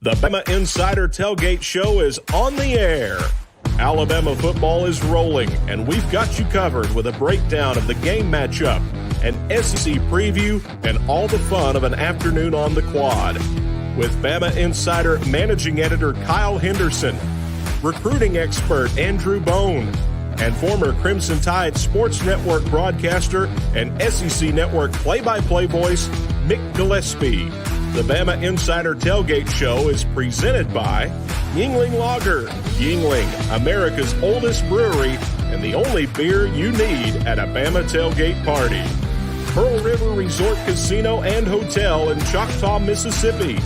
The BamaInsider Tailgate Show is on the air. Alabama football is rolling, and we've got you covered with a breakdown of the game matchup, an SEC preview, and all the fun of an afternoon on the quad. With BamaInsider Managing Editor Kyle Henderson, recruiting expert Andrew Bone, and former Crimson Tide Sports Network broadcaster and SEC Network play-by-play voice Mick Gillispie. The BamaInsider Tailgate Show is presented by Yuengling Lager. Yuengling, America's oldest brewery and the only beer you need at a Bama tailgate party. Pearl River Resort Casino and Hotel in Choctaw, Mississippi.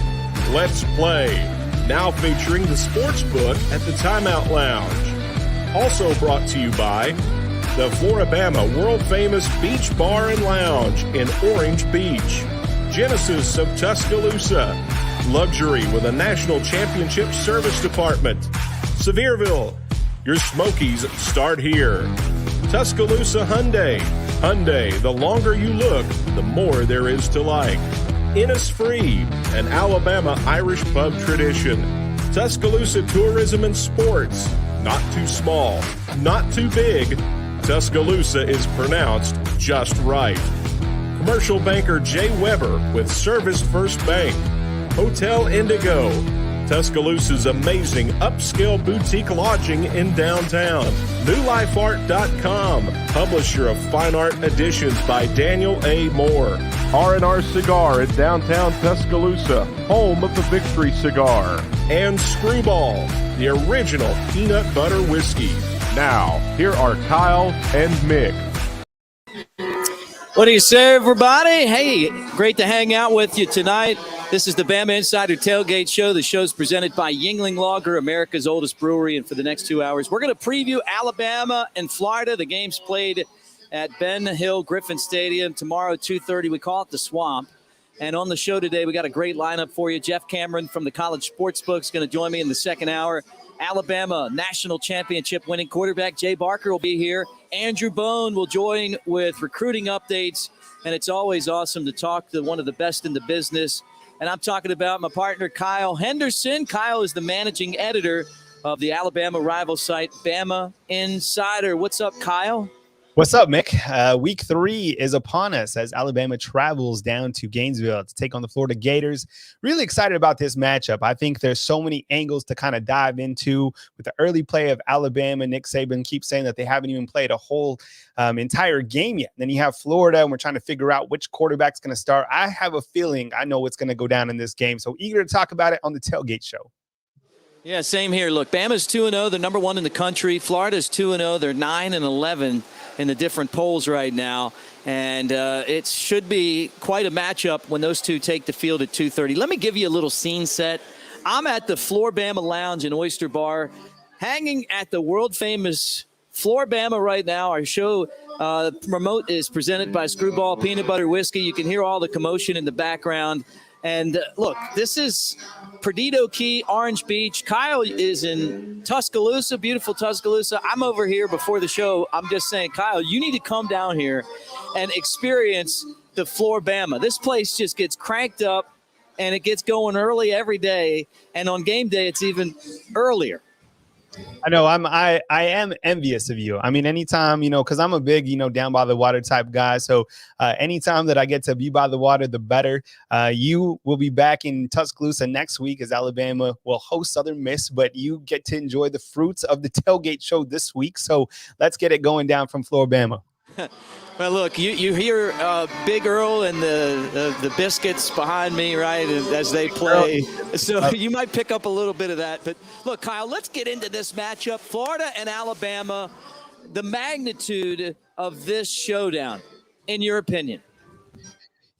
Let's Play, now featuring the sports book at the Timeout Lounge. Also brought to you by the FloraBama World Famous Beach Bar and Lounge in Orange Beach. Genesis of Tuscaloosa, luxury with a national championship service department. Sevierville, your Smokies start here. Tuscaloosa Hyundai, the longer you look, the more there is to like. Innisfree, an Alabama Irish pub tradition. Tuscaloosa Tourism and Sports, not too small, not too big. Tuscaloosa is pronounced just right. Commercial banker Jay Weber with Service First Bank. Hotel Indigo, Tuscaloosa's amazing upscale boutique lodging in downtown. NewLifeArt.com, publisher of fine art editions by Daniel A. Moore. R&R Cigar in downtown Tuscaloosa, home of the Victory Cigar. And Screwball, the original peanut butter whiskey. Now, here are Kyle and Mick. What do you say, everybody? Hey, great to hang out with you tonight. This is the BamaInsider Tailgate Show. The show's presented by Yuengling Lager, America's oldest brewery. And for the next 2 hours, we're going to preview Alabama and Florida. The game's played at Ben Hill Griffin Stadium. Tomorrow, 2:30, we call it the Swamp. And on the show today, we got a great lineup for you. Jeff Cameron from the College Sportsbook is going to join me in the second hour. Alabama national championship winning quarterback Jay Barker will be here. Andrew Bone will join with recruiting updates. And it's always awesome to talk to one of the best in the business. And I'm talking about my partner, Kyle Henderson. Kyle is the managing editor of the Alabama rival site, BamaInsider. What's up, Kyle? What's up, Mick? Week 3 is upon us as Alabama travels down to Gainesville to take on the Florida Gators. Really excited about this matchup. I think there's so many angles to kind of dive into with the early play of Alabama. Nick Saban keeps saying that they haven't even played a whole entire game yet. And then you have Florida, and we're trying to figure out which quarterback's going to start. I have a feeling I know what's going to go down in this game. So eager to talk about it on the Tailgate Show. Yeah, same here. Look, Bama's 2-0. They're number 1 in the country. Florida's 2-0. They're 9-11 in the different polls right now. And it should be quite a matchup when those two take the field at 2:30. Let me give you a little scene set. I'm at the FloraBama Lounge and Oyster Bar, hanging at the world famous FloraBama right now. Our show remote is presented by Screwball Peanut Butter Whiskey. You can hear all the commotion in the background. And look, this is Perdido Key, Orange Beach. Kyle is in Tuscaloosa, beautiful Tuscaloosa. I'm over here before the show. I'm just saying, Kyle, you need to come down here and experience the FloraBama. This place just gets cranked up, and it gets going early every day. And on game day, it's even earlier. I know I am envious of you. I mean, anytime, because I'm a big, down by the water type guy. So anytime that I get to be by the water, the better. You will be back in Tuscaloosa next week as Alabama will host Southern Miss, but you get to enjoy the fruits of the Tailgate Show this week. So let's get it going down from FloraBama. Well, look, you hear Big Earl and the Biscuits behind me, right, as they play. So you might pick up a little bit of that. But, look, Kyle, let's get into this matchup. Florida and Alabama, the magnitude of this showdown, in your opinion.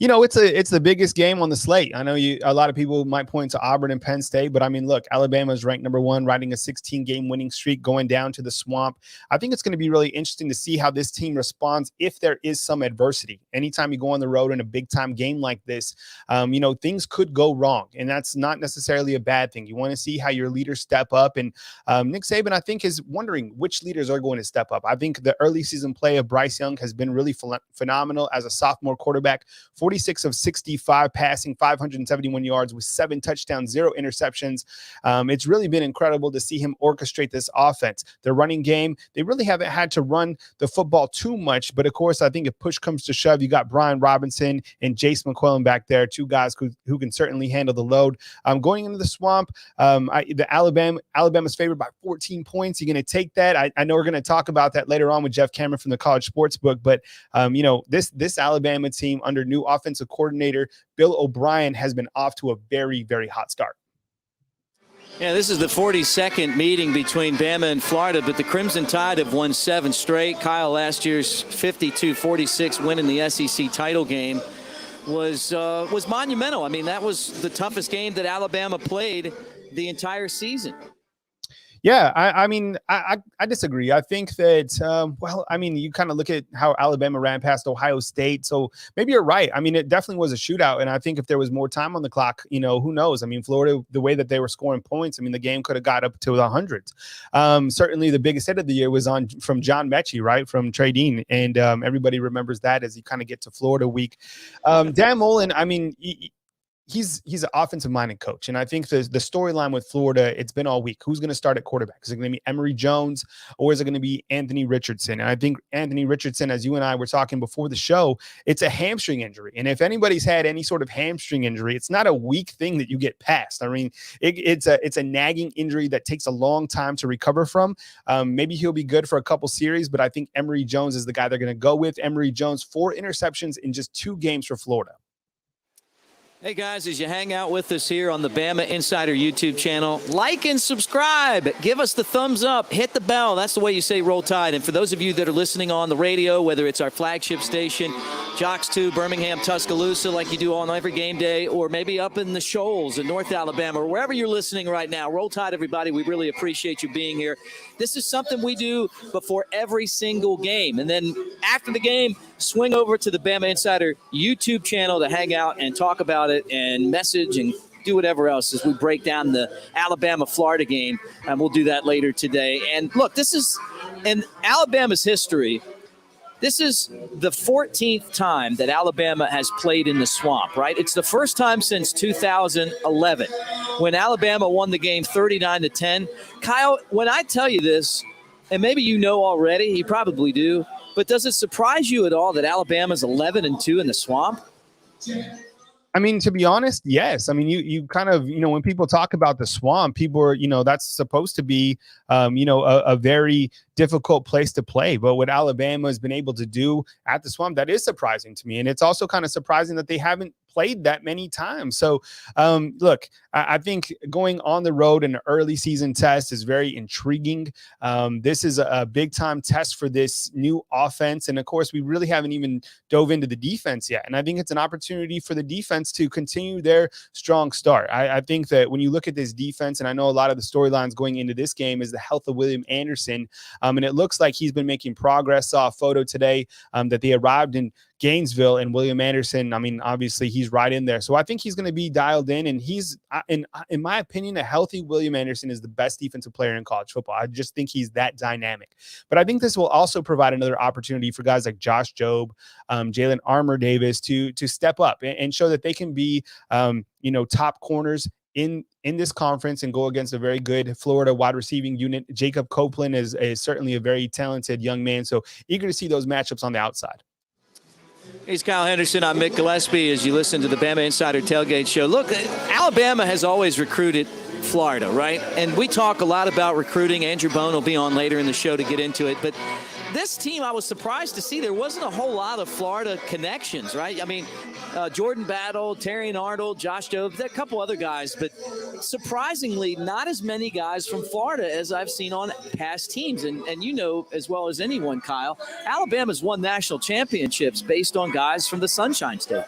It's the biggest game on the slate. I know a lot of people might point to Auburn and Penn State, but I mean, look, Alabama is ranked number 1, riding a 16-game winning streak, going down to the Swamp. I think it's going to be really interesting to see how this team responds if there is some adversity. Anytime you go on the road in a big-time game like this, things could go wrong, and that's not necessarily a bad thing. You want to see how your leaders step up, and Nick Saban, I think, is wondering which leaders are going to step up. I think the early season play of Bryce Young has been really phenomenal as a sophomore quarterback. 46 of 65 passing, 571 yards with 7 touchdowns, 0 interceptions. It's really been incredible to see him orchestrate this offense. The running game, they really haven't had to run the football too much, but of course, I think if push comes to shove, you got Brian Robinson and Jace McClellan back there, 2 guys who can certainly handle the load. Going into the Swamp, Alabama's favored by 14 points. You're going to take that. I know we're going to talk about that later on with Jeff Cameron from the College Sportsbook, but this Alabama team under new offensive coordinator Bill O'Brien has been off to a very, very hot start. Yeah, this is the 42nd meeting between Bama and Florida, but the Crimson Tide have won 7 straight. Kyle, last year's 52-46 win in the SEC title game was monumental. I mean, that was the toughest game that Alabama played the entire season. Yeah, I disagree. I think that, you kind of look at how Alabama ran past Ohio State. So maybe you're right. I mean, it definitely was a shootout. And I think if there was more time on the clock, who knows? I mean, Florida, the way that they were scoring points, I mean, the game could have got up to the hundreds. Certainly the biggest hit of the year was from John Mechie, right? From Trey Dean. And everybody remembers that as you kind of get to Florida week. Dan Mullen, I mean, he's an offensive-minded coach, and I think the storyline with Florida, it's been all week. Who's going to start at quarterback? Is it going to be Emory Jones, or is it going to be Anthony Richardson? And I think Anthony Richardson, as you and I were talking before the show, it's a hamstring injury. And if anybody's had any sort of hamstring injury, it's not a weak thing that you get past. I mean, it's a nagging injury that takes a long time to recover from. Maybe he'll be good for a couple series, but I think Emory Jones is the guy they're going to go with. Emory Jones, 4 interceptions in just 2 games for Florida. Hey guys, as you hang out with us here on the Bama Insider YouTube channel, like and subscribe. Give us the thumbs up. Hit the bell. That's the way you say Roll Tide. And for those of you that are listening on the radio, whether it's our flagship station, Jocks 2, Birmingham, Tuscaloosa, like you do on every game day, or maybe up in the Shoals in North Alabama, or wherever you're listening right now, Roll Tide, everybody. We really appreciate you being here. This is something we do before every single game. And then after the game, swing over to the Bama Insider YouTube channel to hang out and talk about it and message and do whatever else as we break down the Alabama-Florida game. And we'll do that later today. And look, this is in Alabama's history. This is the 14th time that Alabama has played in the Swamp, right? It's the first time since 2011 when Alabama won the game 39-10. Kyle, when I tell you this, and maybe you know already, you probably do, but does it surprise you at all that Alabama's 11-2 in the Swamp? I mean, to be honest, yes. I mean, you kind of, when people talk about the Swamp, people are, that's supposed to be, a very difficult place to play. But what Alabama has been able to do at the Swamp, that is surprising to me. And it's also kind of surprising that they haven't played that many times. So, look, I think going on the road in an early season test is very intriguing. This is a big time test for this new offense. And of course, we really haven't even dove into the defense yet. And I think it's an opportunity for the defense to continue their strong start. I think that when you look at this defense, and I know a lot of the storylines going into this game is the health of William Anderson. And it looks like he's been making progress. Saw a photo today that they arrived in Gainesville, and William Anderson, I mean, obviously he's right in there. So I think he's going to be dialed in, and he's, in my opinion, a healthy William Anderson is the best defensive player in college football. I just think he's that dynamic. But I think this will also provide another opportunity for guys like Josh Jobe, Jalen Armour Davis to step up and show that they can be, top corners in this conference and go against a very good Florida wide receiving unit. Jacob Copeland is certainly a very talented young man. So eager to see those matchups on the outside. He's Kyle Henderson. I'm Mick Gillispie as you listen to the Bama Insider Tailgate Show. Look, Alabama has always recruited Florida, right? And we talk a lot about recruiting. Andrew Bone will be on later in the show to get into it. But this team, I was surprised to see there wasn't a whole lot of Florida connections, right? I mean, Jordan Battle, Terrion Arnold, Josh Jobe, a couple other guys, but surprisingly, not as many guys from Florida as I've seen on past teams. And you know as well as anyone, Kyle, Alabama's won national championships based on guys from the Sunshine State.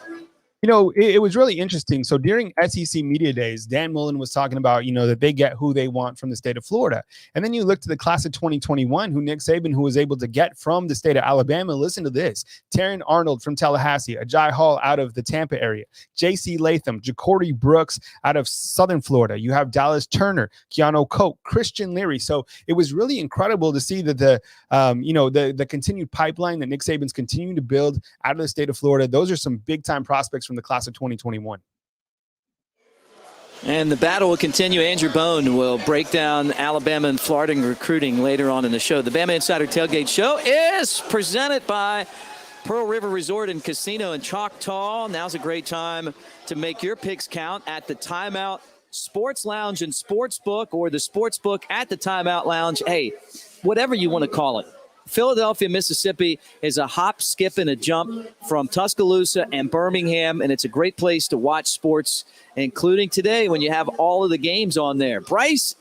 It was really interesting. So during SEC Media Days, Dan Mullen was talking about, that they get who they want from the state of Florida. And then you look to the class of 2021, who Nick Saban, who was able to get from the state of Alabama. Listen to this. Taryn Arnold from Tallahassee, Ajay Hall out of the Tampa area, J.C. Latham, Jacory Brooks out of Southern Florida. You have Dallas Turner, Keanu Coke, Christian Leary. So it was really incredible to see that the continued pipeline that Nick Saban's continuing to build out of the state of Florida. Those are some big-time prospects from the class of 2021. And the battle will continue. Andrew Bone will break down Alabama and Florida recruiting later on in the show. The Bama Insider Tailgate Show is presented by Pearl River Resort and Casino in Choctaw. Now's a great time to make your picks count at the Timeout Sports Lounge and Sportsbook, or the Sportsbook at the Timeout Lounge. Hey, whatever you want to call it. Philadelphia, Mississippi is a hop, skip, and a jump from Tuscaloosa and Birmingham, and it's a great place to watch sports, including today when you have all of the games on there. Bryce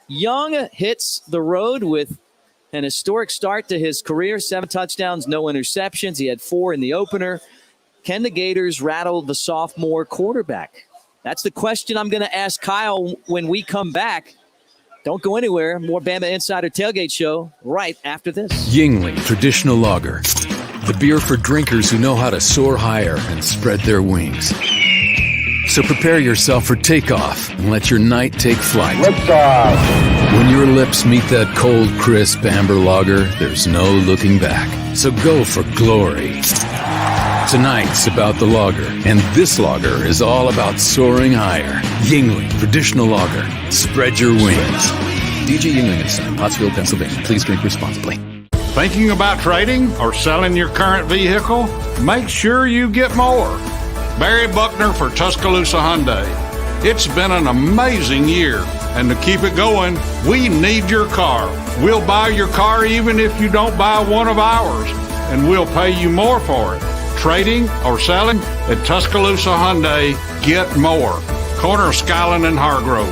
Young hits the road with an historic start to his career, 7 touchdowns, no interceptions. He had 4 in the opener. Can the Gators rattle the sophomore quarterback? That's the question I'm going to ask Kyle when we come back. Don't go anywhere. More Bama Insider Tailgate Show right after this. Yingling Traditional Lager. The beer for drinkers who know how to soar higher and spread their wings. So prepare yourself for takeoff and let your night take flight. Liftoff. When your lips meet that cold, crisp amber lager, there's no looking back. So go for glory. Tonight's about the lager, and this lager is all about soaring higher. Yingling Traditional Lager. Spread your wings. DJ Yingling and Son, Pottsville, Pennsylvania. Please drink responsibly. Thinking about trading or selling your current vehicle? Make sure you get more. Barry Buckner for Tuscaloosa Hyundai. It's been an amazing year, and to keep it going, we need your car. We'll buy your car even if you don't buy one of ours, and we'll pay you more for it. Trading or selling at Tuscaloosa Hyundai, get more. Corner of Skyland and Hargrove.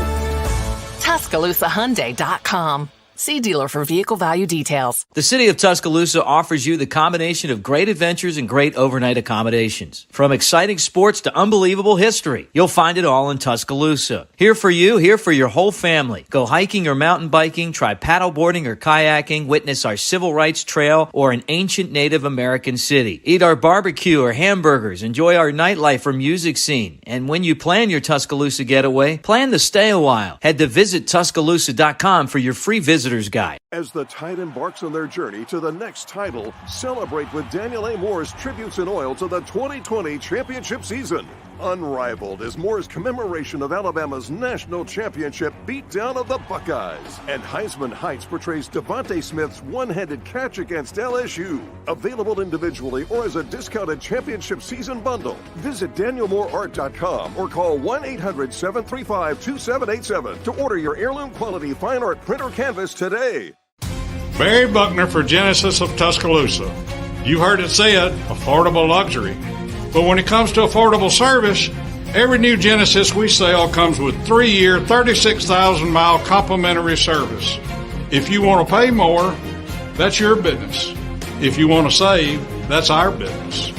TuscaloosaHyundai.com. See dealer for vehicle value details. The city of Tuscaloosa offers you the combination of great adventures and great overnight accommodations. From exciting sports to unbelievable history, you'll find it all in Tuscaloosa. Here for you, here for your whole family. Go hiking or mountain biking, try paddleboarding or kayaking, witness our civil rights trail or an ancient Native American city. Eat our barbecue or hamburgers, enjoy our nightlife or music scene. And when you plan your Tuscaloosa getaway, plan to stay a while. Head to visittuscaloosa.com for your free visitor's guide. As the Tide embarks on their journey to the next title, celebrate with Daniel A. Moore's Tributes in Oil to the 2020 championship season. Unrivaled is Moore's commemoration of Alabama's national championship beatdown of the Buckeyes. And Heisman Heights portrays Devontae Smith's one-handed catch against LSU. Available individually or as a discounted championship season bundle. Visit DanielMooreArt.com or call 1-800-735-2787 to order your heirloom quality fine art print or canvas today. Barry Buckner for Genesis of Tuscaloosa. You heard it said, affordable luxury. But when it comes to affordable service, every new Genesis we sell comes with 3-year, 36,000-mile complimentary service. If you want to pay more, that's your business. If you want to save, that's our business.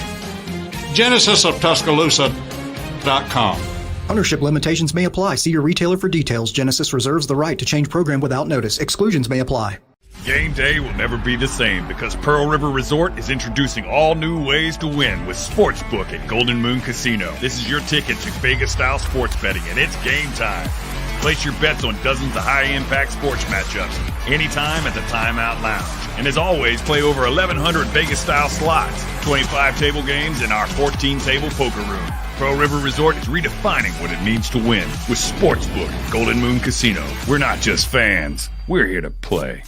GenesisofTuscaloosa.com. Ownership limitations may apply. See your retailer for details. Genesis reserves the right to change program without notice. Exclusions may apply. Game day will never be the same because Pearl River Resort is introducing all new ways to win with Sportsbook at Golden Moon Casino. This is your ticket to Vegas-style sports betting, and it's game time. Place your bets on dozens of high-impact sports matchups anytime at the Timeout Lounge. And as always, play over 1,100 Vegas-style slots, 25 table games, and our 14-table poker room. Pearl River Resort is redefining what it means to win with Sportsbook at Golden Moon Casino. We're not just fans. We're here to play.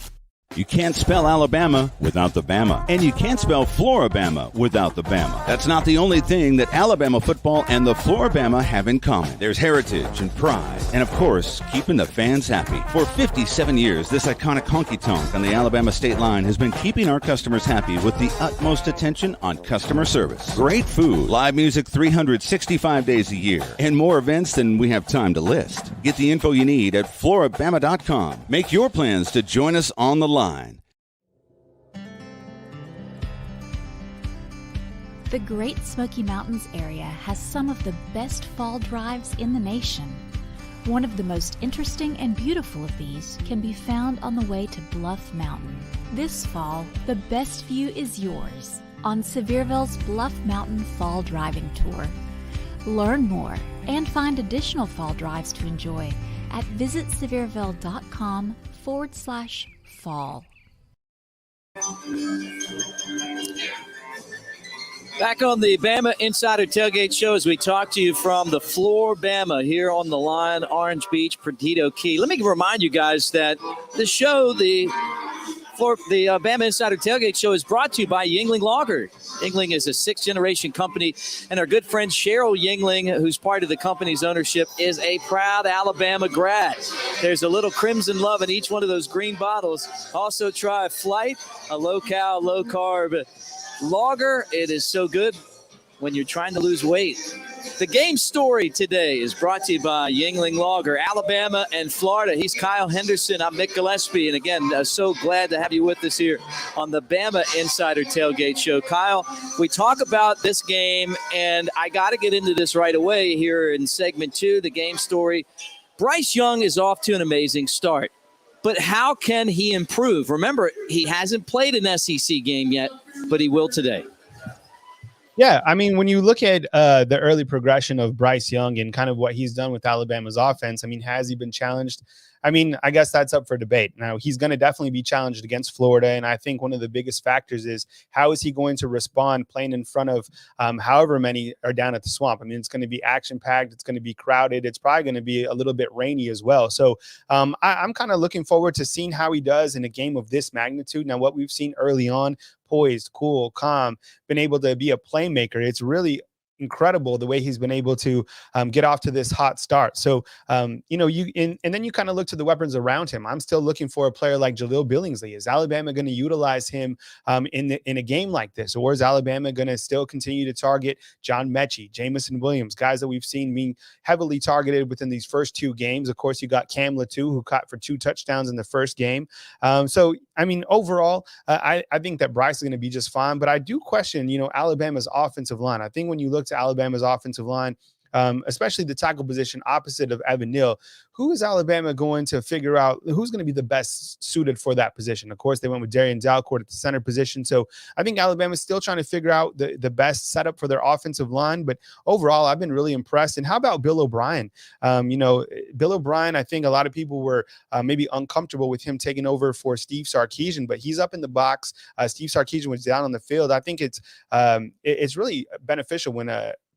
You can't spell Alabama without the Bama. And you can't spell FloraBama without the Bama. That's not the only thing that Alabama football and the FloraBama have in common. There's heritage and pride. And, of course, keeping the fans happy. For 57 years, this iconic honky-tonk on the Alabama state line has been keeping our customers happy with the utmost attention on customer service. Great food, live music 365 days a year, and more events than we have time to list. Get the info you need at FloraBama.com. Make your plans to join us on the line. The Great Smoky Mountains area has some of the best fall drives in the nation. One of the most interesting and beautiful of these can be found on the way to Bluff Mountain. This fall, the best view is yours on Sevierville's Bluff Mountain Fall Driving Tour. Learn more and find additional fall drives to enjoy at visitsevierville.com/fall. Back on the Bama Insider Tailgate Show as we talk to you from the FloraBama here on the line, Orange Beach, Perdido Key. Let me remind you guys that the show, the Bama Insider Tailgate Show, is brought to you by Yuengling Lager. Yuengling is a sixth-generation company, and our good friend Cheryl Yuengling, who's part of the company's ownership, is a proud Alabama grad. There's a little crimson love in each one of those green bottles. Also try Flight, a low-cal, low-carb lager. It is so good when you're trying to lose weight. The game story today is brought to you by Yuengling Lager, Alabama and Florida. He's Kyle Henderson. I'm Mick Gillispie. And again, so glad to have you with us here on the Bama Insider Tailgate Show. Kyle, we talk about this game, and I got to get into this right away here in segment 2, the game story. Bryce Young is off to an amazing start. But how can he improve? Remember, he hasn't played an SEC game yet, but he will today. Yeah, I mean, when you look at the early progression of Bryce Young and kind of what he's done with Alabama's offense, I mean, has he been challenged? I mean, I guess that's up for debate. Now, he's going to definitely be challenged against Florida, and I think one of the biggest factors is how is he going to respond playing in front of however many are down at the Swamp. I mean, it's going to be action-packed. It's going to be crowded. It's probably going to be a little bit rainy as well. So I'm kind of looking forward to seeing how he does in a game of this magnitude. Now, what we've seen early on, poised, cool, calm, been able to be a playmaker. It's really incredible the way he's been able to get off to this hot start. So, and then you kind of look to the weapons around him. I'm still looking for a player like Jaleel Billingsley. Is Alabama going to utilize him in a game like this? Or is Alabama going to still continue to target John Mechie, Jamison Williams, guys that we've seen being heavily targeted within these first 2 games? Of course, you got Cam Latu, who caught for 2 touchdowns in the first game. So, I mean, overall, I think that Bryce is going to be just fine. But I do question, Alabama's offensive line. I think when you look to Alabama's offensive line, especially the tackle position opposite of Evan Neal, who is Alabama going to figure out who's going to be the best suited for that position? Of course, they went with Darian Dalcourt at the center position. So I think Alabama's still trying to figure out the best setup for their offensive line. But overall, I've been really impressed. And how about Bill O'Brien? Bill O'Brien, I think a lot of people were maybe uncomfortable with him taking over for Steve Sarkisian, but he's up in the box. Steve Sarkisian was down on the field. I think it's really beneficial when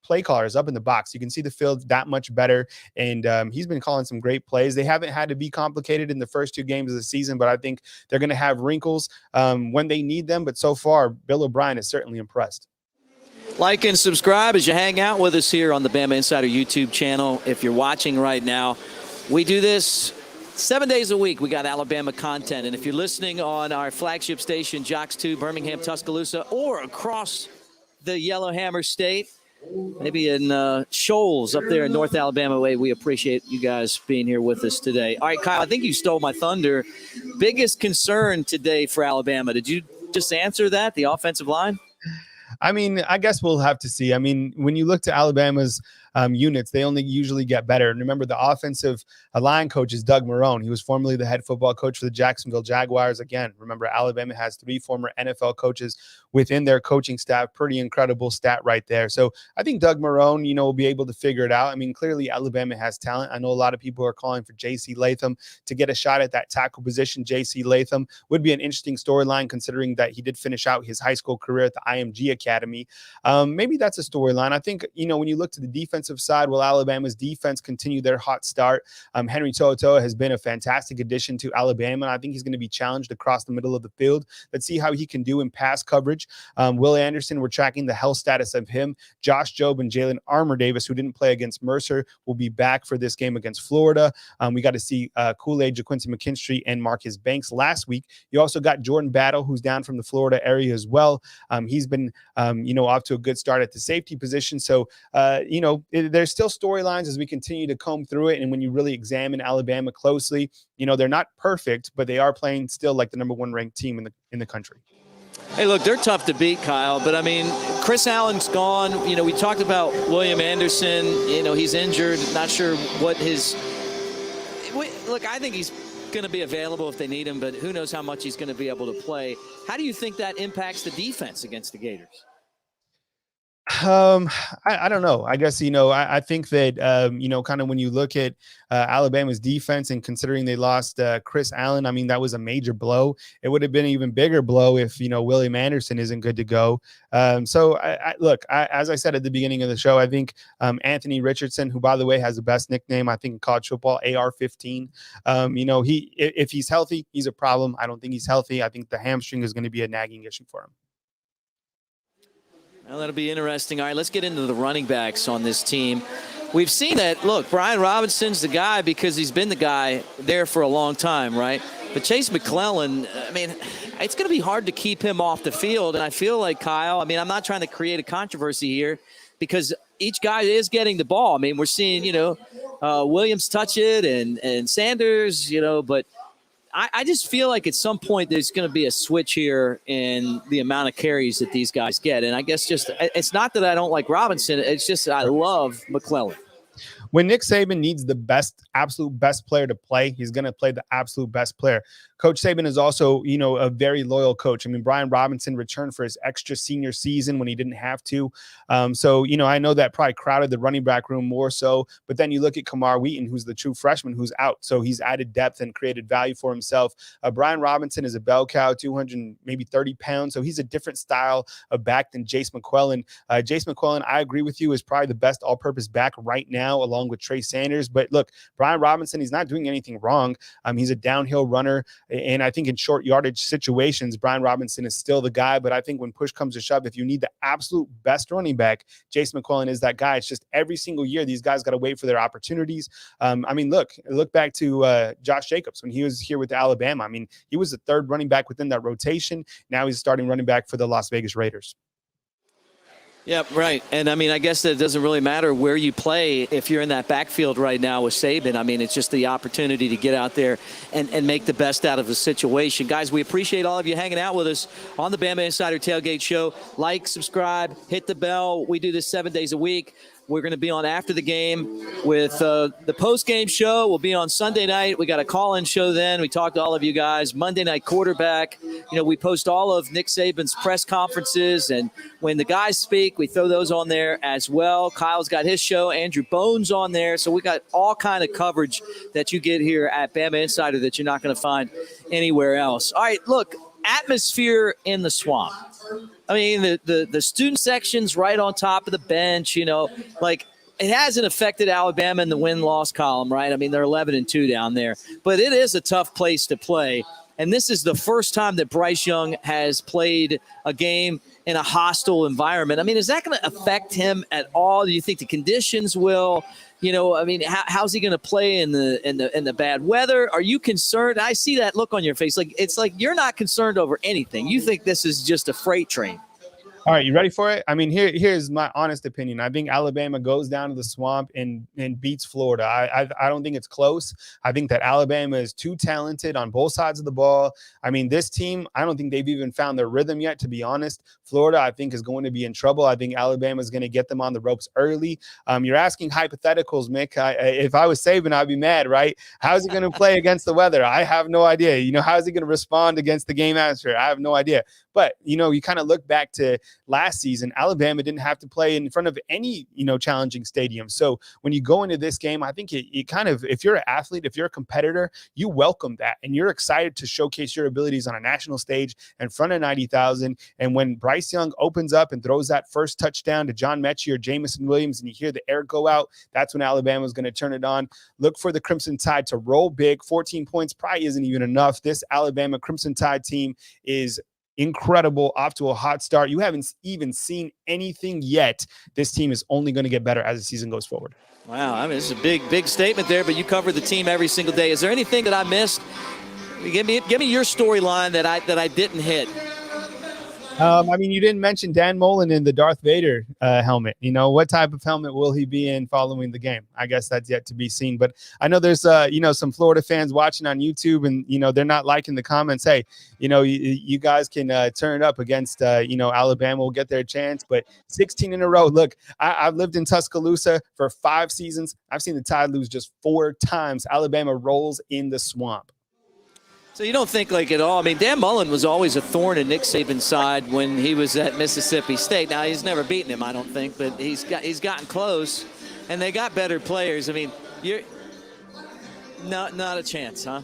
play caller is up in the box. You can see the field that much better, and he's been calling some great plays. They haven't had to be complicated in the first 2 games of the season, but I think they're going to have wrinkles when they need them. But so far, Bill O'Brien is certainly impressed. Like and subscribe as you hang out with us here on the Bama Insider YouTube channel. If you're watching right now, we do this 7 days a week. We got Alabama content, and if you're listening on our flagship station, Jocks 2, Birmingham, Tuscaloosa, or across the Yellowhammer State, maybe in Shoals up there in North Alabama way, we appreciate you guys being here with us today. All right, Kyle, I think you stole my thunder. Biggest concern today for Alabama. Did you just answer that, the offensive line? I mean, I guess we'll have to see. I mean, when you look to Alabama's units, they only usually get better. And remember, the offensive line coach is Doug Marrone. He was formerly the head football coach for the Jacksonville Jaguars. Again, remember, Alabama has 3 former NFL coaches within their coaching staff. Pretty incredible stat right there. So I think Doug Marrone, will be able to figure it out. I mean, clearly Alabama has talent. I know a lot of people are calling for J.C. Latham to get a shot at that tackle position. J.C. Latham would be an interesting storyline considering that he did finish out his high school career at the IMG Academy. Maybe that's a storyline. I think, when you look to the defensive side, will Alabama's defense continue their hot start? Henry To'oTo'o has been a fantastic addition to Alabama, and I think he's going to be challenged across the middle of the field. Let's see how he can do in pass coverage. Will Anderson, we're tracking the health status of him. Josh Jobe and Jalen Armour-Davis, who didn't play against Mercer, will be back for this game against Florida. We got to see Kool-Aid, JaQuincy McKinstry, and Marcus Banks last week. You also got Jordan Battle, who's down from the Florida area as well. He's been, off to a good start at the safety position. So, there's still storylines as we continue to comb through it. And when you really examine Alabama closely, they're not perfect, but they are playing still like the number 1 ranked team in the country. Hey, look, they're tough to beat, Kyle. But, I mean, Chris Allen's gone. You know, we talked about William Anderson. You know, he's injured. Not sure what his – look, I think he's going to be available if they need him, but who knows how much he's going to be able to play. How do you think that impacts the defense against the Gators? I don't know. I guess, I think that, kind of when you look at Alabama's defense and considering they lost Chris Allen, I mean, that was a major blow. It would have been an even bigger blow if, William Anderson isn't good to go. So as I said at the beginning of the show, I think Anthony Richardson, who, by the way, has the best nickname, I think, in college football, AR-15. If he's healthy, he's a problem. I don't think he's healthy. I think the hamstring is going to be a nagging issue for him. Well, that'll be interesting. All right, let's get into the running backs on this team. We've seen that, look, Brian Robinson's the guy because he's been the guy there for a long time, right? But Chase McClellan, I mean, it's going to be hard to keep him off the field. And I feel like, Kyle, I mean, I'm not trying to create a controversy here because each guy is getting the ball. I mean, we're seeing, Williams touch it and Sanders, but I just feel like at some point there's going to be a switch here in the amount of carries that these guys get. And I guess it's not that I don't like Robinson. It's just that I love McClellan. When Nick Saban needs the absolute best player to play, he's going to play the absolute best player. Coach Saban is also, a very loyal coach. I mean, Brian Robinson returned for his extra senior season when he didn't have to. So, I know that probably crowded the running back room more so. But then you look at Kamar Wheaton, who's the true freshman who's out. So he's added depth and created value for himself. Brian Robinson is a bell cow, 230 pounds. So he's a different style of back than Jace McClellan. Jace McClellan, I agree with you, is probably the best all-purpose back right now, along with Trey Sanders. But look, Brian Robinson, he's not doing anything wrong. He's a downhill runner. And I think in short yardage situations, Brian Robinson is still the guy. But I think when push comes to shove, if you need the absolute best running back, Jace McClellan is that guy. It's just every single year, these guys got to wait for their opportunities. Look back to Josh Jacobs when he was here with Alabama. I mean, he was the third running back within that rotation. Now he's starting running back for the Las Vegas Raiders. Yeah, right. And, I mean, I guess that it doesn't really matter where you play if you're in that backfield right now with Saban. I mean, it's just the opportunity to get out there and make the best out of the situation. Guys, we appreciate all of you hanging out with us on the Bama Insider Tailgate Show. Like, subscribe, hit the bell. We do this 7 days a week. We're going to be on after the game with the post-game show. We'll be on Sunday night. We got a call-in show then. We talked to all of you guys. Monday night quarterback. We post all of Nick Saban's press conferences. And when the guys speak, we throw those on there as well. Kyle's got his show. Andrew Bone's on there. So we got all kind of coverage that you get here at Bama Insider that you're not going to find anywhere else. All right, look, atmosphere in the swamp. I mean, the student section's right on top of the bench, it hasn't affected Alabama in the win-loss column, right? I mean, they're 11-2 down there, but it is a tough place to play. And this is the first time that Bryce Young has played a game in a hostile environment. I mean, is that going to affect him at all? Do you think the conditions will? How's he going to play in the bad weather? Are you concerned? I see that look on your face. It's like you're not concerned over anything. You think this is just a freight train. All right, you ready for it? I mean, here's my honest opinion. I think Alabama goes down to the swamp and beats Florida. I don't think it's close. I think that Alabama is too talented on both sides of the ball. I mean, this team, I don't think they've even found their rhythm yet, to be honest. Florida, I think, is going to be in trouble. I think Alabama is going to get them on the ropes early. You're asking hypotheticals, Mick. If I was Saban, I'd be mad, right? How's he going to play against the weather? I have no idea. How is he going to respond against the game atmosphere? I have no idea. But, you kind of look back to last season, Alabama didn't have to play in front of any, challenging stadium. So when you go into this game, I think it kind of, if you're an athlete, if you're a competitor, you welcome that. And you're excited to showcase your abilities on a national stage in front of 90,000. And when Bryce Young opens up and throws that first touchdown to John Mechie or Jamison Williams and you hear the air go out, that's when Alabama's going to turn it on. Look for the Crimson Tide to roll big. 14 points probably isn't even enough. This Alabama Crimson Tide team is incredible, off to a hot start. You haven't even seen anything yet. This team is only going to get better as the season goes forward. Wow, I mean, it's a big statement there, but you cover the team every single day. Is there anything that I missed? Give me your storyline that I didn't hit. I mean, you didn't mention Dan Mullen in the Darth Vader helmet. You know, what type of helmet will he be in following the game? I guess that's yet to be seen. But I know there's, some Florida fans watching on YouTube, and, they're not liking the comments. Hey, you guys can turn it up against, Alabama will get their chance. But 16 in a row. Look, I've lived in Tuscaloosa for 5 seasons. I've seen the Tide lose just 4 times. Alabama rolls in the swamp. So you don't think at all. I mean, Dan Mullen was always a thorn in Nick Saban's side when he was at Mississippi State. Now, he's never beaten him, I don't think, but he's gotten close, and they got better players. I mean, you're not a chance, huh?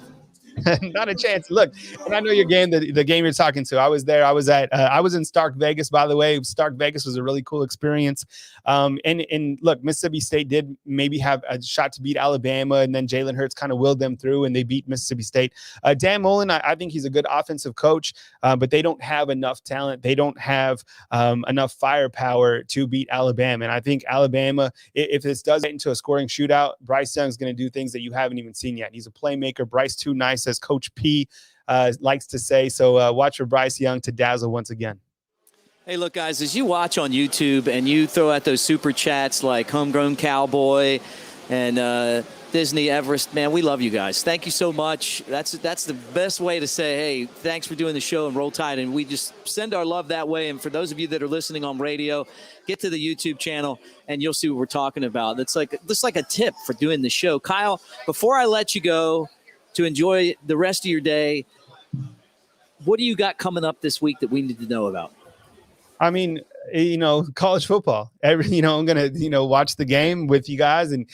Not a chance. Look, and I know your game, the game you're talking to. I was there. I was in Stark Vegas, by the way. Stark Vegas was a really cool experience. And look, Mississippi State did maybe have a shot to beat Alabama, and then Jalen Hurts kind of willed them through, and they beat Mississippi State. Dan Mullen, I think he's a good offensive coach, but they don't have enough talent. They don't have enough firepower to beat Alabama. And I think Alabama, if this does get into a scoring shootout, Bryce Young's going to do things that you haven't even seen yet. He's a playmaker. Bryce too nice, as Coach P likes to say. So watch for Bryce Young to dazzle once again. Hey, look, guys, as you watch on YouTube and you throw out those super chats like Homegrown Cowboy and Disney Everest, man, we love you guys. Thank you so much. That's the best way to say, hey, thanks for doing the show and Roll Tide. And we just send our love that way. And for those of you that are listening on radio, get to the YouTube channel and you'll see what we're talking about. It's like a tip for doing the show. Kyle, before I let you go to enjoy the rest of your day, what do you got coming up this week that we need to know about? I mean, college football. I'm going to, watch the game with you guys and,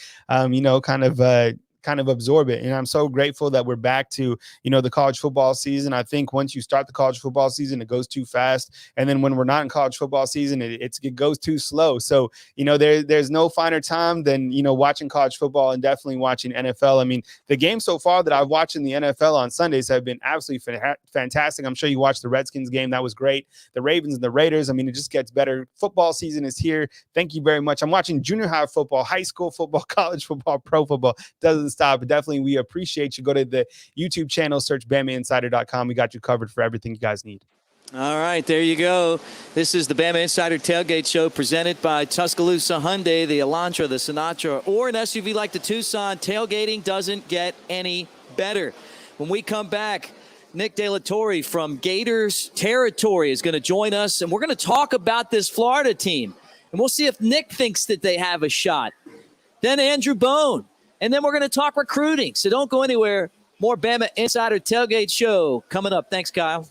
kind of absorb it. And I'm so grateful that we're back to, the college football season. I think once you start the college football season, it goes too fast. And then when we're not in college football season, it goes too slow. So, there's no finer time than, watching college football and definitely watching NFL. I mean, the games so far that I've watched in the NFL on Sundays have been absolutely fantastic. I'm sure you watched the Redskins game. That was great. The Ravens and the Raiders. I mean, it just gets better. Football season is here. Thank you very much. I'm watching junior high football, high school football, college football, pro football. Doesn't stop. But definitely, we appreciate you. Go to the YouTube channel, search BamaInsider.com. We got you covered for everything you guys need. All right, there you go. This is the Bama Insider Tailgate Show presented by Tuscaloosa Hyundai, the Elantra, the Sinatra, or an SUV like the Tucson. Tailgating doesn't get any better. When we come back, Nick De La Torre from Gators territory is going to join us, and we're going to talk about this Florida team. And we'll see if Nick thinks that they have a shot. Then Andrew Bone. And then we're going to talk recruiting. So don't go anywhere. More Bama Insider Tailgate Show coming up. Thanks, Kyle.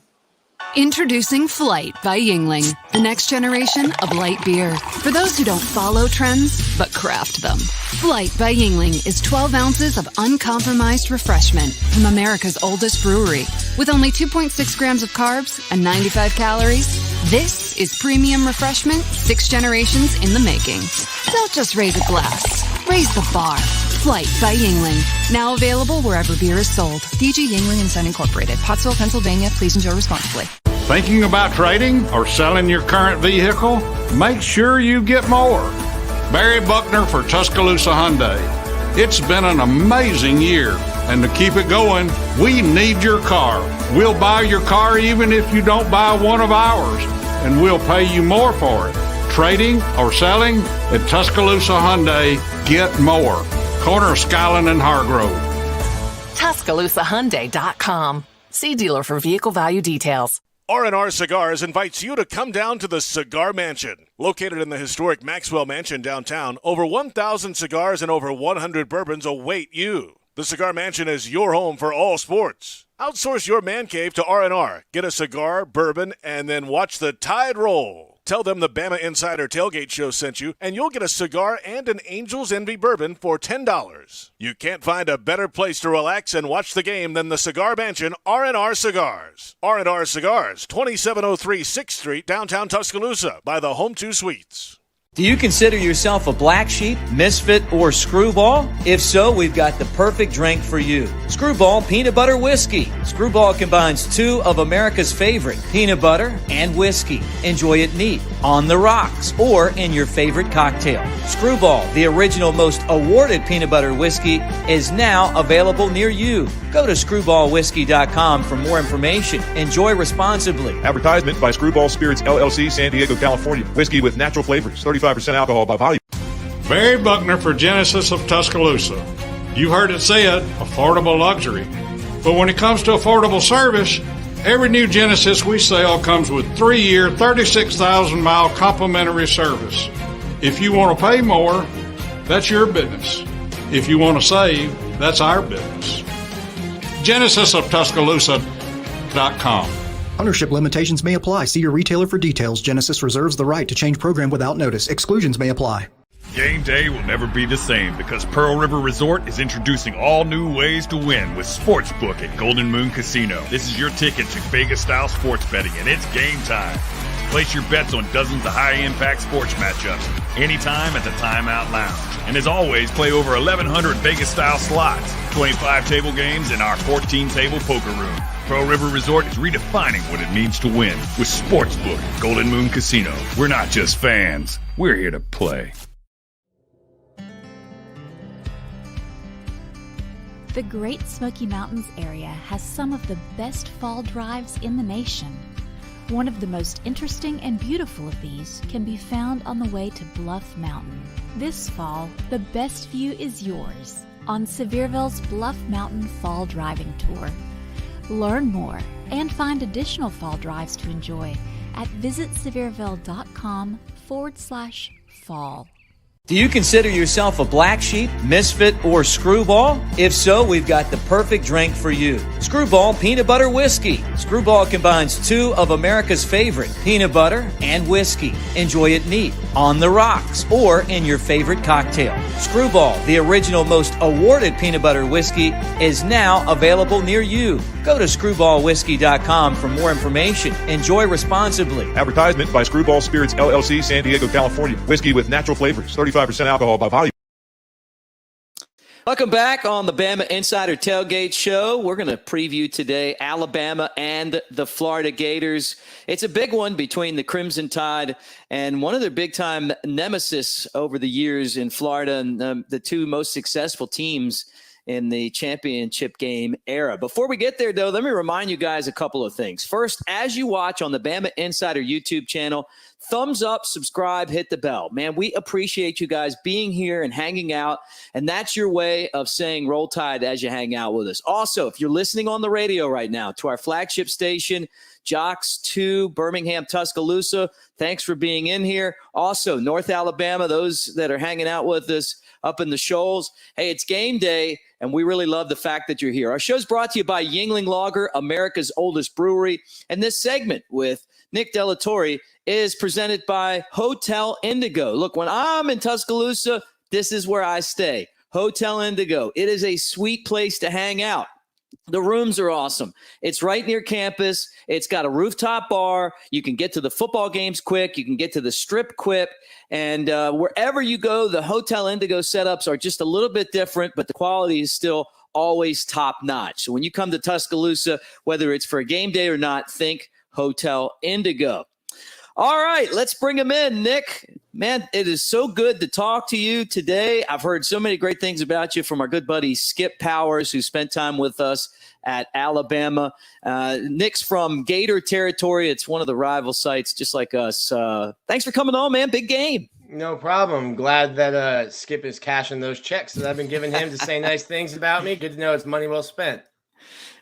Introducing Flight by Yuengling, the next generation of light beer. For those who don't follow trends, but craft them. Flight by Yuengling is 12 ounces of uncompromised refreshment from America's oldest brewery. With only 2.6 grams of carbs and 95 calories, this is premium refreshment 6 generations in the making. Don't just raise a glass, raise the bar. Flight by Yuengling. Now available wherever beer is sold. DG Yuengling & Son Incorporated. Pottsville, Pennsylvania. Please enjoy responsibly. Thinking about trading or selling your current vehicle? Make sure you get more. Barry Buckner for Tuscaloosa Hyundai. It's been an amazing year, and to keep it going, we need your car. We'll buy your car even if you don't buy one of ours, and we'll pay you more for it. Trading or selling? At Tuscaloosa Hyundai, get more. Corner of Skyland and Hargrove. TuscaloosaHyundai.com. See dealer for vehicle value details. R&R Cigars invites you to come down to the Cigar Mansion. Located in the historic Maxwell Mansion downtown, over 1,000 cigars and over 100 bourbons await you. The Cigar Mansion is your home for all sports. Outsource your man cave to R&R. Get a cigar, bourbon, and then watch the tide roll. Tell them the Bama Insider Tailgate Show sent you, and you'll get a cigar and an Angel's Envy bourbon for $10. You can't find a better place to relax and watch the game than the Cigar Mansion R&R Cigars. R&R Cigars, 2703 6th Street, downtown Tuscaloosa, by the Home 2 Suites. Do you consider yourself a black sheep, misfit, or screwball? If so, we've got the perfect drink for you. Screwball Peanut Butter Whiskey. Screwball combines two of America's favorite, peanut butter and whiskey. Enjoy it neat, on the rocks, or in your favorite cocktail. Screwball, the original most awarded peanut butter whiskey, is now available near you. Go to screwballwhiskey.com for more information. Enjoy responsibly. Advertisement by Screwball Spirits, LLC, San Diego, California. Whiskey with natural flavors, 35% alcohol by volume. Barry Buckner for Genesis of Tuscaloosa. You heard it said, affordable luxury. But when it comes to affordable service, every new Genesis we sell comes with 3-year, 36,000-mile complimentary service. If you want to pay more, that's your business. If you want to save, that's our business. GenesisofTuscaloosa.com. Ownership limitations may apply. See your retailer for details. Genesis reserves the right to change program without notice. Exclusions may apply. Game day will never be the same because Pearl River Resort is introducing all new ways to win with Sportsbook at Golden Moon Casino. This is your ticket to Vegas-style sports betting, and it's game time. Place your bets on dozens of high-impact sports matchups anytime at the Timeout Lounge. And as always, play over 1,100 Vegas-style slots, 25 table games, and our 14-table poker room. Pearl River Resort is redefining what it means to win with Sportsbook at Golden Moon Casino. We're not just fans. We're here to play. The Great Smoky Mountains area has some of the best fall drives in the nation. One of the most interesting and beautiful of these can be found on the way to Bluff Mountain. This fall, the best view is yours on Sevierville's Bluff Mountain Fall Driving Tour. Learn more and find additional fall drives to enjoy at visitsevierville.com/fall. Do you consider yourself a black sheep, misfit, or screwball? If so, we've got the perfect drink for you. Screwball Peanut Butter Whiskey. Screwball combines two of America's favorite, peanut butter and whiskey. Enjoy it neat, on the rocks, or in your favorite cocktail. Screwball, the original most awarded peanut butter whiskey, is now available near you. Go to screwballwhiskey.com for more information. Enjoy responsibly. Advertisement by Screwball Spirits, LLC, San Diego, California. Whiskey with natural flavors, 35% alcohol by volume. Welcome back on the Bama Insider Tailgate Show. We're going to preview today Alabama and the Florida Gators. It's a big one between the Crimson Tide and one of their big-time nemesis over the years in Florida, and the two most successful teams in the championship game era. Before we get there, though, let me remind you guys a couple of things. First, as you watch on the Bama Insider YouTube channel, thumbs up, subscribe, hit the bell. Man, we appreciate you guys being here and hanging out, and that's your way of saying Roll Tide as you hang out with us. Also, if you're listening on the radio right now to our flagship station, Jocks 2, Birmingham, Tuscaloosa, thanks for being in here. Also, North Alabama, those that are hanging out with us up in the Shoals. Hey, it's game day, and we really love the fact that you're here. Our show's brought to you by Yuengling Lager, America's oldest brewery. And this segment with Nick De La Torre is presented by Hotel Indigo. Look, when I'm in Tuscaloosa, this is where I stay. Hotel Indigo. It is a sweet place to hang out. The rooms are awesome. It's right near campus. It's got a rooftop bar. You can get to the football games quick. You can get to the strip quick. And wherever you go, the Hotel Indigo setups are just a little bit different, but the quality is still always top notch. So when you come to Tuscaloosa, whether it's for a game day or not, think Hotel Indigo. All right, let's bring him in. Nick, man, it is so good to talk to you today. I've heard so many great things about you from our good buddy Skip Powers, who spent time with us at Alabama. Nick's from Gator territory. It's one of the rival sites, just like us. Thanks for coming on, man. Big game. No problem. Glad that Skip is cashing those checks that I've been giving him to say nice things about me. Good to know it's money well spent.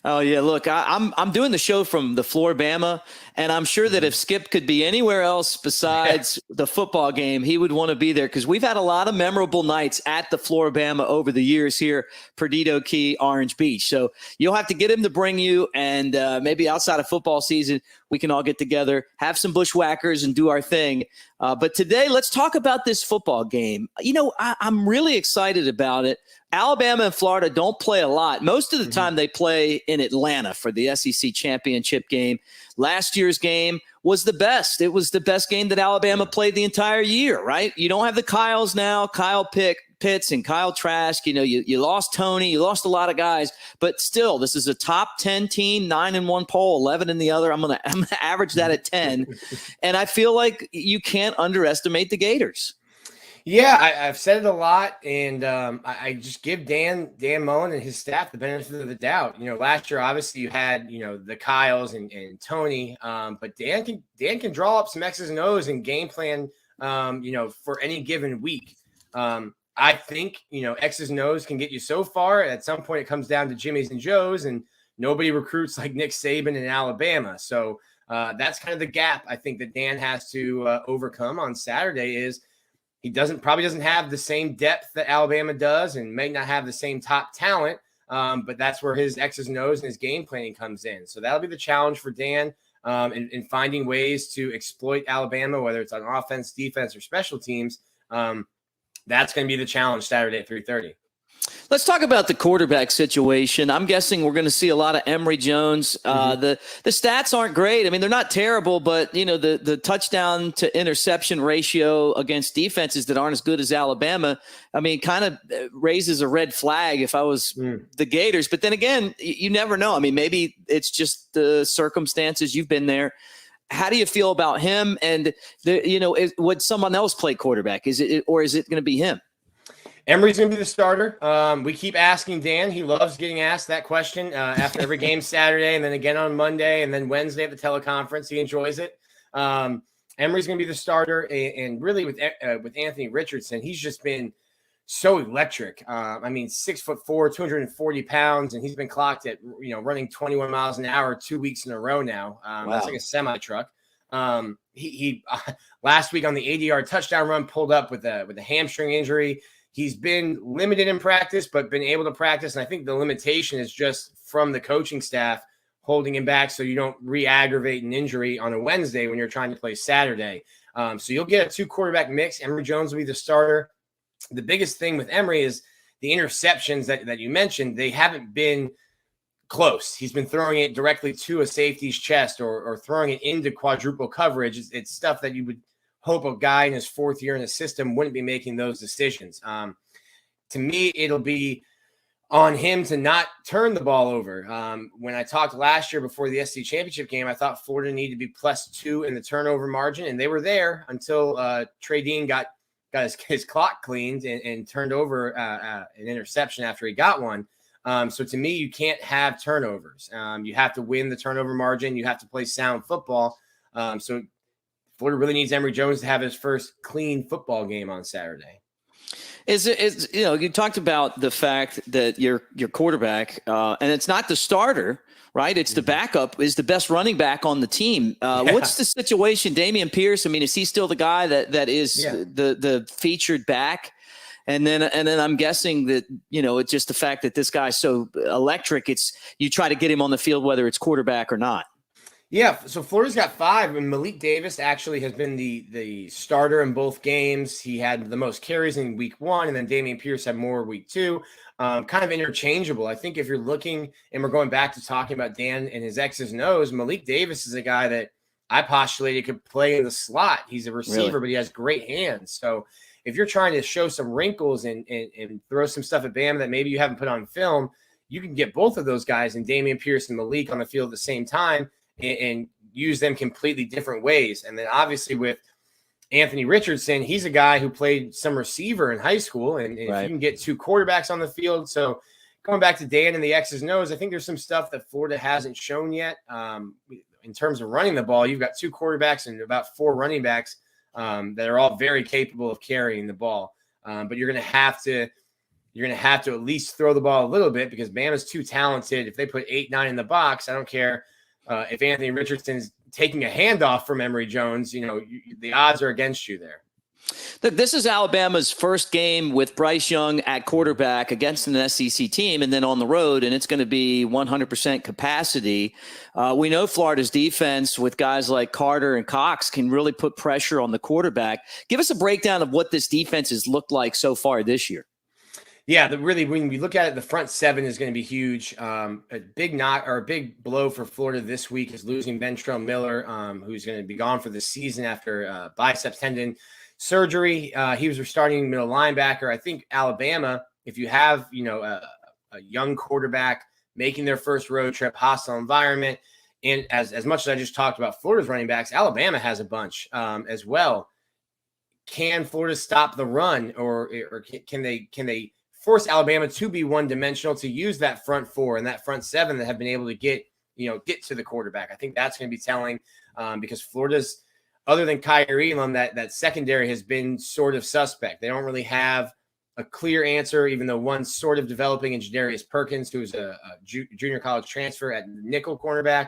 Oh, yeah. Look, I'm doing the show from the FloraBama, and I'm sure that if Skip could be anywhere else besides the football game, he would want to be there, because we've had a lot of memorable nights at the FloraBama over the years here, Perdido Key, Orange Beach. So you'll have to get him to bring you, and maybe outside of football season, we can all get together, have some bushwhackers, and do our thing. But today, let's talk about this football game. You know, I'm really excited about it. Alabama and Florida don't play a lot. Most of the time they play in Atlanta for the SEC championship game. Last year's game was the best. It was the best game that Alabama played the entire year, right? You don't have the Kyles now, Kyle Pitts and Kyle Trask. You lost Tony, you lost a lot of guys, but still, this is a top 10 team, 9-1 poll, 11 in the other. I'm gonna average that at 10, and I feel like you can't underestimate the Gators. Yeah, I've said it a lot, and I just give Dan Mullen and his staff the benefit of the doubt. Last year, obviously, you had the Kyles and Tony, but Dan can draw up some X's and O's and game plan, for any given week. I think X's and O's can get you so far. At some point, it comes down to Jimmy's and Joe's, and nobody recruits like Nick Saban in Alabama. So that's kind of the gap I think that Dan has to overcome on Saturday. Is he probably doesn't have the same depth that Alabama does and may not have the same top talent, but that's where his X's and O's and his game planning comes in. So that'll be the challenge for Dan in finding ways to exploit Alabama, whether it's on offense, defense, or special teams. That's going to be the challenge Saturday at 3:30. Let's talk about the quarterback situation. I'm guessing we're going to see a lot of Emory Jones. The stats aren't great. I mean, they're not terrible, but the touchdown to interception ratio against defenses that aren't as good as Alabama, I mean, kind of raises a red flag if I was the Gators. But then again, you never know. I mean, maybe it's just the circumstances. You've been there. How do you feel about him? And would someone else play quarterback? Is it going to be him? Emory's going to be the starter. We keep asking Dan. He loves getting asked that question after every game Saturday, and then again on Monday, and then Wednesday at the teleconference. He enjoys it. Emory's going to be the starter, and really with Anthony Richardson, he's just been so electric. 6'4", 240 pounds, and he's been clocked at running 21 miles an hour 2 weeks in a row now. Wow. That's like a semi truck. He last week on the 80-yard touchdown run pulled up with a hamstring injury. He's been limited in practice, but been able to practice. And I think the limitation is just from the coaching staff holding him back so you don't re-aggravate an injury on a Wednesday when you're trying to play Saturday. So you'll get a 2-quarterback mix. Emory Jones will be the starter. The biggest thing with Emory is the interceptions that you mentioned. They haven't been close. He's been throwing it directly to a safety's chest or throwing it into quadruple coverage. It's stuff that you would hope a guy in his 4th year in the system wouldn't be making those decisions. To me, it'll be on him to not turn the ball over. When I talked last year before the SEC championship game, I thought Florida needed to be +2 in the turnover margin, and they were there until Trey Dean got his clock cleaned and turned over an interception after he got one. So to me, you can't have turnovers. You have to win the turnover margin. You have to play sound football. So Florida really needs Emory Jones to have his first clean football game on Saturday. You talked about the fact that your quarterback, and it's not the starter, right? It's the backup, is the best running back on the team. What's the situation? Dameon Pierce, I mean, is he still the guy that is the featured back? And then I'm guessing that, it's just the fact that this guy's so electric, you try to get him on the field, whether it's quarterback or not. Yeah, so Florida's got 5, and Malik Davis actually has been the starter in both games. He had the most carries in week 1, and then Dameon Pierce had more week 2. Kind of interchangeable. I think if you're looking, and we're going back to talking about Dan and his X's and O's, Malik Davis is a guy that I postulated could play in the slot. He's a receiver, but he has great hands. So if you're trying to show some wrinkles and throw some stuff at Bama that maybe you haven't put on film, you can get both of those guys and Dameon Pierce and Malik on the field at the same time and use them completely different ways. And then obviously with Anthony Richardson, he's a guy who played some receiver in high school, and if you can get 2 quarterbacks on the field. So going back to Dan and the X's and O's, I think there's some stuff that Florida hasn't shown yet. In terms of running the ball, you've got 2 quarterbacks and about 4 running backs that are all very capable of carrying the ball. But you're going to have to at least throw the ball a little bit because Bama's too talented. If they put 8-9 in the box, I don't care if Anthony Richardson's taking a handoff from Emory Jones. The odds are against you there. Look, this is Alabama's first game with Bryce Young at quarterback against an SEC team and then on the road, and it's going to be 100% capacity. We know Florida's defense with guys like Carter and Cox can really put pressure on the quarterback. Give us a breakdown of what this defense has looked like so far this year. Yeah, really, when we look at it, the front seven is going to be huge. A big blow for Florida this week is losing Ventrell Miller, who's going to be gone for the season after biceps tendon surgery. He was starting middle linebacker. I think Alabama, if you have a young quarterback making their first road trip, hostile environment, and as much as I just talked about Florida's running backs, Alabama has a bunch as well. Can Florida stop the run, or can they force Alabama to be one-dimensional, to use that front four and that front seven that have been able to get to the quarterback? I think that's going to be telling, because Florida's, other than Kyrie Elam, that secondary has been sort of suspect. They don't really have a clear answer, even though one's sort of developing in Jadarius Perkins, who's a junior college transfer at nickel cornerback.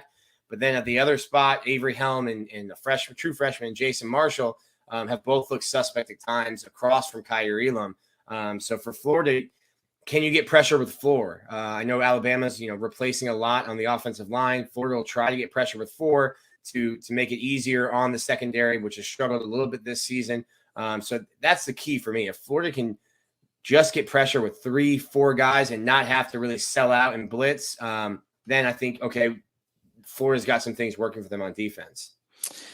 But then at the other spot, Avery Helm and the true freshman Jason Marshall have both looked suspect at times across from Kyrie Elam. So for Florida, can you get pressure with four? I know Alabama's, replacing a lot on the offensive line. Florida will try to get pressure with four to make it easier on the secondary, which has struggled a little bit this season. So that's the key for me. If Florida can just get pressure with 3-4 guys and not have to really sell out and blitz, then I think, okay, Florida's got some things working for them on defense.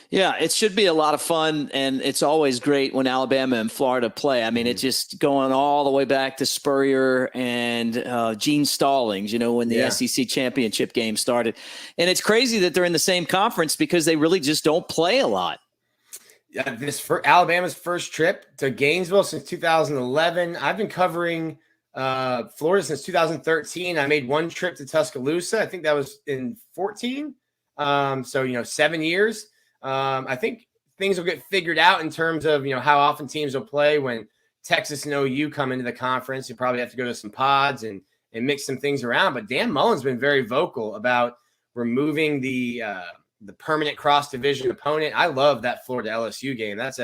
Yeah, it should be a lot of fun, and it's always great when Alabama and Florida play. I mean, it's just going all the way back to Spurrier and Gene Stallings, when the SEC championship game started. And it's crazy that they're in the same conference because they really just don't play a lot. Yeah, Alabama's first trip to Gainesville since 2011. I've been covering Florida since 2013. I made one trip to Tuscaloosa. I think that was in 14. So, 7 years. I think things will get figured out in terms of, how often teams will play when Texas and OU come into the conference. You probably have to go to some pods and mix some things around. But Dan Mullen's been very vocal about removing the permanent cross-division opponent. I love that Florida LSU game. That's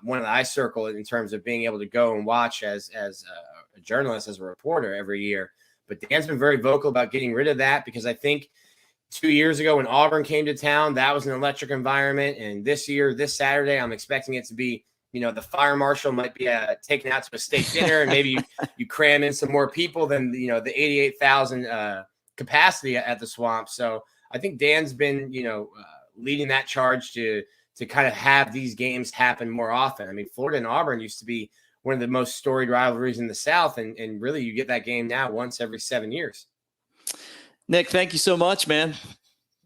one that I circle in terms of being able to go and watch as a journalist, as a reporter every year. But Dan's been very vocal about getting rid of that, because I think 2 years ago when Auburn came to town, that was an electric environment. And this Saturday, I'm expecting it to be, the fire marshal might be taken out to a state dinner, and maybe you cram in some more people than, the 88,000 capacity at the Swamp. So I think Dan's been, leading that charge to kind of have these games happen more often. I mean, Florida and Auburn used to be one of the most storied rivalries in the South. And really, you get that game now once every 7 years. Nick, thank you so much, man.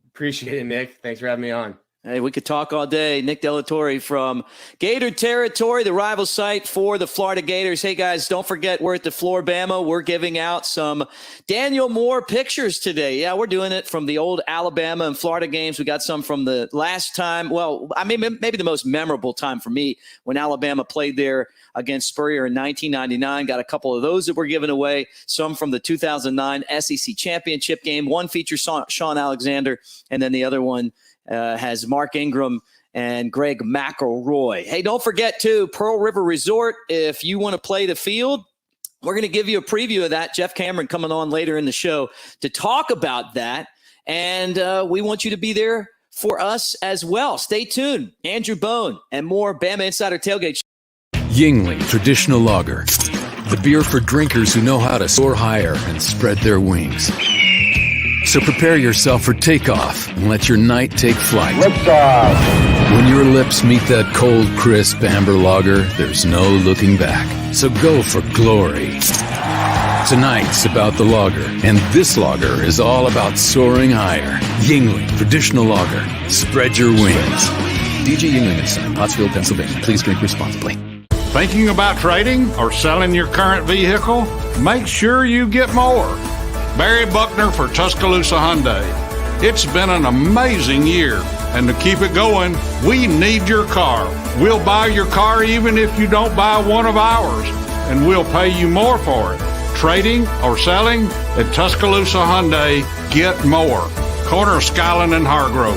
Appreciate it, Nick. Thanks for having me on. Hey, we could talk all day. Nick Delatorre from Gator Territory, the rival site for the Florida Gators. Hey, guys, don't forget, we're at the FloraBama. We're giving out some Daniel Moore pictures today. Yeah, we're doing it from the old Alabama and Florida games. We got some from the last time. Well, I mean, maybe the most memorable time for me, when Alabama played there against Spurrier in 1999. Got a couple of those that we're giving away. Some from the 2009 SEC championship game. One features Sean Alexander, and then the other one has Mark Ingram and Greg McElroy. Hey, don't forget, too, Pearl River Resort. If you want to play the field, we're going to give you a preview of that. Jeff Cameron coming on later in the show to talk about that. And we want you to be there for us as well. Stay tuned. Andrew Bone and more Bama Insider Tailgate. Yingling Traditional Lager. The beer for drinkers who know how to soar higher and spread their wings. So prepare yourself for takeoff and let your night take flight. Liftoff. When your lips meet that cold, crisp amber lager, there's no looking back. So go for glory. Tonight's about the lager, and this lager is all about soaring higher. Yingling Traditional Lager. Spread your wings. DJ Yingling and Son, Pottsville, Pennsylvania. Please drink responsibly. Thinking about trading or selling your current vehicle? Make sure you get more. Barry Buckner for Tuscaloosa Hyundai. It's been an amazing year, and to keep it going, we need your car. We'll buy your car even if you don't buy one of ours, and we'll pay you more for it. Trading or selling at Tuscaloosa Hyundai, get more. Corner of Skyland and Hargrove.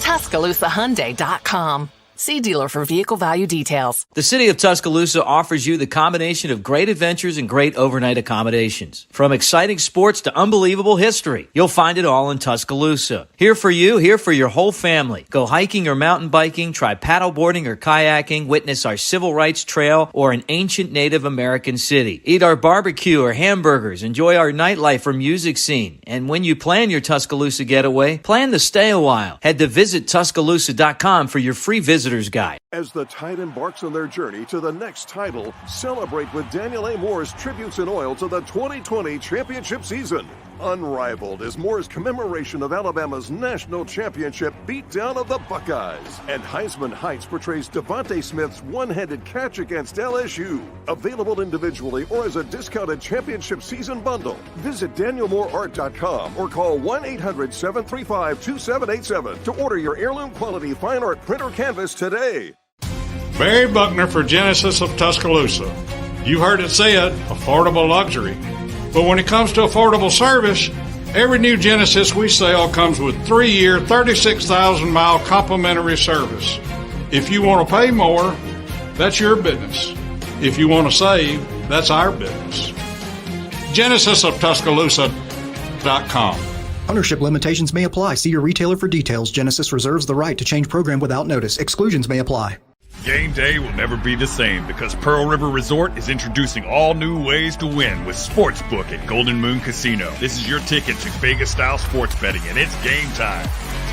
TuscaloosaHyundai.com. See dealer for vehicle value details. The city of Tuscaloosa offers you the combination of great adventures and great overnight accommodations. From exciting sports to unbelievable history, you'll find it all in Tuscaloosa. Here for you, here for your whole family. Go hiking or mountain biking, try paddleboarding or kayaking, witness our civil rights trail or an ancient Native American city. Eat our barbecue or hamburgers, enjoy our nightlife or music scene. And when you plan your Tuscaloosa getaway, plan to stay a while. Head to visittuscaloosa.com for your free visitor's guide. As the Tide embarks on their journey to the next title, celebrate with Daniel A. Moore's Tributes in Oil to the 2020 championship season. Unrivaled is Moore's commemoration of Alabama's national championship beatdown of the Buckeyes. And Heisman Heights portrays Devontae Smith's one-handed catch against LSU. Available individually or as a discounted championship season bundle. Visit DanielMooreArt.com or call 1-800-735-2787 to order your heirloom quality fine art print or canvas today. Barry Buckner for Genesis of Tuscaloosa. You heard it said, affordable luxury. But when it comes to affordable service, every new Genesis we sell comes with 3-year, 36,000-mile complimentary service. If you want to pay more, that's your business. If you want to save, that's our business. GenesisofTuscaloosa.com. Ownership limitations may apply. See your retailer for details. Genesis reserves the right to change program without notice. Exclusions may apply. Game day will never be the same because Pearl River Resort is introducing all new ways to win with Sportsbook at Golden Moon Casino. This is your ticket to Vegas-style sports betting, and it's game time.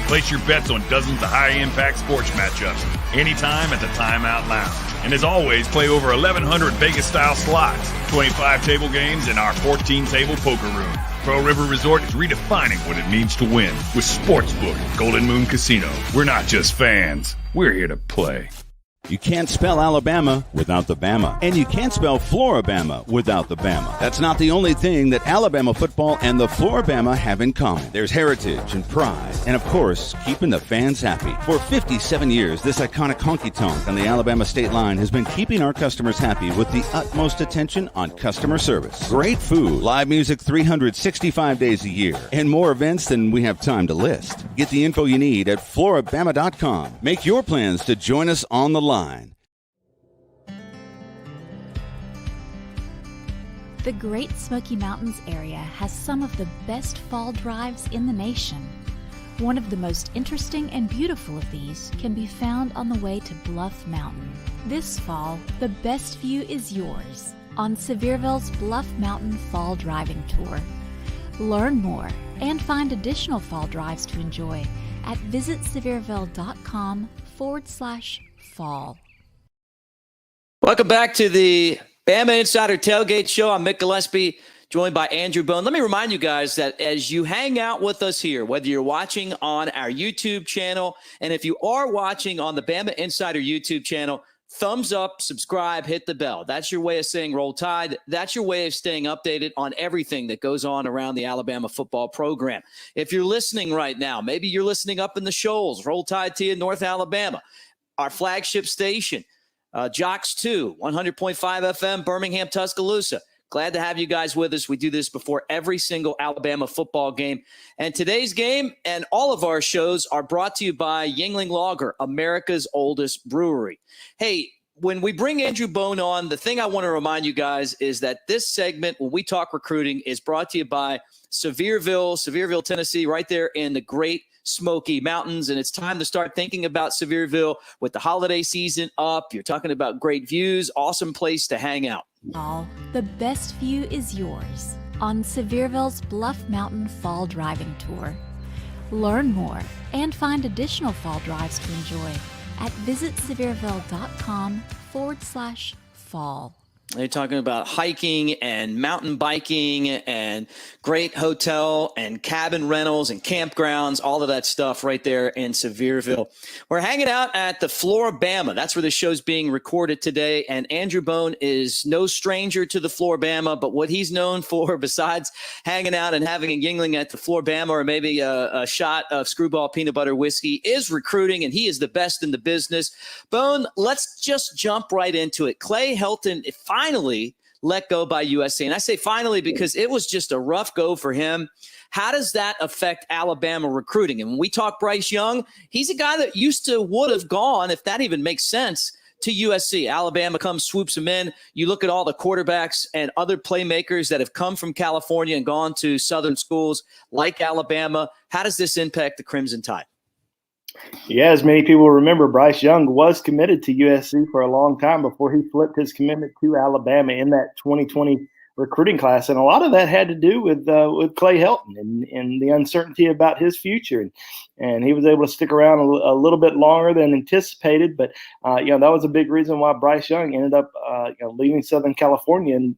Place your bets on dozens of high-impact sports matchups anytime at the Timeout Lounge. And as always, play over 1,100 Vegas-style slots, 25 table games, and our 14-table poker room. Pearl River Resort is redefining what it means to win with Sportsbook at Golden Moon Casino. We're not just fans. We're here to play. You can't spell Alabama without the Bama. And you can't spell FloraBama without the Bama. That's not the only thing that Alabama football and the FloraBama have in common. There's heritage and pride. And, of course, keeping the fans happy. For 57 years, this iconic honky-tonk on the Alabama state line has been keeping our customers happy with the utmost attention on customer service. Great food, live music 365 days a year, and more events than we have time to list. Get the info you need at FloraBama.com. Make your plans to join us on the line. The Great Smoky Mountains area has some of the best fall drives in the nation. One of the most interesting and beautiful of these can be found on the way to Bluff Mountain. This fall, the best view is yours on Sevierville's Bluff Mountain Fall Driving Tour. Learn more and find additional fall drives to enjoy at visitsevierville.com/fall. Welcome back to the BamaInsider Tailgate Show. I'm Mick Gillispie, joined by Andrew Bone. Let me remind you guys that as you hang out with us here, whether you're watching on our YouTube channel, and if you are watching on the BamaInsider YouTube channel, thumbs up, subscribe, hit the bell. That's your way of saying Roll Tide. That's your way of staying updated on everything that goes on around the Alabama football program. If you're listening right now, maybe you're listening up in the Shoals, Roll Tide to you, North Alabama, our flagship station, Jocks 2, 100.5 FM, Birmingham, Tuscaloosa. Glad to have you guys with us. We do this before every single Alabama football game. And today's game and all of our shows are brought to you by Yuengling Lager, America's oldest brewery. Hey, when we bring Andrew Bone on, the thing I want to remind you guys is that this segment, when we talk recruiting, is brought to you by Sevierville, Tennessee, right there in the Great Smoky Mountains. And it's time to start thinking about Sevierville with the holiday season up. You're talking about great views, awesome place to hang out. The best view is yours on Sevierville's Bluff Mountain Fall Driving Tour. Learn more and find additional fall drives to enjoy at visitsevierville.com/fall. They're talking about hiking and mountain biking and great hotel and cabin rentals and campgrounds, all of that stuff right there in Sevierville. We're hanging out at the FloraBama. That's where the show's being recorded today. And Andrew Bone is no stranger to the FloraBama, but what he's known for, besides hanging out and having a Yuengling at the FloraBama or maybe a shot of Screwball peanut butter whiskey, is recruiting, and he is the best in the business. Bone, let's just jump right into it. Clay Helton finally let go by USC. And I say finally because it was just a rough go for him. How does that affect Alabama recruiting? And when we talk Bryce Young, he's a guy that would have gone, if that even makes sense, to USC. Alabama comes, swoops him in. You look at all the quarterbacks and other playmakers that have come from California and gone to Southern schools like Alabama. How does this impact the Crimson Tide? Yeah, as many people remember, Bryce Young was committed to USC for a long time before he flipped his commitment to Alabama in that 2020 recruiting class. And a lot of that had to do with Clay Helton and the uncertainty about his future. And he was able to stick around a little bit longer than anticipated. But, that was a big reason why Bryce Young ended up, leaving Southern California and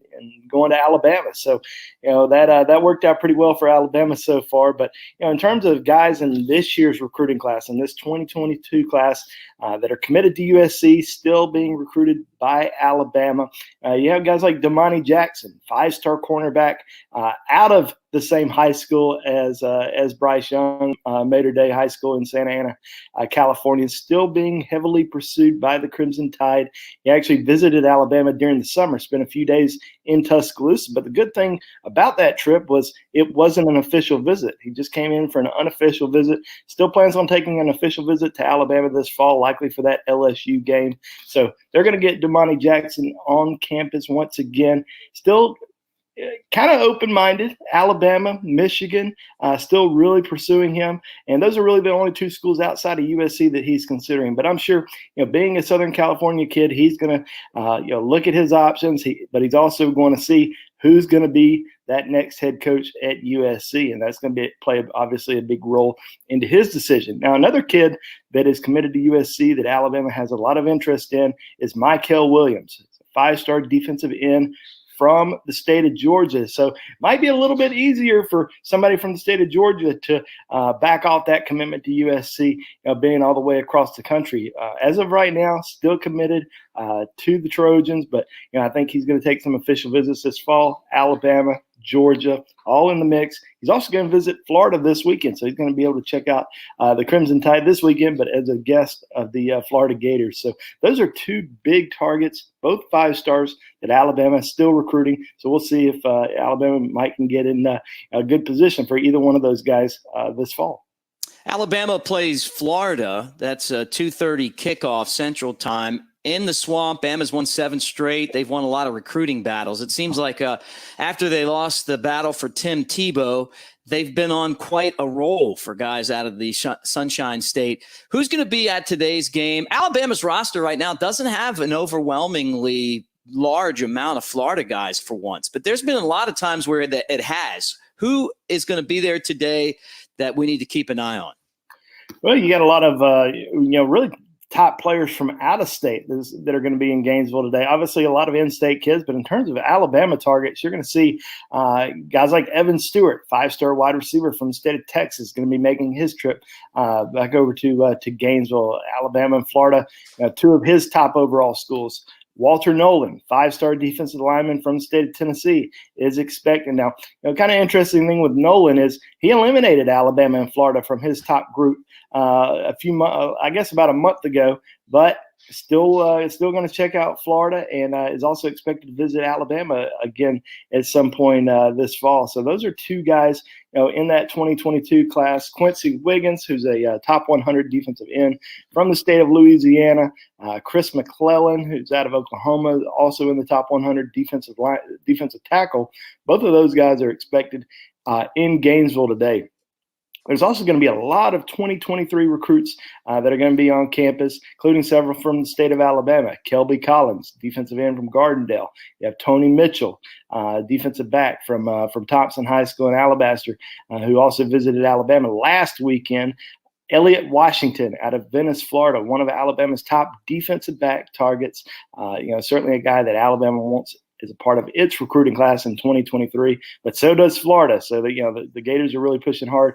going to Alabama. So, that worked out pretty well for Alabama so far. But, in terms of guys in this year's recruiting class, in this 2022 class that are committed to USC, still being recruited by Alabama, you have guys like Damani Jackson, 5-star cornerback out of the same high school as Bryce Young, Mater Dei High School in Santa Ana, California, still being heavily pursued by the Crimson Tide. He actually visited Alabama during the summer, spent a few days in Tuscaloosa. But the good thing about that trip was it wasn't an official visit. He just came in for an unofficial visit. Still plans on taking an official visit to Alabama this fall, likely for that LSU game. So they're going to get Damani Jackson on campus once again. Still kind of open-minded. Alabama, Michigan, still really pursuing him. And those are really the only two schools outside of USC that he's considering. But I'm sure, being a Southern California kid, he's going to, look at his options. But he's also going to see who's going to be that next head coach at USC. And that's going to play, obviously, a big role into his decision. Now, another kid that is committed to USC that Alabama has a lot of interest in is Mykel Williams, 5-star defensive end from the state of Georgia. So it might be a little bit easier for somebody from the state of Georgia to back off that commitment to USC, being all the way across the country. As of right now, still committed to the Trojans, but I think he's going to take some official visits this fall. Alabama, Georgia, all in the mix. He's also going to visit Florida this weekend, so he's going to be able to check out the Crimson Tide this weekend, but as a guest of the Florida Gators. So those are two big targets, both 5-stars that Alabama is still recruiting. So we'll see if Alabama might can get in a good position for either one of those guys this fall. Alabama plays Florida. That's a 2:30 kickoff Central Time. In the swamp, Bama's won 7 straight. They've won a lot of recruiting battles. It seems like after they lost the battle for Tim Tebow, they've been on quite a roll for guys out of the Sunshine State. Who's going to be at today's game? Alabama's roster right now doesn't have an overwhelmingly large amount of Florida guys for once, but there's been a lot of times where it has. Who is going to be there today that we need to keep an eye on? Well, you got a lot of, really top players from out of state that are going to be in Gainesville today. Obviously, a lot of in-state kids, but in terms of Alabama targets, you're going to see guys like Evan Stewart, 5-star wide receiver from the state of Texas, going to be making his trip back over to Gainesville. Alabama and Florida, two of his top overall schools. Walter Nolan, 5-star defensive lineman from the state of Tennessee, is expected. Now, kind of interesting thing with Nolan is he eliminated Alabama and Florida from his top group about a month ago, but still going to check out Florida and is also expected to visit Alabama again at some point this fall. So those are two guys, in that 2022 class. Quincy Wiggins, who's a top 100 defensive end from the state of Louisiana. Chris McClellan, who's out of Oklahoma, also in the top 100 defensive tackle. Both of those guys are expected in Gainesville today. There's also going to be a lot of 2023 recruits that are going to be on campus, including several from the state of Alabama. Kelby Collins, defensive end from Gardendale. You have Tony Mitchell, defensive back from Thompson High School in Alabaster, who also visited Alabama last weekend. Elliott Washington out of Venice, Florida, one of Alabama's top defensive back targets. Certainly a guy that Alabama wants as a part of its recruiting class in 2023, but so does Florida. So the Gators are really pushing hard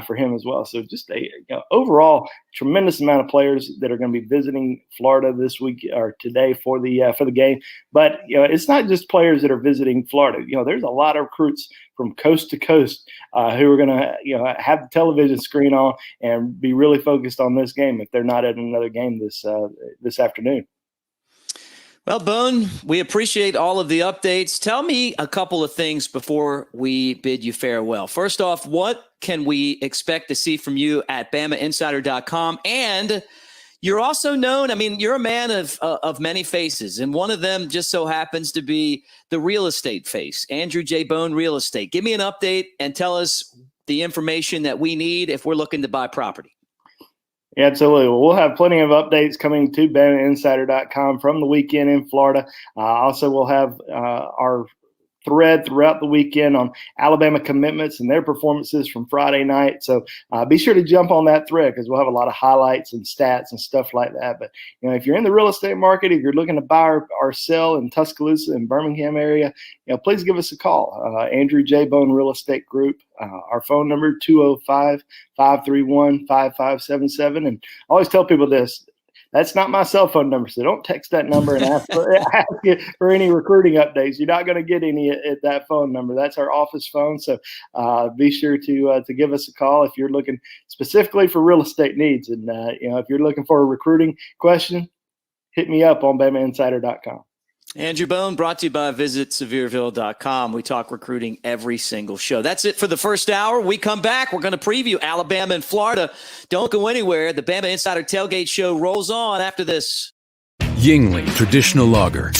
for him as well. So just a overall tremendous amount of players that are going to be visiting Florida this week or today for the game. But it's not just players that are visiting Florida. There's a lot of recruits from coast to coast who are going to have the television screen on and be really focused on this game if they're not at another game this afternoon. Well, Bone, we appreciate all of the updates. Tell me a couple of things before we bid you farewell. First off, what can we expect to see from you at BamaInsider.com? And you're also known, I mean, you're a man of many faces, and one of them just so happens to be the real estate face, Andrew J. Bone Real Estate. Give me an update and tell us the information that we need if we're looking to buy property. Yeah, absolutely. Well, we'll have plenty of updates coming to BamaInsider.com from the weekend in Florida. Also, we'll have our thread throughout the weekend on Alabama commitments and their performances from Friday night. So be sure to jump on that thread because we'll have a lot of highlights and stats and stuff like that. But, if you're in the real estate market, if you're looking to buy or sell in Tuscaloosa and Birmingham area, please give us a call. Andrew J. Bone Real Estate Group. Our phone number, 205-531-5577. And I always tell people this. That's not my cell phone number, so don't text that number and ask for any recruiting updates. You're not going to get any at that phone number. That's our office phone, so be sure to give us a call if you're looking specifically for real estate needs. And, if you're looking for a recruiting question, hit me up on BamaInsider.com. Andrew Bone, brought to you by VisitSevierville.com. We talk recruiting every single show. That's it for the first hour. We come back. We're going to preview Alabama and Florida. Don't go anywhere. The Bama Insider Tailgate Show rolls on after this. Yingling Traditional Lager.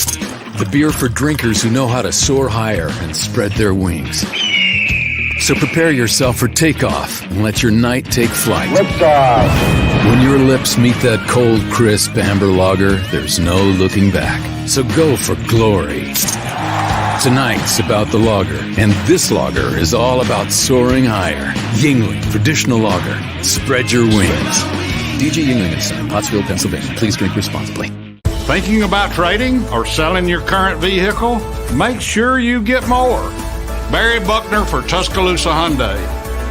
The beer for drinkers who know how to soar higher and spread their wings. So prepare yourself for takeoff and let your night take flight. When your lips meet that cold, crisp amber lager, there's no looking back. So go for glory. Tonight's about the lager, and this lager is all about soaring higher. Yingling Traditional Lager. Spread your wings. DJ Yingling & Son, Pottsville, Pennsylvania. Please drink responsibly. Thinking about trading or selling your current vehicle? Make sure you get more. Barry Buckner for Tuscaloosa Hyundai.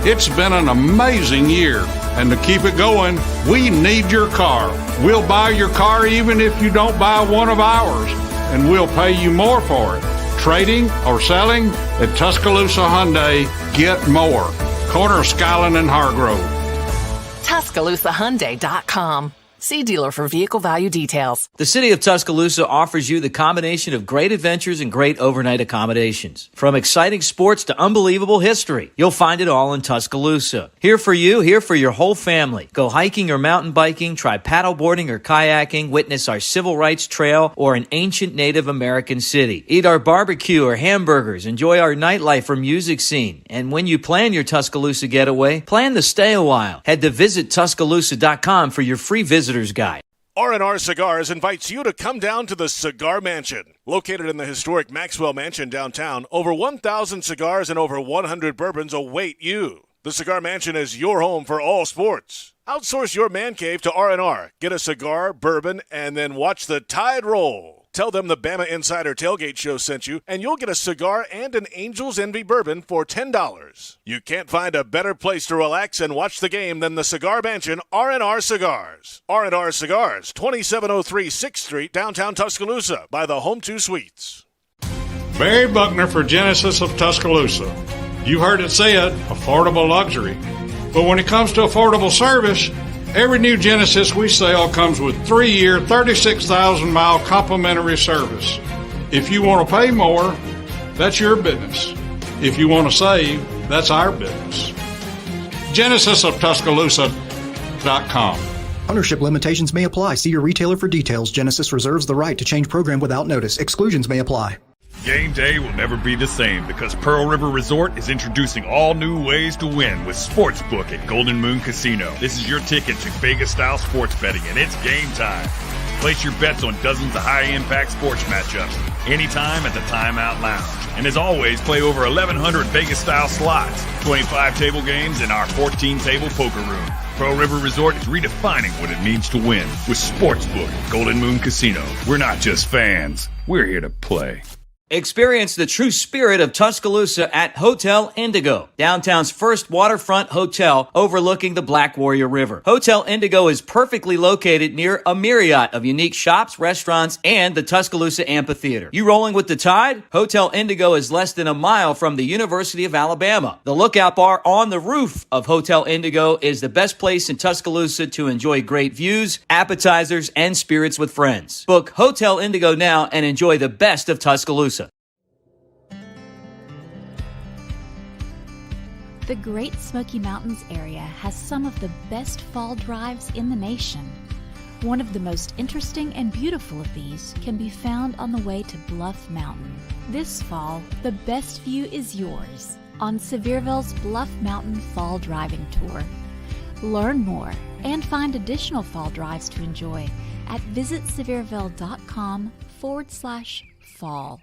It's been an amazing year, and to keep it going, we need your car. We'll buy your car even if you don't buy one of ours, and we'll pay you more for it. Trading or selling at Tuscaloosa Hyundai, get more. Corner of Skyland and Hargrove. TuscaloosaHyundai.com. See dealer for vehicle value details. The city of Tuscaloosa offers you the combination of great adventures and great overnight accommodations. From exciting sports to unbelievable history, you'll find it all in Tuscaloosa. Here for you, here for your whole family. Go hiking or mountain biking, try paddleboarding or kayaking, witness our civil rights trail or an ancient Native American city. Eat our barbecue or hamburgers, enjoy our nightlife or music scene. And when you plan your Tuscaloosa getaway, plan to stay a while. Head to visittuscaloosa.com for your free visitor's guide. R&R Cigars invites you to come down to the Cigar Mansion. Located in the historic Maxwell Mansion downtown, over 1,000 cigars and over 100 bourbons await you. The Cigar Mansion is your home for all sports. Outsource your man cave to R&R. Get a cigar, bourbon, and then watch the tide roll. Tell them the Bama Insider Tailgate Show sent you, and you'll get a cigar and an Angel's Envy bourbon for $10. You can't find a better place to relax and watch the game than the Cigar Mansion, R&R Cigars. R&R Cigars, 2703 6th Street, downtown Tuscaloosa, by the Home 2 Suites. Barry Buckner for Genesis of Tuscaloosa. You heard it said, affordable luxury. But when it comes to affordable service, every new Genesis we sell comes with 3-year, 36,000-mile complimentary service. If you want to pay more, that's your business. If you want to save, that's our business. GenesisofTuscaloosa.com. Ownership limitations may apply. See your retailer for details. Genesis reserves the right to change program without notice. Exclusions may apply. Game day will never be the same because Pearl River Resort is introducing all new ways to win with Sportsbook at Golden Moon Casino. This is your ticket to Vegas-style sports betting, and it's game time. Place your bets on dozens of high-impact sports matchups anytime at the Timeout Lounge. And as always, play over 1,100 Vegas-style slots, 25 table games, and our 14-table poker room. Pearl River Resort is redefining what it means to win with Sportsbook at Golden Moon Casino. We're not just fans. We're here to play. Experience the true spirit of Tuscaloosa at Hotel Indigo, downtown's first waterfront hotel overlooking the Black Warrior River. Hotel Indigo is perfectly located near a myriad of unique shops, restaurants, and the Tuscaloosa Amphitheater. You rolling with the tide? Hotel Indigo is less than a mile from the University of Alabama. The Lookout Bar on the roof of Hotel Indigo is the best place in Tuscaloosa to enjoy great views, appetizers, and spirits with friends. Book Hotel Indigo now and enjoy the best of Tuscaloosa. The Great Smoky Mountains area has some of the best fall drives in the nation. One of the most interesting and beautiful of these can be found on the way to Bluff Mountain. This fall, the best view is yours on Sevierville's Bluff Mountain Fall Driving Tour. Learn more and find additional fall drives to enjoy at visitsevierville.com/fall.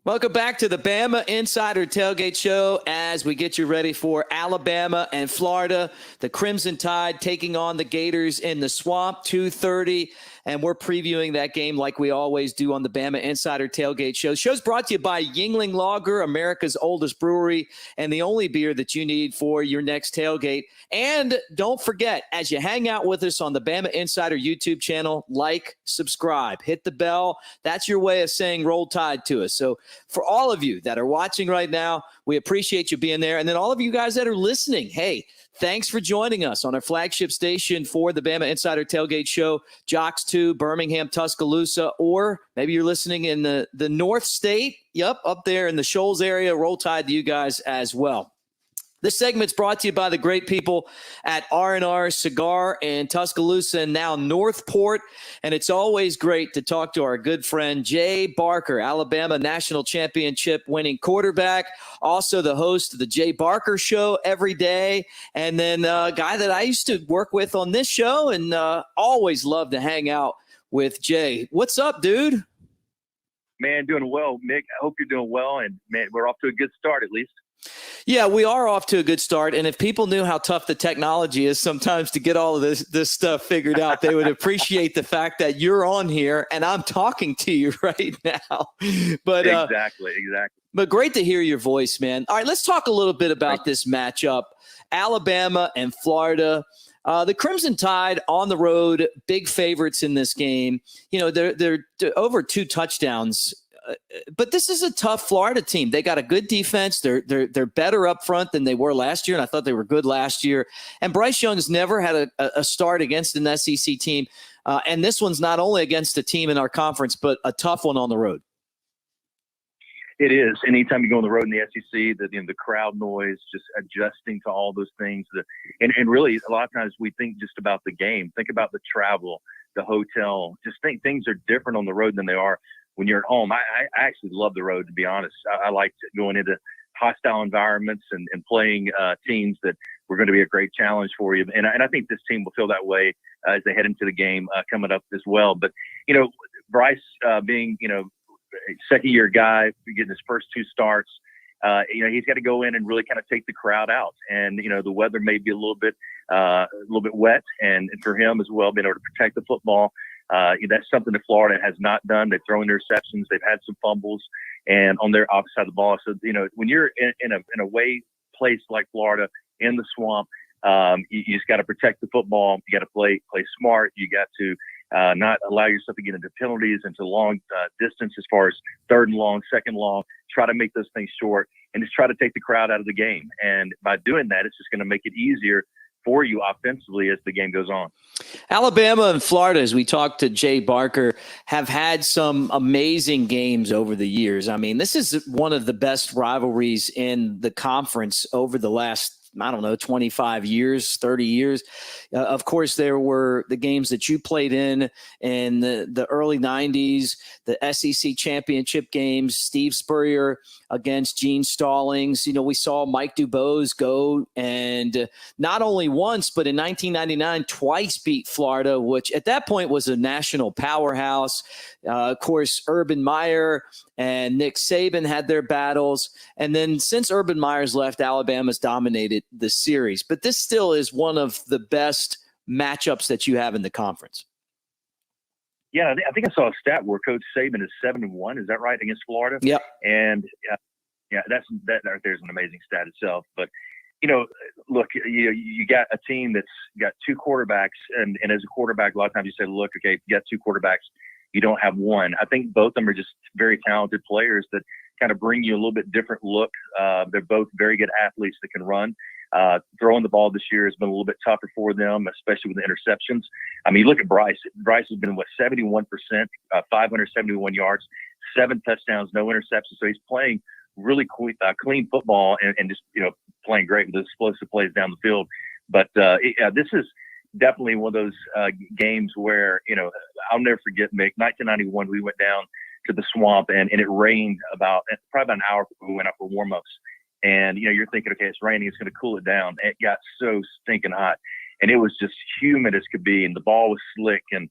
Welcome back to the Bama Insider Tailgate Show as we get you ready for Alabama and Florida. The Crimson Tide taking on the Gators in the Swamp, 2:30. And we're previewing that game like we always do on the Bama Insider Tailgate Show. The show's brought to you by Yuengling Lager, America's oldest brewery, and the only beer that you need for your next tailgate. And don't forget, as you hang out with us on the Bama Insider YouTube channel, like, subscribe, hit the bell. That's your way of saying Roll Tide to us. So for all of you that are watching right now, we appreciate you being there. And then all of you guys that are listening, hey, thanks for joining us on our flagship station for the Bama Insider Tailgate Show, Jocks 2, Birmingham, Tuscaloosa, or maybe you're listening in the North State. Yep, up there in the Shoals area. Roll Tide to you guys as well. This segment's brought to you by the great people at R&R Cigar in Tuscaloosa and now Northport. And it's always great to talk to our good friend Jay Barker, Alabama national championship winning quarterback, also the host of the Jay Barker Show every day, and then a guy that I used to work with on this show and always love to hang out with Jay. What's up, dude? Man, doing well, Mick. I hope you're doing well. And, man, we're off to a good start at least. Yeah, we are off to a good start. And if people knew how tough the technology is sometimes to get all of this stuff figured out, they would appreciate the fact that you're on here and I'm talking to you right now. But Exactly. But great to hear your voice, man. All right, let's talk a little bit about this matchup. Alabama and Florida. The Crimson Tide on the road, big favorites in this game. You know, they're over 2 touchdowns. But this is a tough Florida team. They got a good defense. They're better up front than they were last year, and I thought they were good last year. And Bryce Young's never had a start against an SEC team. And this one's not only against a team in our conference, but a tough one on the road. It is. Anytime you go on the road in the SEC, the crowd noise, just adjusting to all those things. And really, a lot of times we think just about the game. Think about the travel, the hotel. Just think things are different on the road than they are when you're at home. I actually love the road, to be honest. I like going into hostile environments and playing teams that were going to be a great challenge for you. And I think this team will feel that way as they head into the game coming up as well. But, you know, Bryce being, you know, a second-year guy, getting his first 2 starts, you know, he's got to go in and really kind of take the crowd out. And, you know, the weather may be a little bit wet, and for him as well, being able to protect the football. That's something that Florida has not done. They've thrown interceptions. They've had some fumbles and on their opposite side of the ball. So, you know, when you're in a way place like Florida in the Swamp, you just got to protect the football. You got to play smart. You got to not allow yourself to get into penalties, into long distance as far as 3rd and long, 2nd long. Try to make those things short and just try to take the crowd out of the game. And by doing that, it's just going to make it easier for you offensively as the game goes on. Alabama and Florida, as we talked to Jay Barker, have had some amazing games over the years. I mean, this is one of the best rivalries in the conference over the last, 25 years, 30 years. Of course, there were the games that you played in the early 90s, the SEC championship games, Steve Spurrier against Gene Stallings. You know, we saw Mike Dubose go and not only once, but in 1999, twice beat Florida, which at that point was a national powerhouse. Of course, Urban Meyer and Nick Saban had their battles. And then since Urban Meyer's left, Alabama's dominated the series. But this still is one of the best matchups that you have in the conference. Yeah, I think I saw a stat where Coach Saban is 7-1. Is that right, against Florida? Yep. And yeah, that right there is an amazing stat itself. But look, you got a team that's got two quarterbacks, and as a quarterback, a lot of times you say, look, okay, you got two quarterbacks, you don't have one. I think both of them are just very talented players that kind of bring you a little bit different look. They're both very good athletes that can run. Throwing the ball this year has been a little bit tougher for them, especially with the interceptions. I mean, look at Bryce. Bryce has been, 71%, 571 yards, 7 touchdowns, no interceptions. So he's playing really clean football and just, playing great with explosive plays down the field. But this is definitely one of those games where, I'll never forget, Mick, 1991, we went down to the swamp and it rained probably about an hour before we went out for warm-ups. And, you're thinking, okay, it's raining, it's going to cool it down. It got so stinking hot. And it was just humid as could be. And the ball was slick and,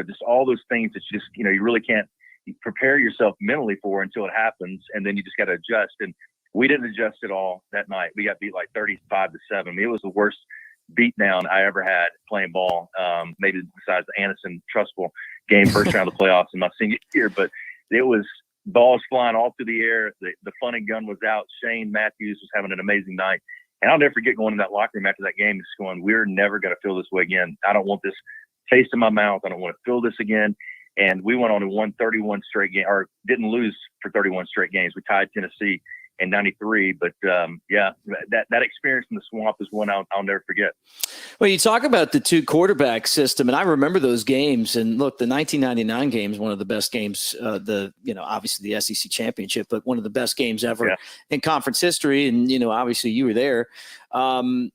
just all those things that you just, you really can't prepare yourself mentally for until it happens. And then you just got to adjust. And we didn't adjust at all that night. We got beat like 35-7. I mean, it was the worst beat down I ever had playing ball, maybe besides the Anderson Trustful game, first round of the playoffs in my senior year. But it was balls flying all through the air. The fun and gun was out. Shane Matthews was having an amazing night. And I'll never forget going in that locker room after that game, just going, we're never going to feel this way again. I don't want this taste in my mouth. I don't want to feel this again. And we went on and won 31 straight games, or didn't lose for 31 straight games. We tied Tennessee in 93. But that experience in the swamp is one I'll never forget. Well, you talk about the two quarterback system, and I remember those games. And look, the 1999 game is one of the best games, obviously the SEC championship, but one of the best games ever in conference history. And, obviously you were there and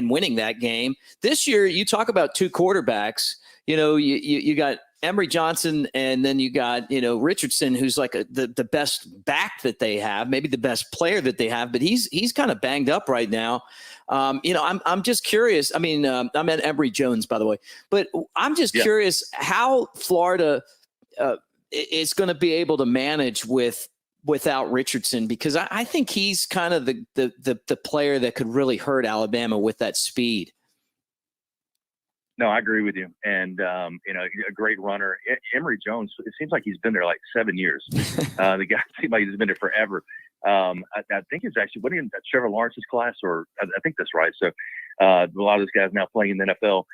winning that game. This year, you talk about two quarterbacks, you got Emory Johnson, and then you got, Richardson, who's like the best back that they have, maybe the best player that they have, but he's kind of banged up right now. I'm just curious. I mean, I meant Emory Jones, by the way, but I'm just curious how Florida is going to be able to manage without Richardson, because I think he's kind of the player that could really hurt Alabama with that speed. No, I agree with you. And, a great runner. Emory Jones, it seems like he's been there like 7 years. The guy seems like he's been there forever. I think it's actually, what in Trevor Lawrence's class, or I think that's right. So a lot of those guys now playing in the NFL.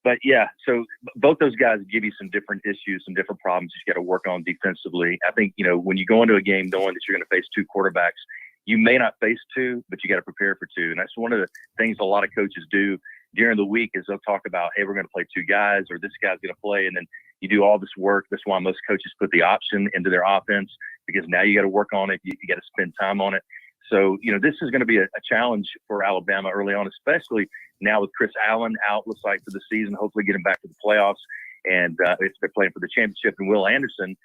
But, so both those guys give you some different issues, some different problems you got to work on defensively. I think, when you go into a game knowing that you're going to face two quarterbacks, you may not face two, but you got to prepare for two. And that's one of the things a lot of coaches do during the week is they'll talk about, hey, we're going to play two guys, or this guy's going to play. And then you do all this work. That's why most coaches put the option into their offense, because now you got to work on it. You got to spend time on it. So, this is going to be a challenge for Alabama early on, especially now with Chris Allen out, looks like, for the season, hopefully getting back to the playoffs. And if they're playing for the championship, and Will Anderson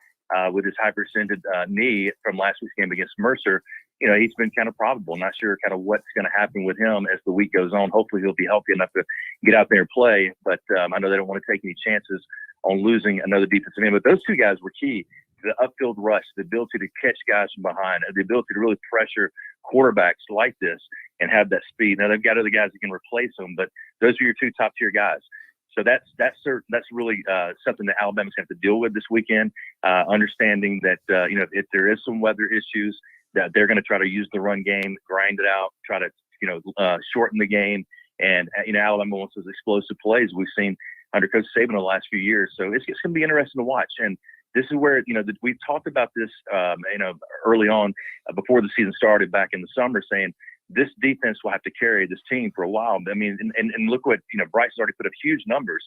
with his hyperextended knee from last week's game against Mercer, he's been kind of probable. Not sure kind of what's going to happen with him as the week goes on. Hopefully he'll be healthy enough to get out there and play. But I know they don't want to take any chances on losing another defensive end. But those two guys were key. The upfield rush, the ability to catch guys from behind, the ability to really pressure quarterbacks like this and have that speed. Now they've got other guys that can replace them, but those are your two top tier guys. So that's really something that Alabama's going to have to deal with this weekend. Understanding that if there is some weather issues, that they're going to try to use the run game, grind it out, try to shorten the game. And Alabama wants those explosive plays we've seen under Coach Saban the last few years. So it's going to be interesting to watch. And this is where we've talked about this early on before the season started back in the summer, saying this defense will have to carry this team for a while. I mean, and look what Bryce has already put up huge numbers,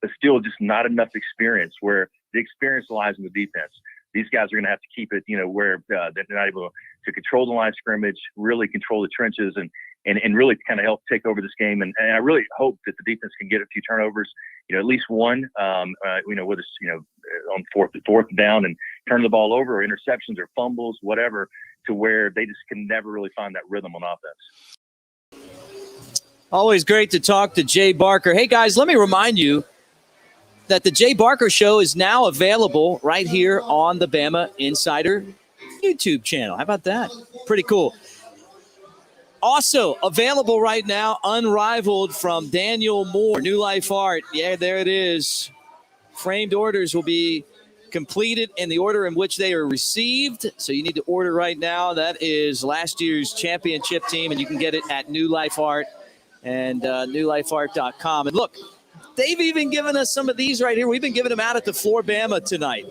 but still just not enough experience. Where the experience lies in the defense. These guys are going to have to keep it, where they're not able to control the line of scrimmage, really control the trenches, and really kind of help take over this game. And I really hope that the defense can get a few turnovers, at least one, whether it's, on fourth down and turn the ball over, or interceptions or fumbles, whatever, to where they just can never really find that rhythm on offense. Always great to talk to Jay Barker. Hey, guys, let me remind you that the Jay Barker Show is now available right here on the Bama Insider YouTube channel. How about that? Pretty cool. Also available right now, Unrivaled from Daniel Moore, New Life Art. Yeah, there it is. Framed orders will be completed in the order in which they are received. So you need to order right now. That is last year's championship team, and you can get it at New Life Art and newlifeart.com. And look, they've even given us some of these right here. We've been giving them out at the FloraBama tonight.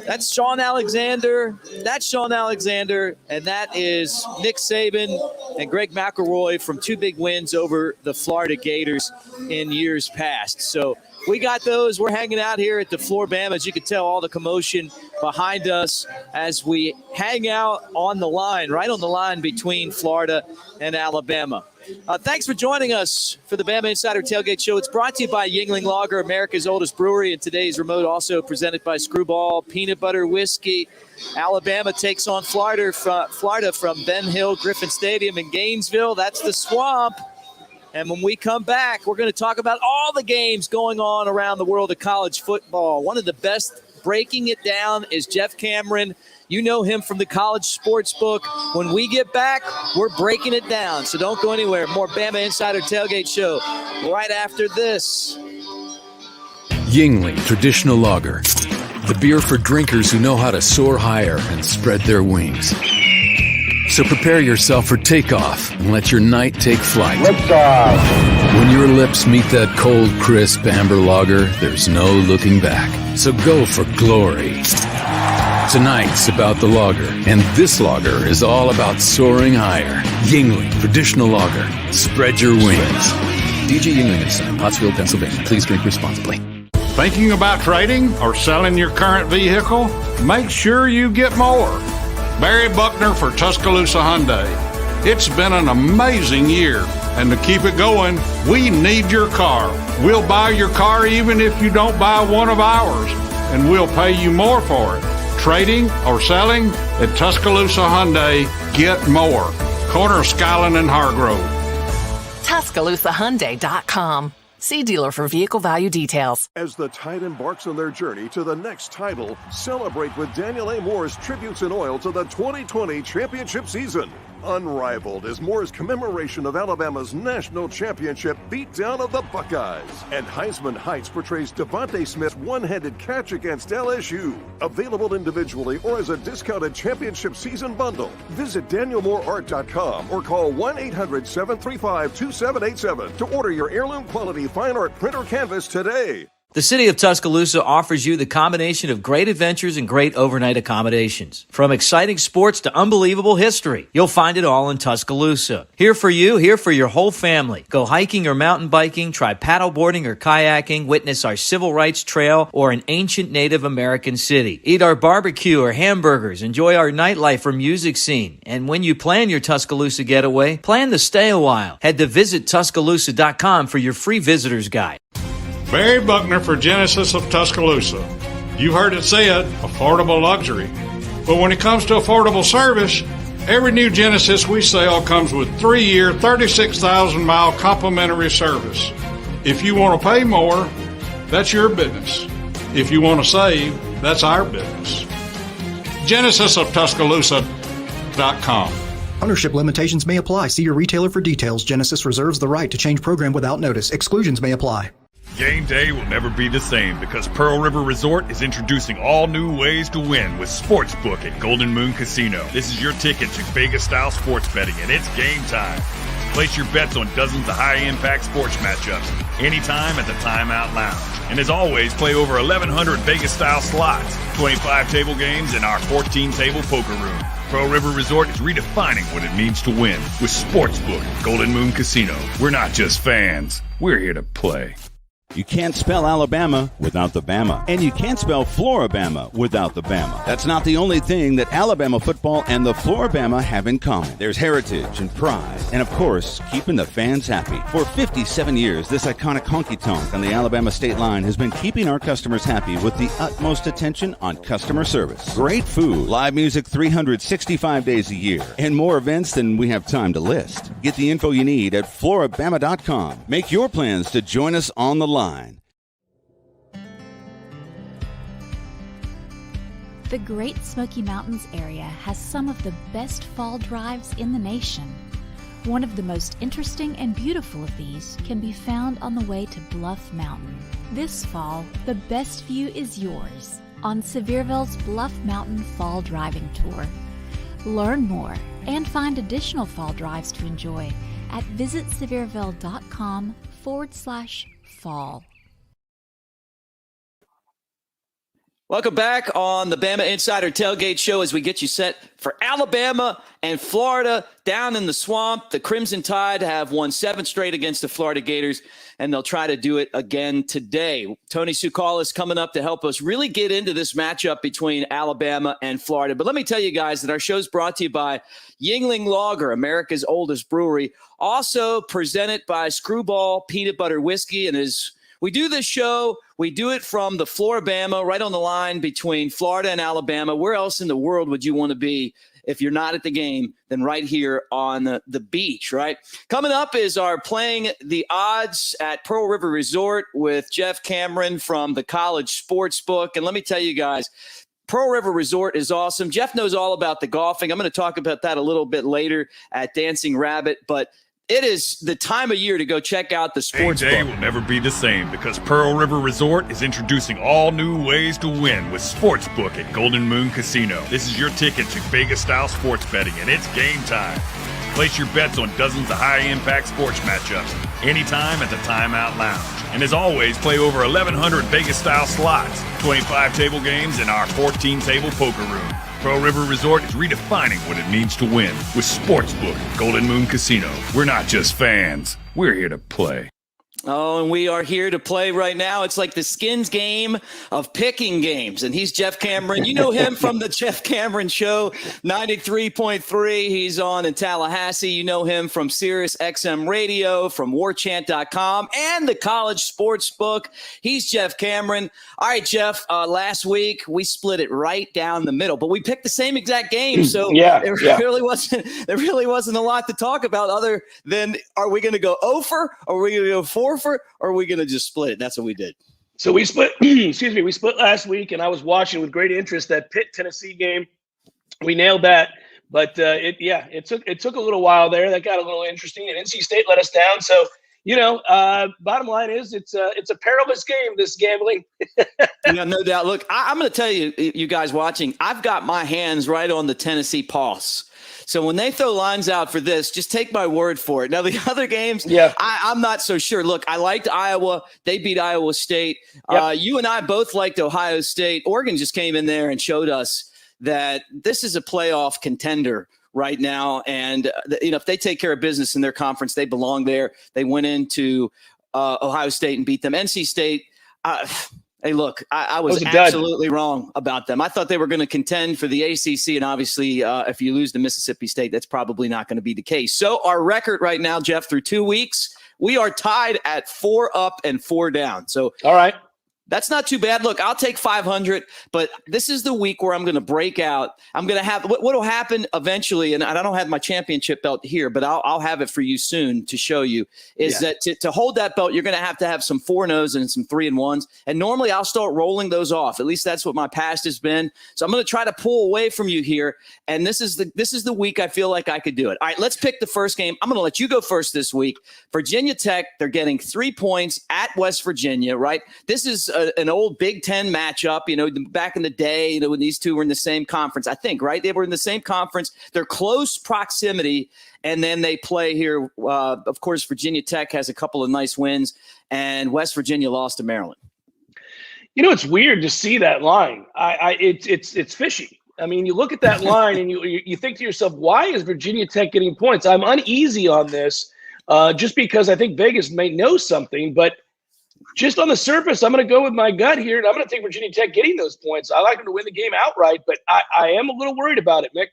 That's Sean Alexander. That's Sean Alexander. And that is Nick Saban and Greg McElroy from 2 big wins over the Florida Gators in years past. So we got those. We're hanging out here at the FloraBama. As you can tell, all the commotion behind us as we hang out on the line, right on the line between Florida and Alabama. Thanks for joining us for the Bama Insider Tailgate Show. It's brought to you by Yuengling Lager, America's oldest brewery, and today's remote also presented by Screwball Peanut Butter Whiskey. Alabama takes on Florida from Ben Hill Griffin Stadium in Gainesville. That's the Swamp. And when we come back, we're going to talk about all the games going on around the world of college football. One of the best breaking it down is Jeff Cameron. You know him from the College Sports Book. When we get back, we're breaking it down. So don't go anywhere. More Bama Insider Tailgate Show right after this. Yuengling Traditional Lager. The beer for drinkers who know how to soar higher and spread their wings. So prepare yourself for takeoff and let your night take flight. When your lips meet that cold, crisp amber lager, there's no looking back. So go for glory. Tonight's about the lager, and this lager is all about soaring higher. Yuengling Traditional Lager. Spread your wings. DJ Yuengling and Son, Pottsville, Pennsylvania. Please drink responsibly. Thinking about trading or selling your current vehicle? Make sure you get more. Barry Buckner for Tuscaloosa Hyundai. It's been an amazing year, and to keep it going, we need your car. We'll buy your car even if you don't buy one of ours, and we'll pay you more for it. Trading or selling at Tuscaloosa Hyundai, get more. Corner of Skyland and Hargrove. TuscaloosaHyundai.com. See dealer for vehicle value details. As the Tide embarks on their journey to the next title, celebrate with Daniel A. Moore's tributes in oil to the 2020 championship season. Unrivaled is Moore's commemoration of Alabama's national championship beatdown of the Buckeyes. And Heisman Heights portrays Devontae Smith's one-handed catch against LSU. Available individually or as a discounted championship season bundle. Visit DanielMooreArt.com or call 1-800-735-2787 to order your heirloom quality fine art print or canvas today. The city of Tuscaloosa offers you the combination of great adventures and great overnight accommodations. From exciting sports to unbelievable history, you'll find it all in Tuscaloosa. Here for you, here for your whole family. Go hiking or mountain biking, try paddleboarding or kayaking, witness our civil rights trail or an ancient Native American city. Eat our barbecue or hamburgers, enjoy our nightlife or music scene. And when you plan your Tuscaloosa getaway, plan to stay a while. Head to visittuscaloosa.com for your free visitor's guide. Barry Buckner for Genesis of Tuscaloosa. You've heard it said, affordable luxury. But when it comes to affordable service, every new Genesis we sell comes with 3-year, 36,000-mile complimentary service. If you want to pay more, that's your business. If you want to save, that's our business. GenesisofTuscaloosa.com. Ownership limitations may apply. See your retailer for details. Genesis reserves the right to change program without notice. Exclusions may apply. Game day will never be the same because Pearl River Resort is introducing all new ways to win with Sportsbook at Golden Moon Casino. This is your ticket to Vegas-style sports betting, and it's game time. Place your bets on dozens of high-impact sports matchups anytime at the Timeout Lounge. And as always, play over 1,100 Vegas-style slots, 25 table games, and our 14-table poker room. Pearl River Resort is redefining what it means to win with Sportsbook at Golden Moon Casino. We're not just fans. We're here to play. You can't spell Alabama without the Bama. And you can't spell FloraBama without the Bama. That's not the only thing that Alabama football and the FloraBama have in common. There's heritage and pride. And, of course, keeping the fans happy. For 57 years, this iconic honky-tonk on the Alabama state line has been keeping our customers happy with the utmost attention on customer service. Great food, live music 365 days a year, and more events than we have time to list. Get the info you need at FloraBama.com. Make your plans to join us on the line. The Great Smoky Mountains area has some of the best fall drives in the nation. One of the most interesting and beautiful of these can be found on the way to Bluff Mountain. This fall, the best view is yours. on Sevierville's Bluff Mountain Fall Driving Tour. Learn more and find additional fall drives to enjoy at visitsevierville.com/fall. Welcome back on the Bama Insider Tailgate Show as we get you set for Alabama and Florida down in the swamp. The Crimson Tide have won 7 straight against the Florida Gators, and they'll try to do it again today. Tony Tsoukalas coming up to help us really get into this matchup between Alabama and Florida. But let me tell you guys that our show is brought to you by Yuengling Lager, America's oldest brewery, also presented by Screwball Peanut Butter Whiskey. And as we do this show, we do it from the FloraBama, right on the line between Florida and Alabama. Where else in the world would you want to be if you're not at the game than right here on the beach, right? Coming up is our Playing the Odds at Pearl River Resort with Jeff Cameron from the College Sportsbook. And let me tell you guys, Pearl River Resort is awesome. Jeff knows all about the golfing. I'm going to talk about that a little bit later at Dancing Rabbit, but it is the time of year to go check out the sports book. Day will never be the same because Pearl River Resort is introducing all new ways to win with Sportsbook at Golden Moon Casino. This is your ticket to Vegas-style sports betting, and it's game time. Place your bets on dozens of high-impact sports matchups anytime at the Timeout Lounge. And as always, play over 1,100 Vegas-style slots, 25 table games, and our 14-table poker room. Pearl River Resort is redefining what it means to win with Sportsbook at Golden Moon Casino. We're not just fans. We're here to play. Oh, and we are here to play right now. It's like the Skins game of picking games. And he's Jeff Cameron. You know him from the Jeff Cameron Show, 93.3. He's on in Tallahassee. You know him from Sirius XM Radio, from warchant.com, and the College Sportsbook. He's Jeff Cameron. All right, Jeff, last week we split it right down the middle, but we picked the same exact game. So there really wasn't a lot to talk about other than, are we going to go over, or are we going to go forfeit, or are we going to just split it? That's what we did. So we split, we split last week, and I was watching with great interest that Pitt-Tennessee game. We nailed that, but it took a little while there. That got a little interesting, and NC State let us down. So, bottom line is it's a perilous game, this gambling. Yeah, no doubt. Look, I'm going to tell you, you guys watching, I've got my hands right on the Tennessee pulse. So when they throw lines out for this, just take my word for it. Now, the other games, I'm not so sure. Look, I liked Iowa. They beat Iowa State. Yep. You and I both liked Ohio State. Oregon just came in there and showed us that this is a playoff contender right now. And, if they take care of business in their conference, they belong there. They went into Ohio State and beat them. NC State, hey, look, I was absolutely wrong about them. I thought they were going to contend for the ACC, and obviously if you lose to Mississippi State, that's probably not going to be the case. So our record right now, Jeff, through 2 weeks, we are tied at 4 up and 4 down. So all right. That's not too bad. Look, I'll take 500, but this is the week where I'm going to break out. I'm going to have what will happen eventually, and I don't have my championship belt here, but I'll have it for you soon to show you, is that to hold that belt, you're going to have some 4-0s and some 3-1s. And normally I'll start rolling those off. At least that's what my past has been. So I'm going to try to pull away from you here. And this is the week I feel like I could do it. All right, let's pick the first game. I'm going to let you go first this week. Virginia Tech, they're getting 3 points at West Virginia, right? This is an old Big Ten matchup, back in the day, when these two were in the same conference, I think, right? They were in the same conference. They're close proximity, and then they play here. Of course, Virginia Tech has a couple of nice wins, and West Virginia lost to Maryland. It's weird to see that line. It's fishy. I mean, you look at that line and you think to yourself, why is Virginia Tech getting points? I'm uneasy on this just because I think Vegas may know something, but just on the surface, I'm going to go with my gut here, and I'm going to take Virginia Tech getting those points. I like them to win the game outright, but I am a little worried about it, Mick.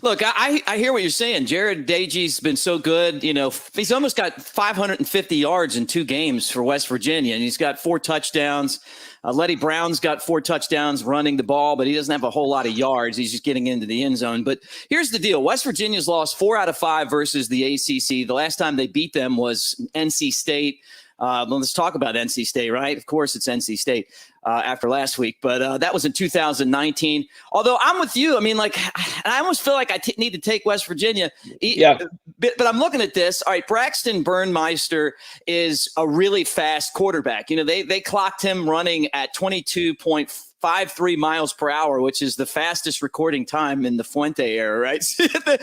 Look, I hear what you're saying. Jared Dage's been so good. He's almost got 550 yards in 2 games for West Virginia, and he's got 4 touchdowns. Letty Brown's got 4 touchdowns running the ball, but he doesn't have a whole lot of yards. He's just getting into the end zone. But here's the deal. West Virginia's lost 4 out of 5 versus the ACC. The last time they beat them was NC State. Let's talk about NC State, right? Of course, it's NC State after last week, but that was in 2019. Although I'm with you. I mean, I almost feel like I need to take West Virginia. Yeah. But I'm looking at this. All right, Braxton Burnmeister is a really fast quarterback. They clocked him running at 22.4 1.53 miles per hour, which is the fastest recording time in the Fuente era, right?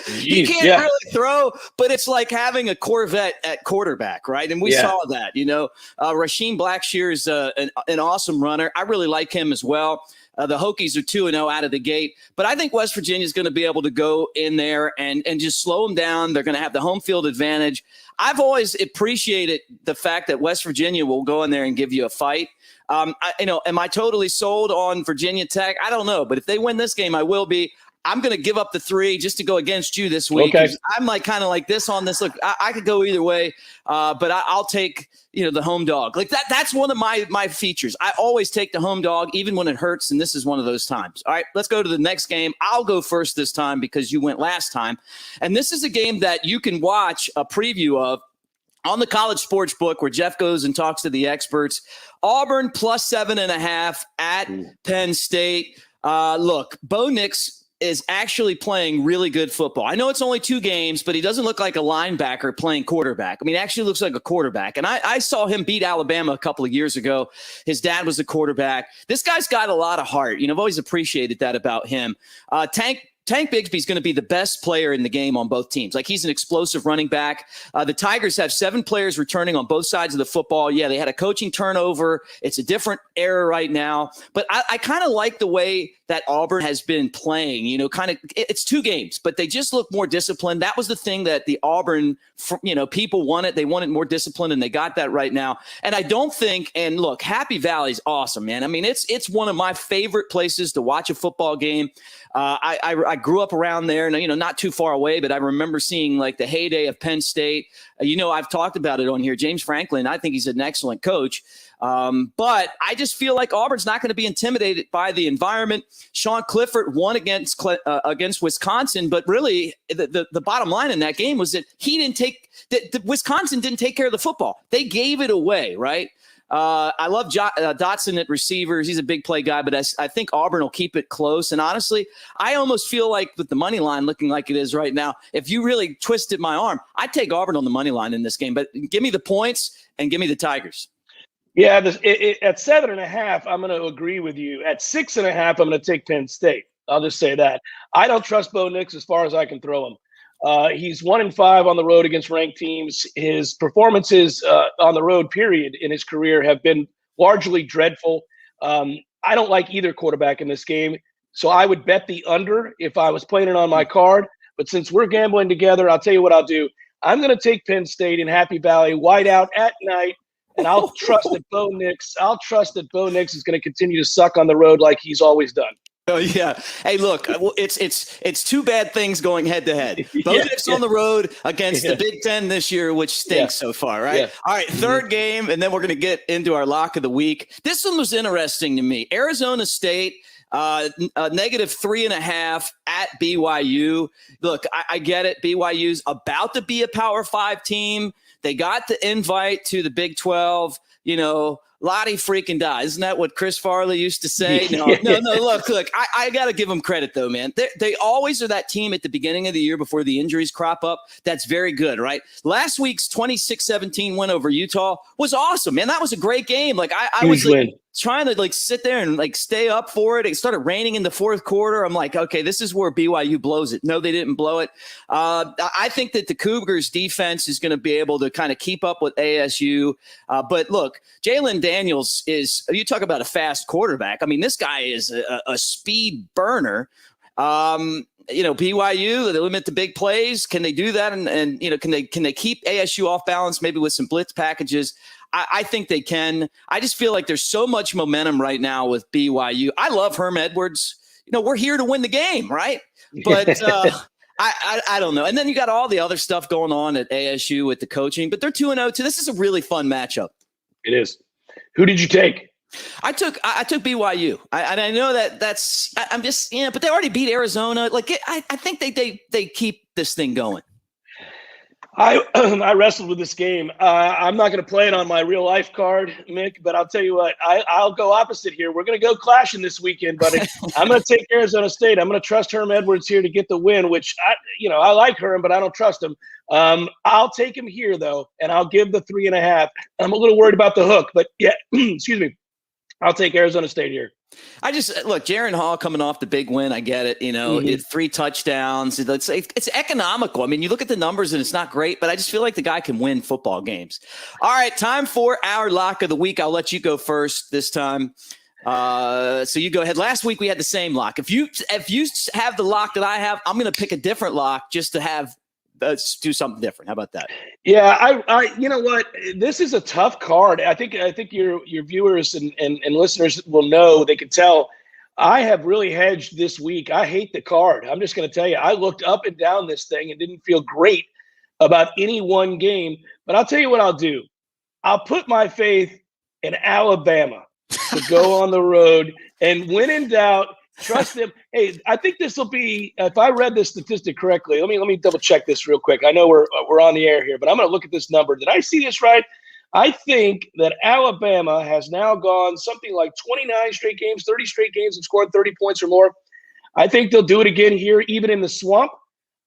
He can't really throw, but it's like having a Corvette at quarterback, right? And we saw that, Rasheem Blackshear is an awesome runner. I really like him as well. The Hokies are 2-0 out of the gate, but I think West Virginia is going to be able to go in there and just slow them down. They're going to have the home field advantage. I've always appreciated the fact that West Virginia will go in there and give you a fight. Am I totally sold on Virginia Tech? I don't know, but if they win this game, I will be. I'm going to give up the 3 just to go against you this week. Okay. I'm kind of like this on this. Look, I could go either way, but I'll take the home dog. Like that's one of my features. I always take the home dog, even when it hurts, and this is one of those times. All right, let's go to the next game. I'll go first this time because you went last time, and this is a game that you can watch a preview of on the College Sports Book, where Jeff goes and talks to the experts. Auburn plus 7.5 at Penn State. Look, Bo Nix is actually playing really good football. I know it's only 2 games, but he doesn't look like a linebacker playing quarterback. I mean, actually looks like a quarterback. And I saw him beat Alabama a couple of years ago. His dad was a quarterback. This guy's got a lot of heart. I've always appreciated that about him. Tank Bigsby is going to be the best player in the game on both teams. Like, he's an explosive running back. The Tigers have 7 players returning on both sides of the football. Yeah, they had a coaching turnover. It's a different era right now. But I kind of like the way that Auburn has been playing. It's 2 games, but they just look more disciplined. That was the thing that the Auburn, people wanted. They wanted more discipline, and they got that right now. And I don't think, and look, Happy Valley's awesome, man. I mean, it's one of my favorite places to watch a football game. I grew up around there, and not too far away, but I remember seeing like the heyday of Penn State. I've talked about it on here. James Franklin, I think he's an excellent coach. But I just feel like Auburn's not going to be intimidated by the environment. Sean Clifford won against Wisconsin, but really the bottom line in that game was that Wisconsin didn't take care of the football. They gave it away, right? I love Dotson at receivers. He's a big play guy, but I think Auburn will keep it close. And honestly, I almost feel like with the money line looking like it is right now, if you really twisted my arm, I'd take Auburn on the money line in this game. But give me the points and give me the Tigers. Yeah, at 7.5, I'm going to agree with you. At 6.5, I'm going to take Penn State. I'll just say that. I don't trust Bo Nix as far as I can throw him. He's 1-5 on the road against ranked teams. His performances on the road, period, in his career have been largely dreadful. I don't like either quarterback in this game, so I would bet the under if I was playing it on my card. But since we're gambling together, I'll tell you what I'll do. I'm going to take Penn State in Happy Valley, white out at night, and I'll trust that Bo Nix is going to continue to suck on the road like he's always done. Oh yeah. Hey, look, it's 2 bad things going head to head. Bo Nix on the road against the Big Ten this year, which stinks so far, right? Yeah. All right, 3rd game, and then we're going to get into our lock of the week. This one was interesting to me. Arizona State, negative 3.5 at BYU. Look, I get it. BYU's about to be a Power 5 team. They got the invite to the Big 12, Lottie freaking die. Isn't that what Chris Farley used to say? No. Look, I got to give them credit, though, man. They always are that team at the beginning of the year before the injuries crop up. That's very good, right? Last week's 26-17 win over Utah was awesome, man. That was a great game. Like, I was trying to sit there and stay up for it. It started raining in the 4th quarter. I'm like, okay, this is where BYU blows it. No, they didn't blow it. I think that the Cougars defense is going to be able to kind of keep up with ASU. But look, Jalen Daniels you talk about a fast quarterback. I mean, this guy is a speed burner. BYU, they limit the big plays. Can they do that? And can they keep ASU off balance, maybe with some blitz packages? I think they can. I just feel like there's so much momentum right now with BYU. I love Herm Edwards. We're here to win the game, right? But I don't know. And then you got all the other stuff going on at ASU with the coaching, but they're 2-0 too. This is a really fun matchup. It is. Who did you take? I took BYU. I know I'm just but they already beat Arizona. I think they keep this thing going. I wrestled with this game. I'm not going to play it on my real life card, Mick, but I'll tell you what, I'll go opposite here. We're going to go clashing this weekend, buddy. I'm going to take Arizona State. I'm going to trust Herm Edwards here to get the win, which I like Herm, but I don't trust him. I'll take him here though, and I'll give the 3.5. I'm a little worried about the hook, but yeah, excuse me. I'll take Arizona State here. Look, Jaron Hall coming off the big win. I get it. It's 3 touchdowns. It's economical. I mean, you look at the numbers and it's not great, but I just feel like the guy can win football games. All right, time for our lock of the week. I'll let you go first this time. So you go ahead. Last week we had the same lock. If you have the lock that I have, I'm going to pick a different lock just to have do something different. How about that? Yeah, I you know what? This is a tough card. I think your viewers and listeners will know. They can tell I have really hedged this week. I hate the card. I'm just going to tell you. I looked up and down this thing and didn't feel great about any one game. But I'll tell you what I'll do. I'll put my faith in Alabama to go on the road, and when in doubt, trust them. Hey, I think this will be, if I read this statistic correctly, let me double check this real quick. I know we're on the air here, but I'm going to look at this number. Did I see this right? I think that Alabama has now gone something like 29 straight games, 30 straight games, and scored 30 points or more. I think they'll do it again here, even in the swamp.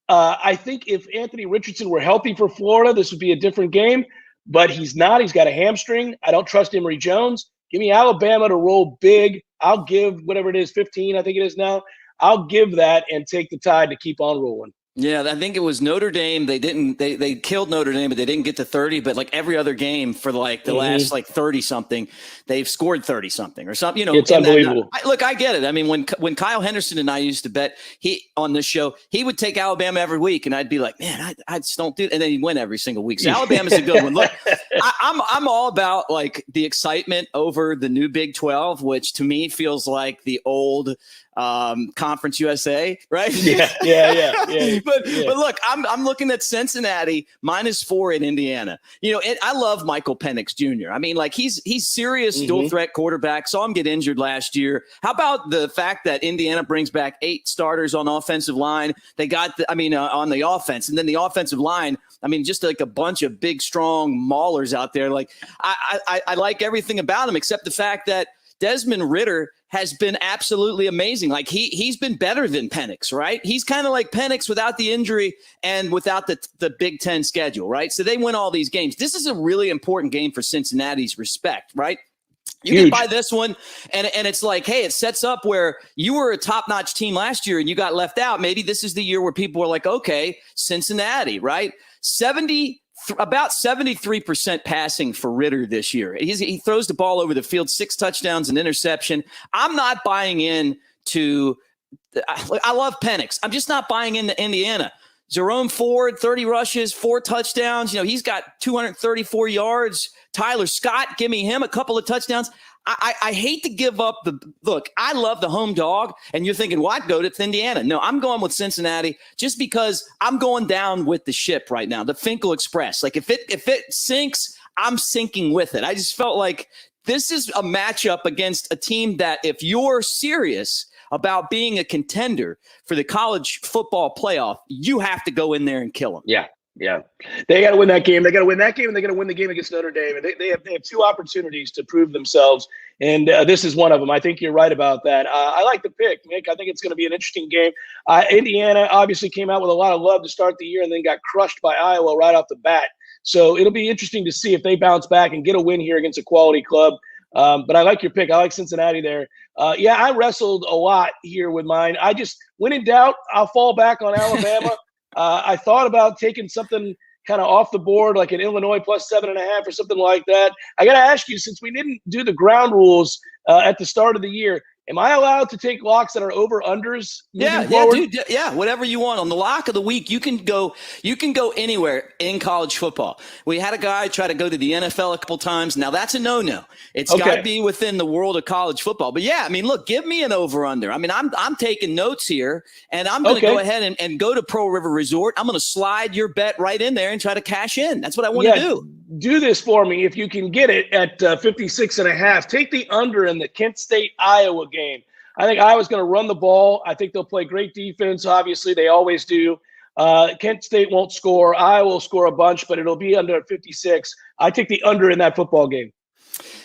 I think if Anthony Richardson were healthy for Florida, this would be a different game, but he's not. He's got a hamstring. I don't trust Emory Jones. Give me Alabama to roll big. I'll give whatever it is, 15, I think it is now. I'll give that and take the Tide to keep on rolling. Yeah, I think it was Notre Dame. They killed Notre Dame, but they didn't get to 30. But like every other game for the last 30 something, they've scored 30 something or something. It's unbelievable. I get it. I mean, when Kyle Henderson and I used to bet on this show, he would take Alabama every week, and I'd be like, man, I just don't do it. And then he'd win every single week. So Alabama's a good one. Look, I'm all about like the excitement over the new Big 12, which to me feels like the old Conference USA, right? Yeah. But look, I'm looking at Cincinnati -4 in Indiana. I love Michael Penix Jr. I mean, like he's serious dual threat quarterback. Saw him get injured last year. How about the fact that Indiana brings back 8 starters on offensive line? They got, on the offense, and then the offensive line. I mean, just like a bunch of big, strong maulers out there. Like I like everything about him except the fact that Desmond Ridder has been absolutely amazing. Like he's been better than Penix, right? He's kind of like Penix without the injury and without the Big Ten schedule, right? So they win all these games. This is a really important game for Cincinnati's respect, right? You can buy this one, and it's like, hey, it sets up where you were a top-notch team last year and you got left out. Maybe this is the year where people are like, okay, Cincinnati, right? About 73% passing for Ridder this year. He throws the ball over the field, 6 touchdowns and interception. I'm not buying in to – I love Penix. I'm just not buying into Indiana. Jerome Ford, 30 rushes, 4 touchdowns. He's got 234 yards. Tyler Scott, give me him a couple of touchdowns. I hate to give up look, I love the home dog, and you're thinking, well, I'd go to Indiana. No, I'm going with Cincinnati just because I'm going down with the ship right now, the Finkel Express. Like if it sinks, I'm sinking with it. I just felt like this is a matchup against a team that if you're serious about being a contender for the college football playoff, you have to go in there and kill them. Yeah. They got to win that game. They got to win that game, and they got to win the game against Notre Dame. And they have 2 opportunities to prove themselves, and this is one of them. I think you're right about that. I like the pick, Mick. I think it's going to be an interesting game. Indiana obviously came out with a lot of love to start the year and then got crushed by Iowa right off the bat. So it'll be interesting to see if they bounce back and get a win here against a quality club. But I like your pick. I like Cincinnati there. I wrestled a lot here with mine. I just, when in doubt, I'll fall back on Alabama. I thought about taking something kind of off the board, like an Illinois +7.5 or something like that. I got to ask you, since we didn't do the ground rules at the start of the year, am I allowed to take locks that are over-unders? Yeah, dude. Yeah, whatever you want. On the lock of the week, you can go anywhere in college football. We had a guy try to go to the NFL a couple times. Now, that's a no-no. It's got to be within the world of college football. But, yeah, I mean, look, give me an over-under. I mean, I'm taking notes here, and I'm going to go ahead and go to Pearl River Resort. I'm going to slide your bet right in there and try to cash in. That's what I want to do. Do this for me if you can get it at 56.5. Take the under in the Kent State-Iowa game. I think Iowa's going to run the ball. I think they'll play great defense. Obviously, they always do. Kent State won't score. Iowa will score a bunch, but it'll be under 56. I take the under in that football game.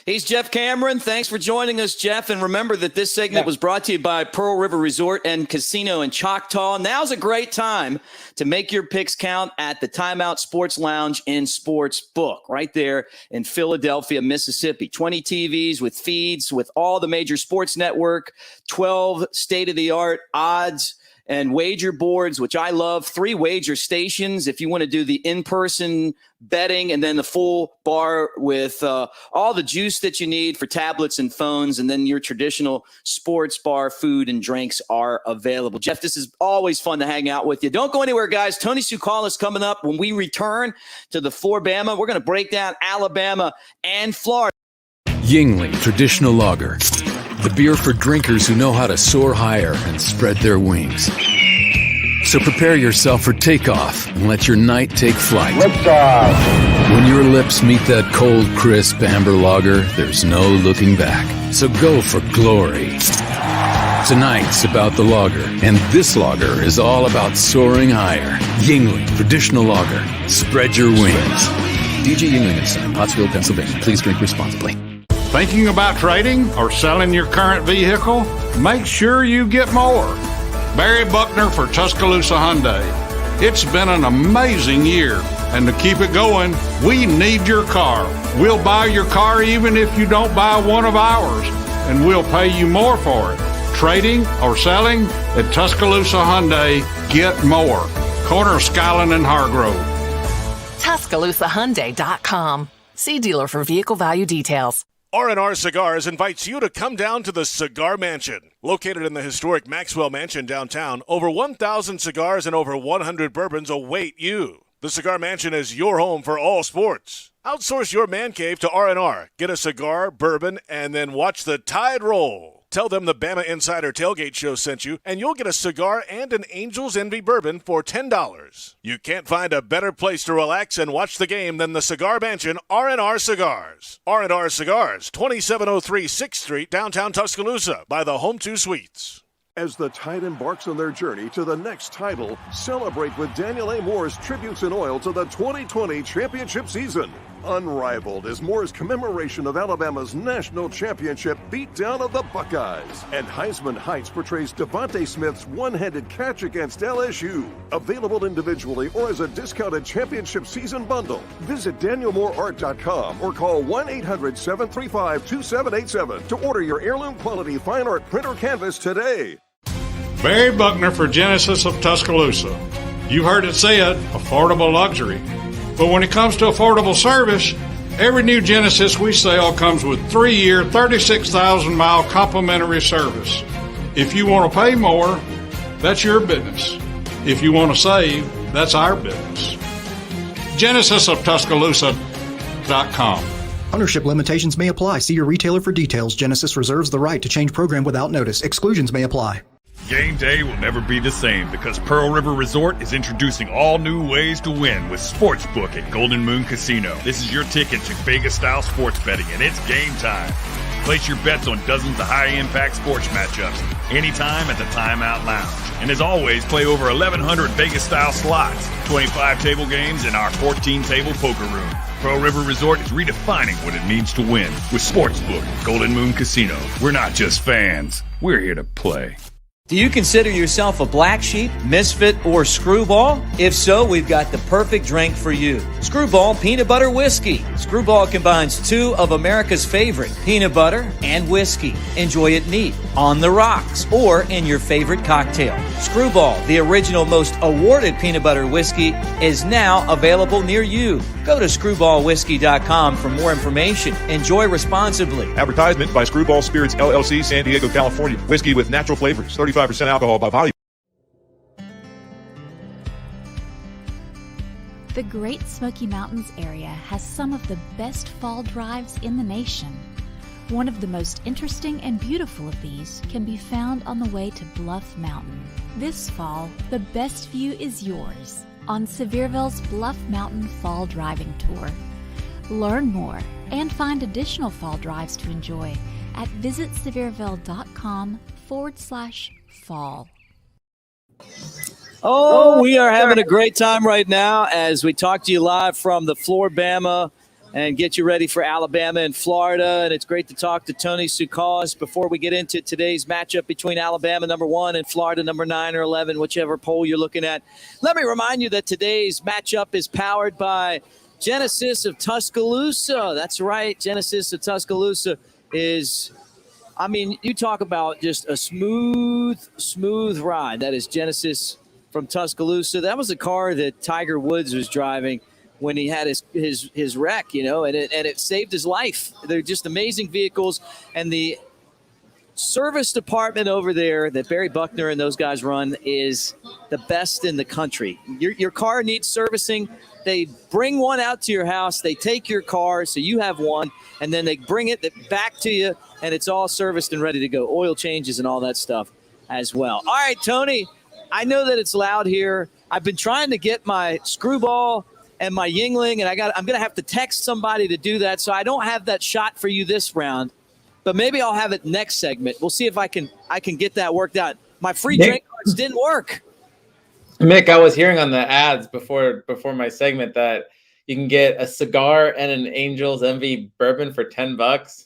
He's Jeff Cameron. Thanks for joining us, Jeff. And remember that this segment was brought to you by Pearl River Resort and Casino in Choctaw. Now's a great time to make your picks count at the Timeout Sports Lounge and Sports Book right there in Philadelphia, Mississippi. 20 TVs with feeds with all the major sports network, 12 state-of-the-art odds and wager boards, which I love, 3 wager stations if you want to do the in-person betting, and then the full bar with all the juice that you need for tablets and phones, and then your traditional sports bar food and drinks are available. Jeff, this is always fun to hang out with you. Don't go anywhere, guys. Tony Tsoukalas coming up when we return to the FloraBama. We're going to break down Alabama and Florida. Yingling Traditional Lager. The beer for drinkers who know how to soar higher and spread their wings. So prepare yourself for takeoff and let your night take flight. Liftoff. When your lips meet that cold, crisp amber lager, there's no looking back. So go for glory. Tonight's about the lager, and this lager is all about soaring higher. Yingling Traditional Lager. Spread your wings. DJ Yingling and Son, Pottsville, Pennsylvania. Please drink responsibly. Thinking about trading or selling your current vehicle? Make sure you get more. Barry Buckner for Tuscaloosa Hyundai. It's been an amazing year, and to keep it going, we need your car. We'll buy your car even if you don't buy one of ours, and we'll pay you more for it. Trading or selling at Tuscaloosa Hyundai, get more. Corner of Skyland and Hargrove. TuscaloosaHyundai.com. See dealer for vehicle value details. R&R Cigars invites you to come down to the Cigar Mansion. Located in the historic Maxwell Mansion downtown, over 1,000 cigars and over 100 bourbons await you. The Cigar Mansion is your home for all sports. Outsource your man cave to R&R. Get a cigar, bourbon, and then watch the tide roll. Tell them the BamaInsider Tailgate Show sent you, and you'll get a cigar and an Angel's Envy bourbon for $10. You can't find a better place to relax and watch the game than the Cigar Mansion R&R Cigars. R&R Cigars, 2703 6th Street, downtown Tuscaloosa, by the Home 2 Suites. As the Tide embarks on their journey to the next title, celebrate with Daniel A. Moore's Tributes in Oil to the 2020 championship season. Unrivaled is Moore's commemoration of Alabama's national championship beatdown of the Buckeyes. And Heisman Heights portrays Devontae Smith's one-handed catch against LSU. Available individually or as a discounted championship season bundle. Visit DanielMooreArt.com or call 1-800-735-2787 to order your heirloom quality fine art print or canvas today. Barry Buckner for Genesis of Tuscaloosa. You heard it said, affordable luxury. But when it comes to affordable service, every new Genesis we sell comes with 3-year, 36,000-mile complimentary service. If you want to pay more, that's your business. If you want to save, that's our business. GenesisofTuscaloosa.com. Ownership limitations may apply. See your retailer for details. Genesis reserves the right to change program without notice. Exclusions may apply. Game day will never be the same because Pearl River Resort is introducing all new ways to win with Sportsbook at Golden Moon Casino. This is your ticket to Vegas-style sports betting, and it's game time. Place your bets on dozens of high-impact sports matchups anytime at the Timeout Lounge. And as always, play over 1,100 Vegas-style slots, 25 table games, and our 14-table poker room. Pearl River Resort is redefining what it means to win with Sportsbook at Golden Moon Casino. We're not just fans. We're here to play. Do you consider yourself a black sheep, misfit, or screwball? If so, we've got the perfect drink for you. Screwball Peanut Butter Whiskey. Screwball combines 2 of America's favorite, peanut butter and whiskey. Enjoy it neat, on the rocks, or in your favorite cocktail. Screwball, the original most awarded peanut butter whiskey, is now available near you. Go to screwballwhiskey.com for more information. Enjoy responsibly. Advertisement by Screwball Spirits LLC, San Diego, California. Whiskey with natural flavors, 35% alcohol by volume. The Great Smoky Mountains area has some of the best fall drives in the nation. One of the most interesting and beautiful of these can be found on the way to Bluff Mountain. This fall, the best view is yours on Sevierville's Bluff Mountain Fall Driving Tour. Learn more and find additional fall drives to enjoy at visitsevierville.com/fall. Oh, we are having a great time right now as we talk to you live from the FloraBama and get you ready for Alabama and Florida. And it's great to talk to Tony Tsoukalas before we get into today's matchup between Alabama number 1 and Florida number 9 or 11, whichever poll you're looking at. Let me remind you that today's matchup is powered by Genesis of Tuscaloosa. That's right. Genesis of Tuscaloosa is, I mean, you talk about just a smooth ride. That is Genesis from Tuscaloosa. That was a car that Tiger Woods was driving when he had his wreck, and it saved his life. They're just amazing vehicles. And the service department over there that Barry Buckner and those guys run is the best in the country. Your car needs servicing. They bring one out to your house. They take your car, so you have one, and then they bring it back to you, and it's all serviced and ready to go. Oil changes and all that stuff as well. All right, Tony, I know that it's loud here. I've been trying to get my screwball and my Yingling, and I'm going to have to text somebody to do that, so I don't have that shot for you this round, but maybe I'll have it next segment. We'll see if I can get that worked out. My free drink cards didn't work. Mick, I was hearing on the ads before my segment that you can get a cigar and an Angel's Envy bourbon for $10.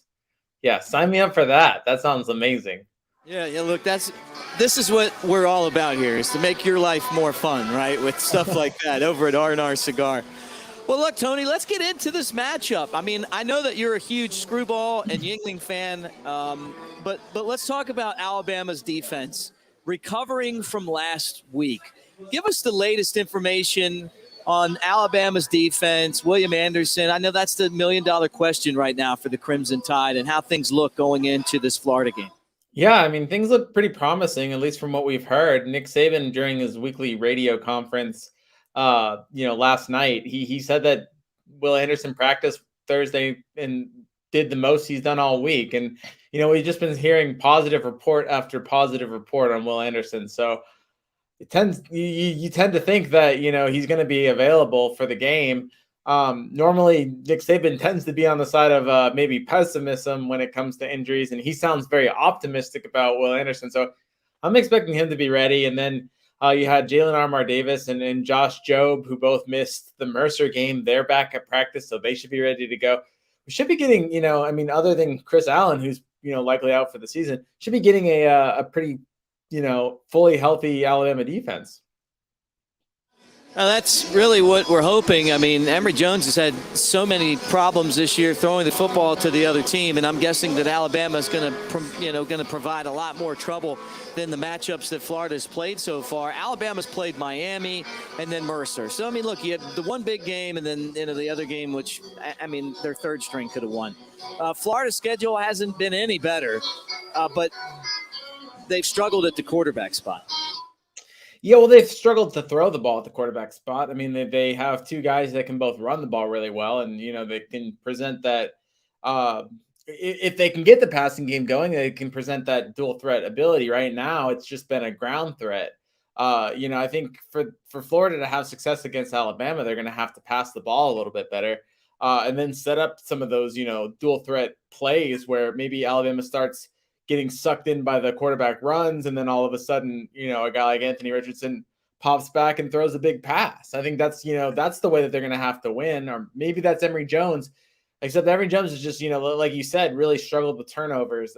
Yeah, sign me up for that. That sounds amazing. Yeah. Look, this is what we're all about here, is to make your life more fun, right? With stuff like that over at R&R Cigar. Well, look, Tony, let's get into this matchup. I mean, I know that you're a huge Screwball and Yingling fan, but let's talk about Alabama's defense recovering from last week. Give us the latest information on Alabama's defense, William Anderson. I know that's the million-dollar question right now for the Crimson Tide, and how things look going into this Florida game. Yeah, I mean, things look pretty promising, at least from what we've heard. Nick Saban, during his weekly radio conference, last night, he said that Will Anderson practiced Thursday and did the most he's done all week. And, we've just been hearing positive report after positive report on Will Anderson. So you tend to think that, he's going to be available for the game. Normally Nick Saban tends to be on the side of maybe pessimism when it comes to injuries, and he sounds very optimistic about Will Anderson. So I'm expecting him to be ready. And then you had Jalen Armour Davis and Josh Jobe, who both missed the Mercer game. They're back at practice, so they should be ready to go. We should be getting, other than Chris Allen, who's, likely out for the season, should be getting a pretty, fully healthy Alabama defense. Now, that's really what we're hoping. I mean, Emory Jones has had so many problems this year throwing the football to the other team, and I'm guessing that Alabama is going to provide a lot more trouble than the matchups that Florida's played so far. Alabama's played Miami and then Mercer. So, I mean, look, you had the one big game and then the other game, which, I mean, their third string could have won. Florida's schedule hasn't been any better, but they've struggled at the quarterback spot. Yeah, well, they've struggled to throw the ball at the quarterback spot. I mean, they have two guys that can both run the ball really well, and, they can present that if they can get the passing game going, they can present that dual threat ability. Right now, it's just been a ground threat. I think for Florida to have success against Alabama, they're going to have to pass the ball a little bit better and then set up some of those, dual threat plays where maybe Alabama starts getting sucked in by the quarterback runs, and then all of a sudden, a guy like Anthony Richardson pops back and throws a big pass. I think that's the way that they're going to have to win, or maybe that's Emory Jones, except Emory Jones is just, like you said, really struggled with turnovers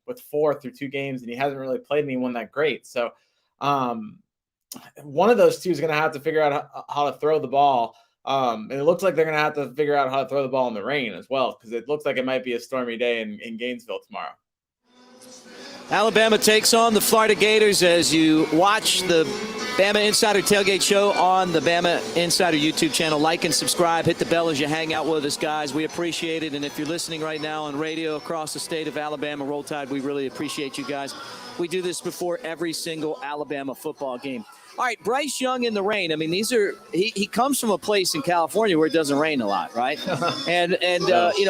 with 4 through 2 games, and he hasn't really played anyone that great. So one of those two is going to have to figure out how to throw the ball. And it looks like they're going to have to figure out how to throw the ball in the rain as well, because it looks like it might be a stormy day in Gainesville tomorrow. Alabama takes on the Florida Gators as you watch the Bama Insider Tailgate Show on the Bama Insider YouTube channel. Like and subscribe. Hit the bell as you hang out with us, guys. We appreciate it. And if you're listening right now on radio across the state of Alabama, Roll Tide, we really appreciate you guys. We do this before every single Alabama football game. All right, Bryce Young in the rain. I mean, he comes from a place in California where it doesn't rain a lot, right? and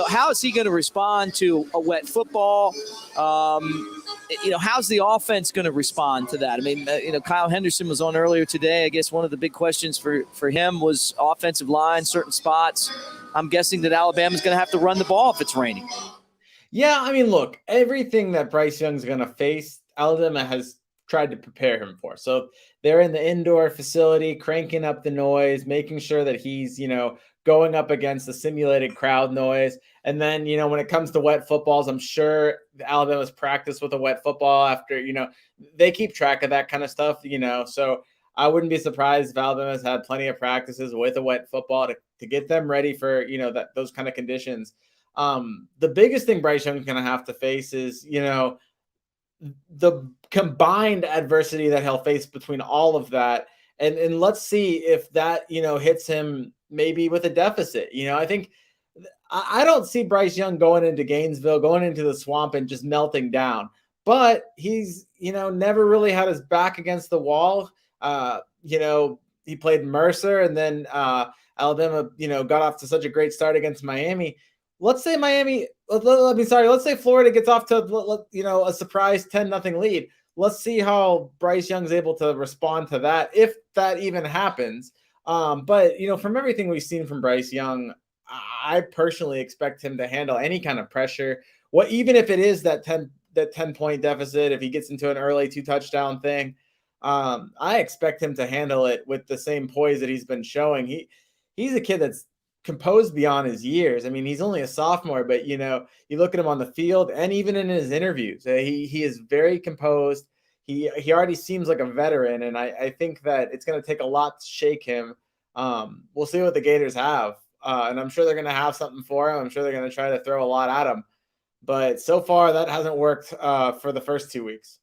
how is he going to respond to a wet football? How's the offense going to respond to that? I mean, Kyle Henderson was on earlier today. I guess one of the big questions for him was offensive line, certain spots. I'm guessing that Alabama's going to have to run the ball if it's raining. Yeah, I mean, look, everything that Bryce Young's going to face, Alabama has tried to prepare him for. So they're in the indoor facility, cranking up the noise, making sure that he's, going up against the simulated crowd noise. And then, when it comes to wet footballs, I'm sure Alabama's practiced with a wet football after, they keep track of that kind of stuff, so I wouldn't be surprised if Alabama's had plenty of practices with a wet football to get them ready for, those kind of conditions. The biggest thing Bryce Young's going to have to face is, the combined adversity that he'll face between all of that. And let's see if that, hits him maybe with a deficit. I think I don't see Bryce Young going into Gainesville, going into the swamp and just melting down. But he's, never really had his back against the wall. He played Mercer, and then Alabama, got off to such a great start against Miami. Let's say let's say Florida gets off to, a surprise 10-0 lead. Let's see how Bryce Young's able to respond to that, if that even happens. But, from everything we've seen from Bryce Young, I personally expect him to handle any kind of pressure. Even if it is that 10-point deficit, if he gets into an early 2-touchdown thing, I expect him to handle it with the same poise that he's been showing. He's a kid that's composed beyond his years. I mean, he's only a sophomore, but you look at him on the field and even in his interviews, he is very composed. He already seems like a veteran, and I think that it's going to take a lot to shake him. We'll see what the Gators have, and I'm sure they're going to have something for him. I'm sure they're going to try to throw a lot at him, but so far that hasn't worked for the first 2 weeks.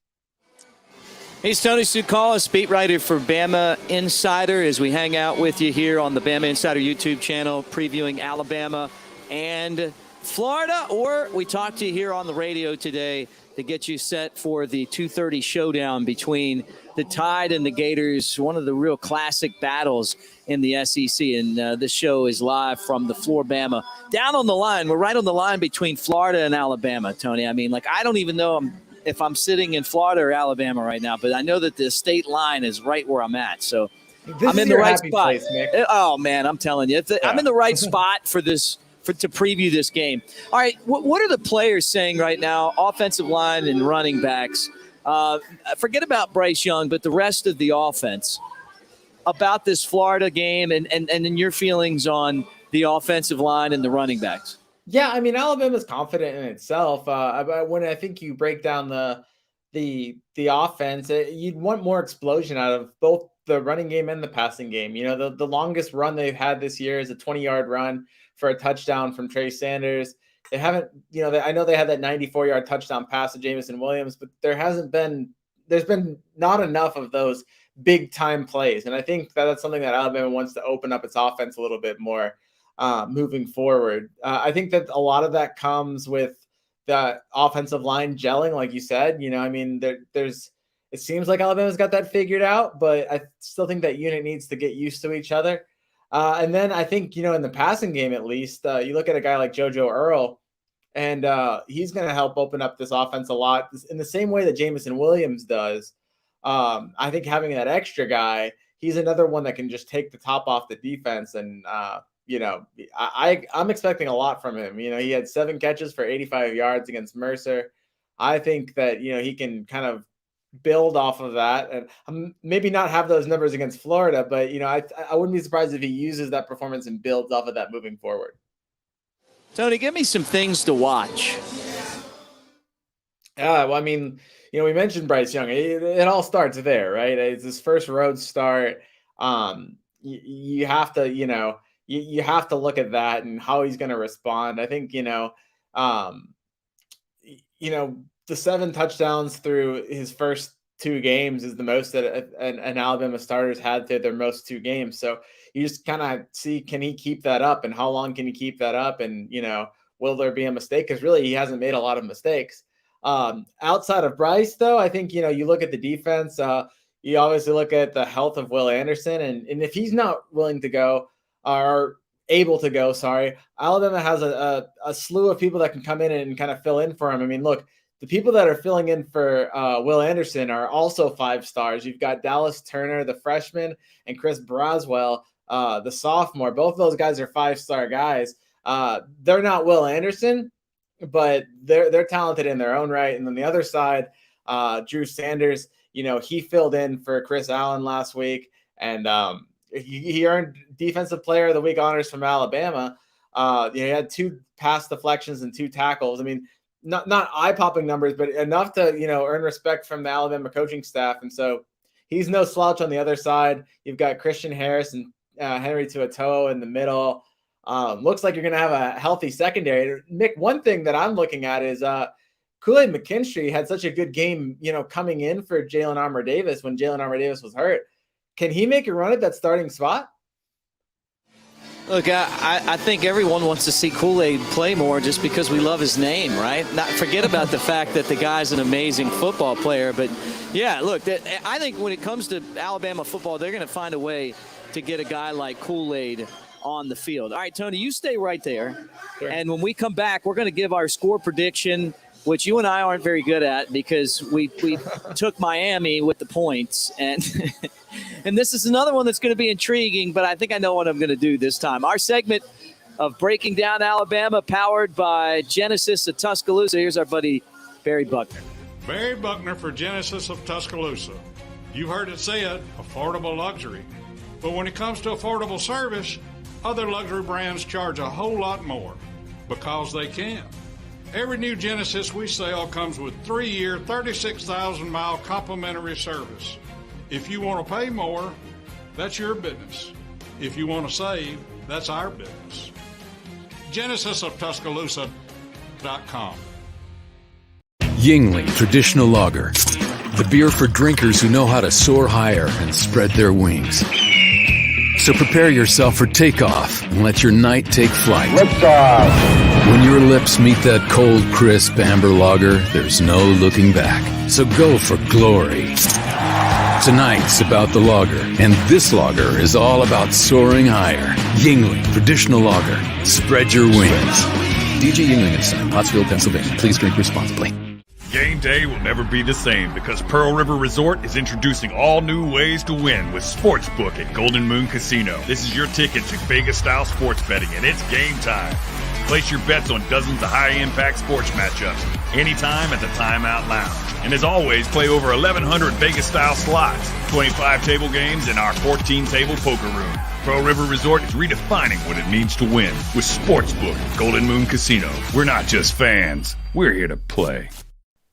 He's Tony Tsoukalas, beat writer for Bama Insider, as we hang out with you here on the Bama Insider YouTube channel, previewing Alabama and Florida, or we talk to you here on the radio today to get you set for the 2:30 showdown between the Tide and the Gators, one of the real classic battles in the SEC. And this show is live from the FloraBama. Down on the line, we're right on the line between Florida and Alabama, Tony. I mean, I don't even know if I'm sitting in Florida or Alabama right now, but I know that the state line is right where I'm at. So I'm in the right spot. Place, Mick. Oh, man, I'm telling you. I'm in the right spot for this. To preview this game. All right, what are the players saying right now, offensive line and running backs? Forget about Bryce Young, but the rest of the offense, about this Florida game and your feelings on the offensive line and the running backs. Yeah, I mean, Alabama's confident in itself. When I think you break down the offense, you'd want more explosion out of both the running game and the passing game. The longest run they've had this year is a 20-yard run for a touchdown from Trey Sanders. They haven't, I know they had that 94-yard touchdown pass to Jamison Williams, but there's been not enough of those big time plays. And I think that's something that Alabama wants to open up its offense a little bit more moving forward. I think that a lot of that comes with the offensive line gelling, like you said. It seems like Alabama's got that figured out, but I still think that unit needs to get used to each other. And then I think, in the passing game, at least, you look at a guy like JoJo Earl, and he's going to help open up this offense a lot in the same way that Jamison Williams does. I think having that extra guy, he's another one that can just take the top off the defense. And, I'm expecting a lot from him. He had 7 catches for 85 yards against Mercer. I think that, he can kind of build off of that, and maybe not have those numbers against Florida, but I wouldn't be surprised if he uses that performance and builds off of that moving forward. Tony, give me some things to watch. Well, I mean, we mentioned Bryce Young. It all starts there, right? It's his first road start. You have to, you have to look at that and how he's going to respond. I think, the 7 touchdowns through his first 2 games is the most that an Alabama starter's had through their most 2 games. So you just kind of see, can he keep that up, and how long can he keep that up? And, will there be a mistake? Because really he hasn't made a lot of mistakes. Outside of Bryce, though, I think, you look at the defense, you obviously look at the health of Will Anderson. And if he's not willing to go, or able to go, Alabama has a slew of people that can come in and kind of fill in for him. I mean, look, the people that are filling in for Will Anderson are also 5 stars. You've got Dallas Turner, the freshman, and Chris Braswell, the sophomore. Both of those guys are 5-star guys. They're not Will Anderson, but they're talented in their own right. And then the other side, Drew Sanders, he filled in for Chris Allen last week. And, he earned Defensive Player of the Week honors from Alabama. He had 2 pass deflections and 2 tackles. I mean, not eye-popping numbers, but enough to, earn respect from the Alabama coaching staff. And so he's no slouch on the other side. You've got Christian Harris and Henry To'oTo'o in the middle. Looks like you're going to have a healthy secondary. Mick, one thing that I'm looking at is Kool-Aid McKinstry had such a good game, coming in for Jalen Armour-Davis when Jalen Armour-Davis was hurt. Can he make a run at that starting spot? Look, I think everyone wants to see Kool-Aid play more just because we love his name, right? Not forget about the fact that the guy's an amazing football player. But, yeah, look, I think when it comes to Alabama football, they're going to find a way to get a guy like Kool-Aid on the field. All right, Tony, you stay right there. Sure. And when we come back, we're going to give our score prediction, which you and I aren't very good at because we took Miami with the points. And and this is another one that's going to be intriguing, but I think I know what I'm going to do this time. Our segment of Breaking Down Alabama, powered by Genesis of Tuscaloosa. Here's our buddy Barry Buckner. Barry Buckner for Genesis of Tuscaloosa. You've heard it said, affordable luxury. But when it comes to affordable service, other luxury brands charge a whole lot more because they can. Every new Genesis we sell comes with 3-year, 36,000-mile complimentary service. If you want to pay more, that's your business. If you want to save, that's our business. GenesisofTuscaloosa.com. Yingling Traditional Lager. The beer for drinkers who know how to soar higher and spread their wings. So prepare yourself for takeoff and let your night take flight. Liftoff. When your lips meet that cold, crisp amber lager, there's no looking back. So go for glory. Tonight's about the lager, and this lager is all about soaring higher. Yingling Traditional Lager. Spread your wings. DJ Yingling & Son, Pottsville, Pennsylvania. Please drink responsibly. Game day will never be the same because Pearl River Resort is introducing all new ways to win with Sportsbook at Golden Moon Casino. This is your ticket to Vegas-style sports betting, and it's game time. Place your bets on dozens of high-impact sports matchups anytime at the Timeout Lounge. And as always, play over 1,100 Vegas-style slots, 25 table games, and our 14-table poker room. Pearl River Resort is redefining what it means to win with Sportsbook at Golden Moon Casino. We're not just fans. We're here to play.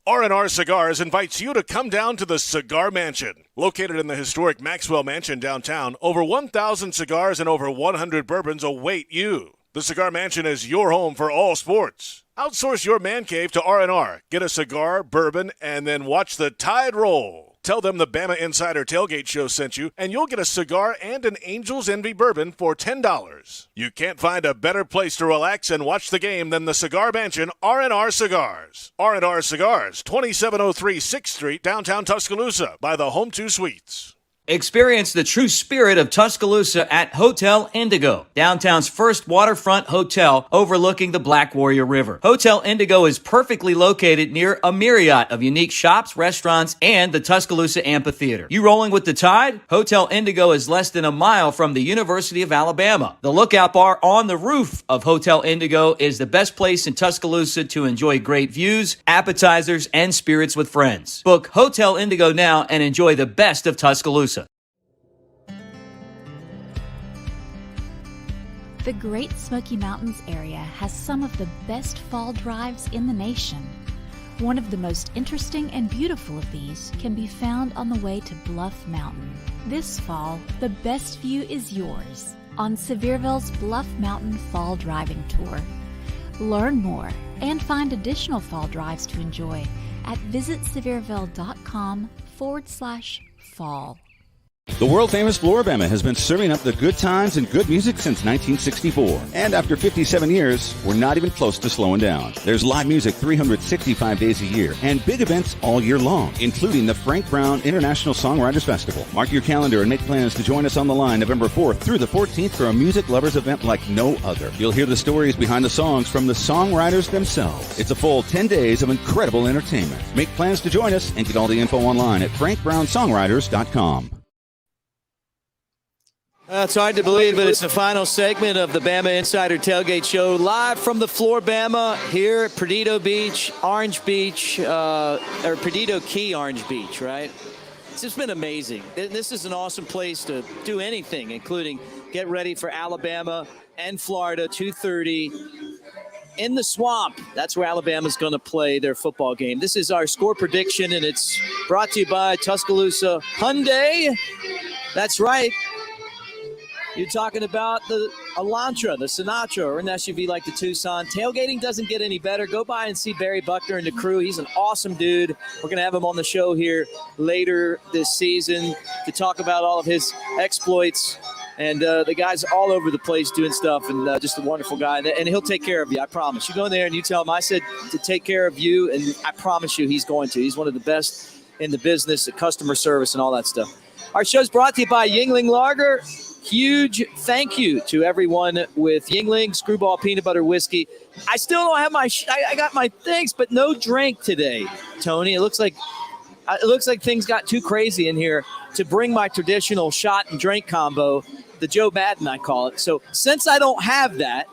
R&R Cigars invites you to come down to the Cigar Mansion. Located in the historic Maxwell Mansion downtown, over 1,000 cigars and over 100 bourbons await you. The Cigar Mansion is your home for all sports. Outsource your man cave to R&R. Get a cigar, bourbon, and then watch the tide roll. Tell them the BamaInsider Tailgate Show sent you, and you'll get a cigar and an Angel's Envy bourbon for $10. You can't find a better place to relax and watch the game than the Cigar Mansion, R&R Cigars. R&R Cigars, 2703 6th Street, downtown Tuscaloosa, by the Home 2 Suites. Experience the true spirit of Tuscaloosa at Hotel Indigo, downtown's first waterfront hotel overlooking the Black Warrior River. Hotel Indigo is perfectly located near a myriad of unique shops, restaurants, and the Tuscaloosa Amphitheater. You rolling with the tide? Hotel Indigo is less than a mile from the University of Alabama. The Lookout Bar on the roof of Hotel Indigo is the best place in Tuscaloosa to enjoy great views, appetizers, and spirits with friends. Book Hotel Indigo now and enjoy the best of Tuscaloosa. The Great Smoky Mountains area has some of the best fall drives in the nation. One of the most interesting and beautiful of these can be found on the way to Bluff Mountain. This fall, the best view is yours on Sevierville's Bluff Mountain Fall Driving Tour. Learn more and find additional fall drives to enjoy at visitsevierville.com/fall. The World Famous FloraBama has been serving up the good times and good music since 1964. And after 57 years, we're not even close to slowing down. There's live music 365 days a year and big events all year long, including the Frank Brown International Songwriters Festival. Mark your calendar and make plans to join us on the line November 4th through the 14th for a music lovers event like no other. You'll hear the stories behind the songs from the songwriters themselves. It's a full 10 days of incredible entertainment. Make plans to join us and get all the info online at frankbrownsongwriters.com. It's hard to believe, but it's the final segment of the BamaInsider Tailgate Show, live from the FloraBama here at Perdido Beach, Orange Beach, or Perdido Key, Orange Beach, right? It's just been amazing. This is an awesome place to do anything, including get ready for Alabama and Florida, 2:30 in the Swamp. That's where Alabama's going to play their football game. This is our score prediction, and it's brought to you by Tuscaloosa Hyundai. That's right. You're talking about the Elantra, the Sinatra, or an SUV like the Tucson. Tailgating doesn't get any better. Go by and see Barry Buckner and the crew. He's an awesome dude. We're going to have him on the show here later this season to talk about all of his exploits. And the guy's all over the place doing stuff, and just a wonderful guy. And he'll take care of you, I promise. You go in there and you tell him I said to take care of you, and I promise you he's going to. He's one of the best in the business at customer service and all that stuff. Our show's brought to you by Yuengling Lager. Huge thank you to everyone with Yuengling Screwball Peanut Butter Whiskey. I still don't have my I got my things, but no drink today, Tony. It looks like things got too crazy in here to bring my traditional shot and drink combo, the Joe Madden I call it. So since I don't have that,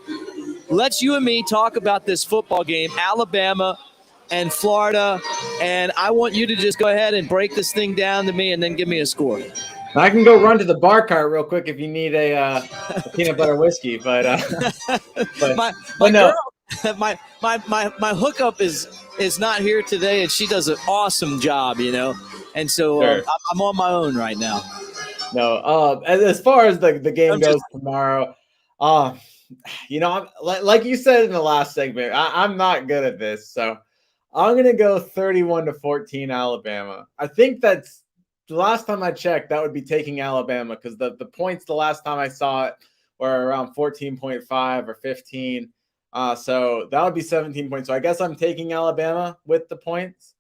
let's you and me talk about this football game, Alabama and Florida, and I want you to just go ahead and break this thing down to me and then give me a score. I can go run to the bar cart real quick if you need a peanut butter whiskey, but my hookup is not here today, and she does an awesome job, and so Sure. I'm on my own right now. No, as far as the game goes tomorrow, like you said in the last segment, I'm not good at this, so I'm gonna go 31-14 Alabama. I think that's the last time I checked, that would be taking Alabama because the points the last time I saw it were around 14.5 or 15. So that would be 17 points. So I guess I'm taking Alabama with the points,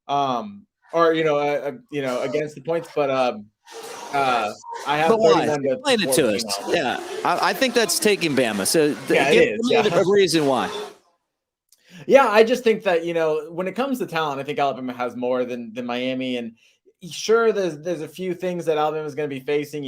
against the points. But I have 31 to Explain it to us. Yeah, I think that's taking Bama. So it is. Give me the reason why. Yeah, I just think that when it comes to talent, I think Alabama has more than Miami. And sure, there's a few things that Alabama is going to be facing.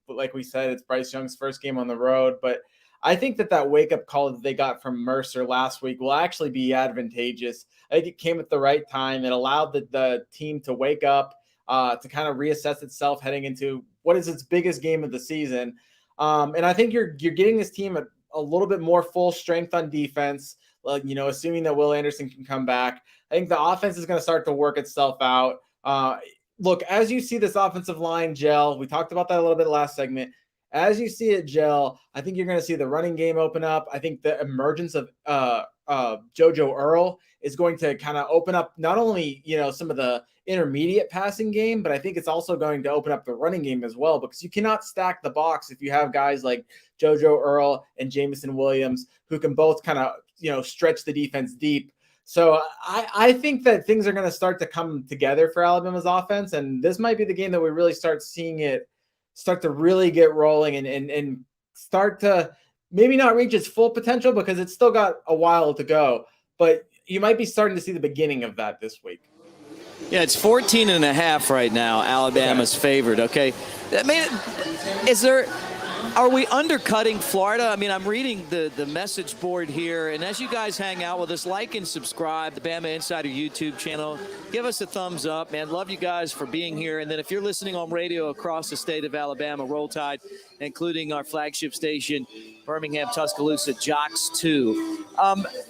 Like we said, it's Bryce Young's first game on the road, but I think that wake-up call that they got from Mercer last week will actually be advantageous. I think it came at the right time. It allowed the team to wake up, to kind of reassess itself heading into what is its biggest game of the season. And I think you're getting this team a little bit more full strength on defense, assuming that Will Anderson can come back. I think the offense is going to start to work itself out. Look, as you see this offensive line gel, we talked about that a little bit last segment. As you see it gel, I think you're going to see the running game open up. I think the emergence of JoJo Earl is going to kind of open up not only, some of the intermediate passing game, but I think it's also going to open up the running game as well, because you cannot stack the box if you have guys like JoJo Earl and Jamison Williams who can both kind of, stretch the defense deep. So I think that things are going to start to come together for Alabama's offense, and this might be the game that we really start seeing it start to really get rolling and start to maybe not reach its full potential because it's still got a while to go, but you might be starting to see the beginning of that this week. Yeah, it's 14.5 right now. Alabama's favored. Okay. I mean, are we undercutting Florida? I mean, I'm reading the message board here, and as you guys hang out with us, like and subscribe to the Bama Insider YouTube channel. Give us a thumbs up, man. Love you guys for being here. And then if you're listening on radio across the state of Alabama, Roll Tide, including our flagship station, Birmingham, Tuscaloosa, Jocks 2.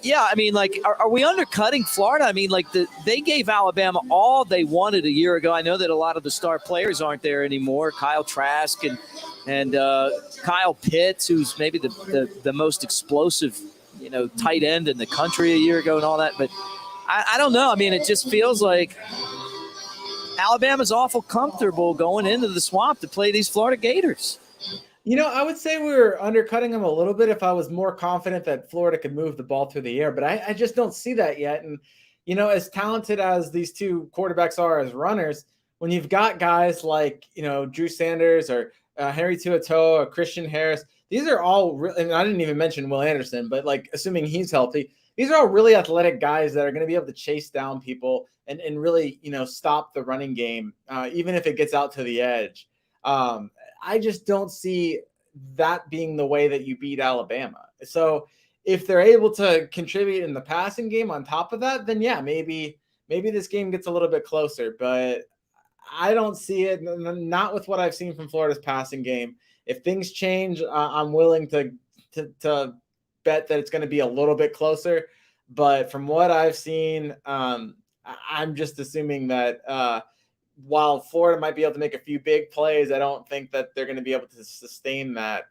Yeah, I mean, like, are we undercutting Florida? I mean, like, they gave Alabama all they wanted a year ago. I know that a lot of the star players aren't there anymore. Kyle Trask and Kyle Pitts, who's maybe the most explosive, tight end in the country a year ago and all that. But I don't know. I mean, it just feels like Alabama's awful comfortable going into the Swamp to play these Florida Gators. I would say we were undercutting them a little bit if I was more confident that Florida could move the ball through the air, but I just don't see that yet. And, as talented as these two quarterbacks are as runners, when you've got guys like, Drew Sanders or Henry TuaToa or Christian Harris, these are all and I didn't even mention Will Anderson, but like assuming he's healthy, these are all really athletic guys that are going to be able to chase down people and really, stop the running game, even if it gets out to the edge. I just don't see that being the way that you beat Alabama. So if they're able to contribute in the passing game on top of that, then yeah, maybe this game gets a little bit closer. But I don't see it, not with what I've seen from Florida's passing game. If things change, I'm willing to bet that it's going to be a little bit closer. But from what I've seen, I'm just assuming that while Florida might be able to make a few big plays, I don't think that they're going to be able to sustain that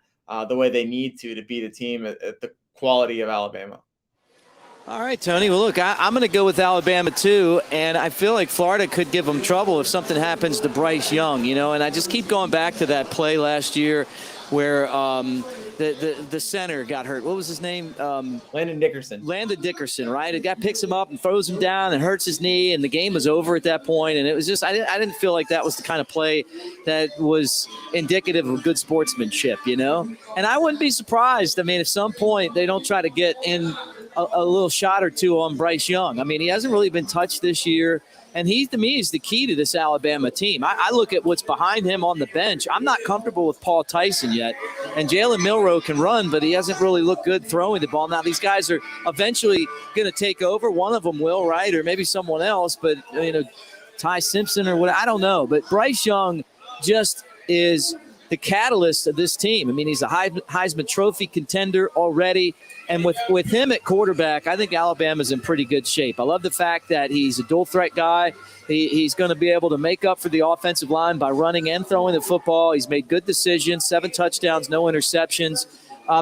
the way they need to beat a team at the quality of Alabama. All right, Tony. Well, look, I'm going to go with Alabama too, and I feel like Florida could give them trouble if something happens to Bryce Young, and I just keep going back to that play last year where the center got hurt. What was his name? Landon Dickerson. Landon Dickerson, right? A guy picks him up and throws him down and hurts his knee, and the game was over at that point. And it was just I didn't feel like that was the kind of play that was indicative of good sportsmanship, And I wouldn't be surprised. I mean, at some point they don't try to get in a little shot or two on Bryce Young. I mean, he hasn't really been touched this year. And he, to me, is the key to this Alabama team. I look at what's behind him on the bench. I'm not comfortable with Paul Tyson yet. And Jalen Milroe can run, but he hasn't really looked good throwing the ball. Now, these guys are eventually going to take over. One of them will, right? Or maybe someone else. But, Ty Simpson or what, I don't know. But Bryce Young just is the catalyst of this team. I mean, he's a Heisman Trophy contender already. And with him at quarterback, I think Alabama's in pretty good shape. I love the fact that he's a dual threat guy. He's going to be able to make up for the offensive line by running and throwing the football. He's made good decisions, 7 touchdowns, no interceptions.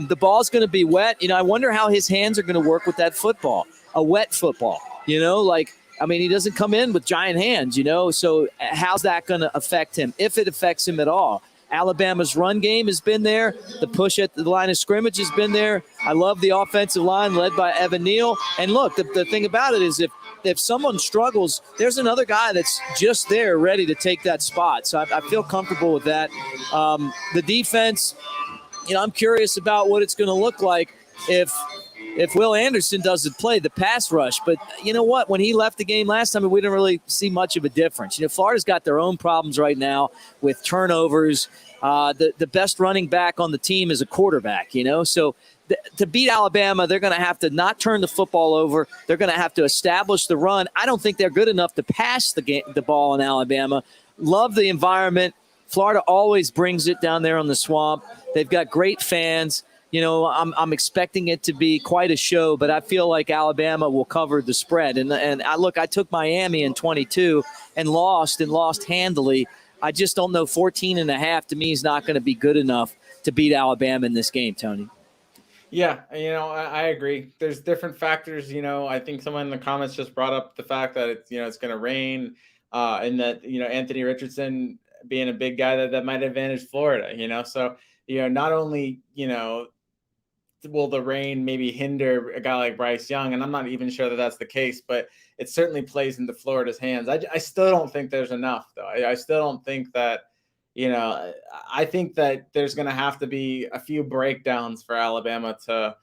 The ball's going to be wet. I wonder how his hands are going to work with that football, a wet football. He doesn't come in with giant hands, so how's that going to affect him, if it affects him at all? Alabama's run game has been there. The push at the line of scrimmage has been there. I love the offensive line led by Evan Neal. And look, the thing about it is if someone struggles, there's another guy that's just there ready to take that spot. So I feel comfortable with that. The defense, I'm curious about what it's going to look like if Will Anderson doesn't play the pass rush. But you know what? When he left the game last time, we didn't really see much of a difference. Florida's got their own problems right now with turnovers. The best running back on the team is a quarterback, So to beat Alabama, they're going to have to not turn the football over. They're going to have to establish the run. I don't think they're good enough to pass the ball in Alabama. Love the environment. Florida always brings it down there on the Swamp. They've got great fans. I'm expecting it to be quite a show, but I feel like Alabama will cover the spread. And I took Miami in 22 and lost handily. I just don't know. 14.5 to me is not going to be good enough to beat Alabama in this game, Tony. Yeah, I agree. There's different factors. I think someone in the comments just brought up the fact that it's going to rain, and that Anthony Richardson being a big guy that might advantage Florida. So not only will the rain maybe hinder a guy like Bryce Young, and I'm not even sure that that's the case, but it certainly plays into Florida's hands. I still don't think there's enough, though. I still don't think that, I think that there's going to have to be a few breakdowns for Alabama to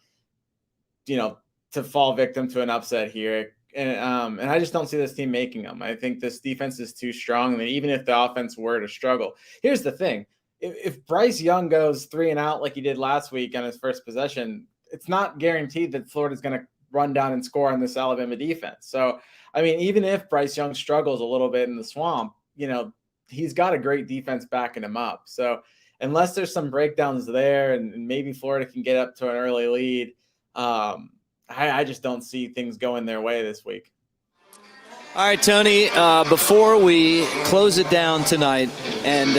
fall victim to an upset here. And I just don't see this team making them. I think this defense is too strong. And even if the offense were to struggle, here's the thing. If Bryce Young goes 3 and out like he did last week on his first possession, it's not guaranteed that Florida's going to run down and score on this Alabama defense. So, even if Bryce Young struggles a little bit in the Swamp, he's got a great defense backing him up. So unless there's some breakdowns there and maybe Florida can get up to an early lead, I just don't see things going their way this week. All right, Tony, before we close it down tonight, and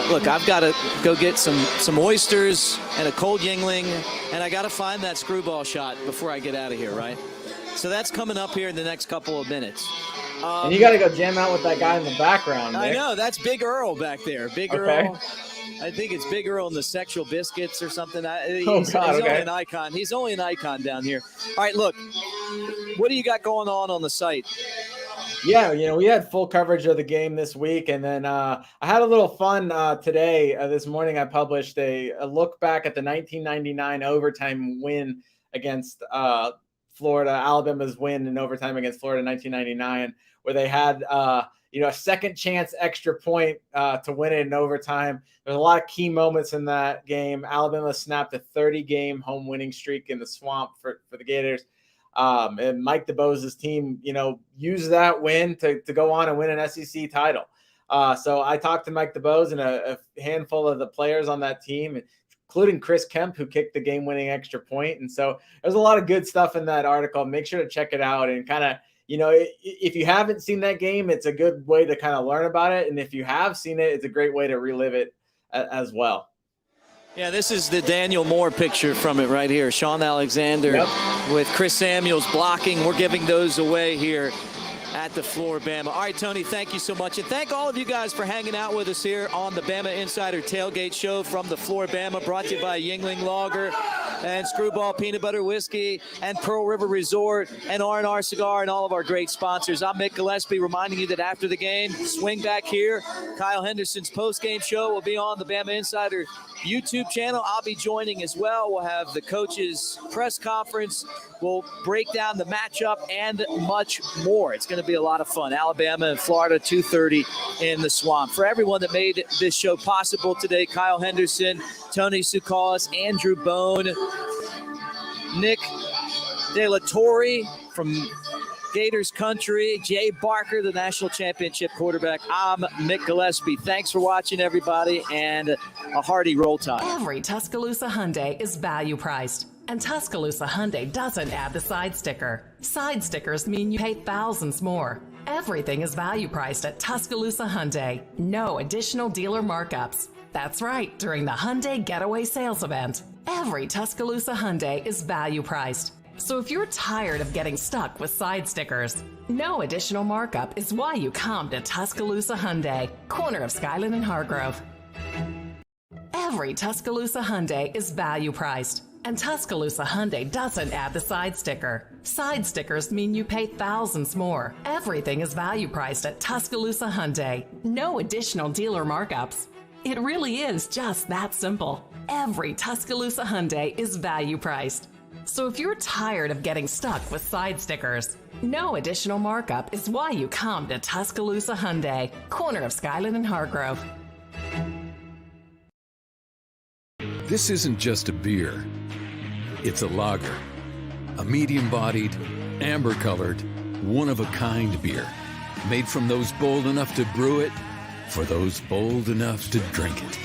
look, I've got to go get some oysters and a cold Yingling, and I got to find that screwball shot before I get out of here, right? So that's coming up here in the next couple of minutes. And you got to go jam out with that guy in the background, Nick. I know, that's Big Earl back there. Big Earl. I think it's Big Earl and the Sexual Biscuits or something. He's only an icon. He's only an icon down here. All right, look, what do you got going on the site? Yeah, we had full coverage of the game this week, and then I had a little fun today. This morning I published a look back at the 1999 overtime win against Florida, Alabama's win in overtime against Florida in 1999, where they had a second chance extra point to win it in overtime. There's a lot of key moments in that game. Alabama snapped a 30-game home winning streak in the Swamp for the Gators. And Mike DeBose's team, used that win to go on and win an SEC title. So I talked to Mike DeBose and a handful of the players on that team, including Chris Kemp, who kicked the game-winning extra point. And so there's a lot of good stuff in that article. Make sure to check it out and kind of, if you haven't seen that game, it's a good way to kind of learn about it. And if you have seen it, it's a great way to relive it as well. Yeah, this is the Daniel Moore picture from it right here. Sean Alexander with Chris Samuels blocking. We're giving those away here at the FloraBama. All right, Tony, thank you so much. And thank all of you guys for hanging out with us here on the BamaInsider Tailgate Show from the FloraBama, brought to you by Yuengling Lager and Screwball Peanut Butter Whiskey and Pearl River Resort and R&R Cigar and all of our great sponsors. I'm Mick Gillispie, reminding you that after the game, swing back here. Kyle Henderson's post-game show will be on the BamaInsider YouTube channel. I'll be joining as well. We'll have the coaches' press conference. We'll break down the matchup and much more. It's going to be a lot of fun. Alabama and Florida, 2:30 in the Swamp. For everyone that made this show possible today, Kyle Henderson, Tony Tsoukalas, Andrew Bone, Nick De La Torre from Gators country, Jay Barker, the national championship quarterback. I'm Mick Gillispie. Thanks for watching, everybody, and a hearty roll tide. Every Tuscaloosa Hyundai is value priced, and Tuscaloosa Hyundai doesn't add the side sticker. Side stickers mean you pay thousands more. Everything is value priced at Tuscaloosa Hyundai. No additional dealer markups. That's right, during the Hyundai Getaway Sales Event. Every Tuscaloosa Hyundai is value priced. So if you're tired of getting stuck with side stickers, no additional markup is why you come to Tuscaloosa Hyundai, corner of Skyland and Hargrove. Every Tuscaloosa Hyundai is value priced, and Tuscaloosa Hyundai doesn't add the side sticker. Side stickers mean you pay thousands more. Everything is value priced at Tuscaloosa Hyundai. No additional dealer markups. It really is just that simple. Every Tuscaloosa Hyundai is value priced. So if you're tired of getting stuck with side stickers, no additional markup is why you come to Tuscaloosa Hyundai, corner of Skyland and Hargrove. This isn't just a beer. It's a lager. A medium-bodied, amber-colored, one-of-a-kind beer. Made from those bold enough to brew it, for those bold enough to drink it.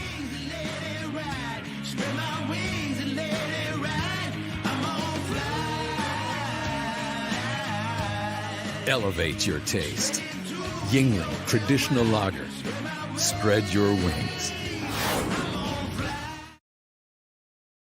Elevate your taste. Yuengling Traditional Lager. Spread your wings.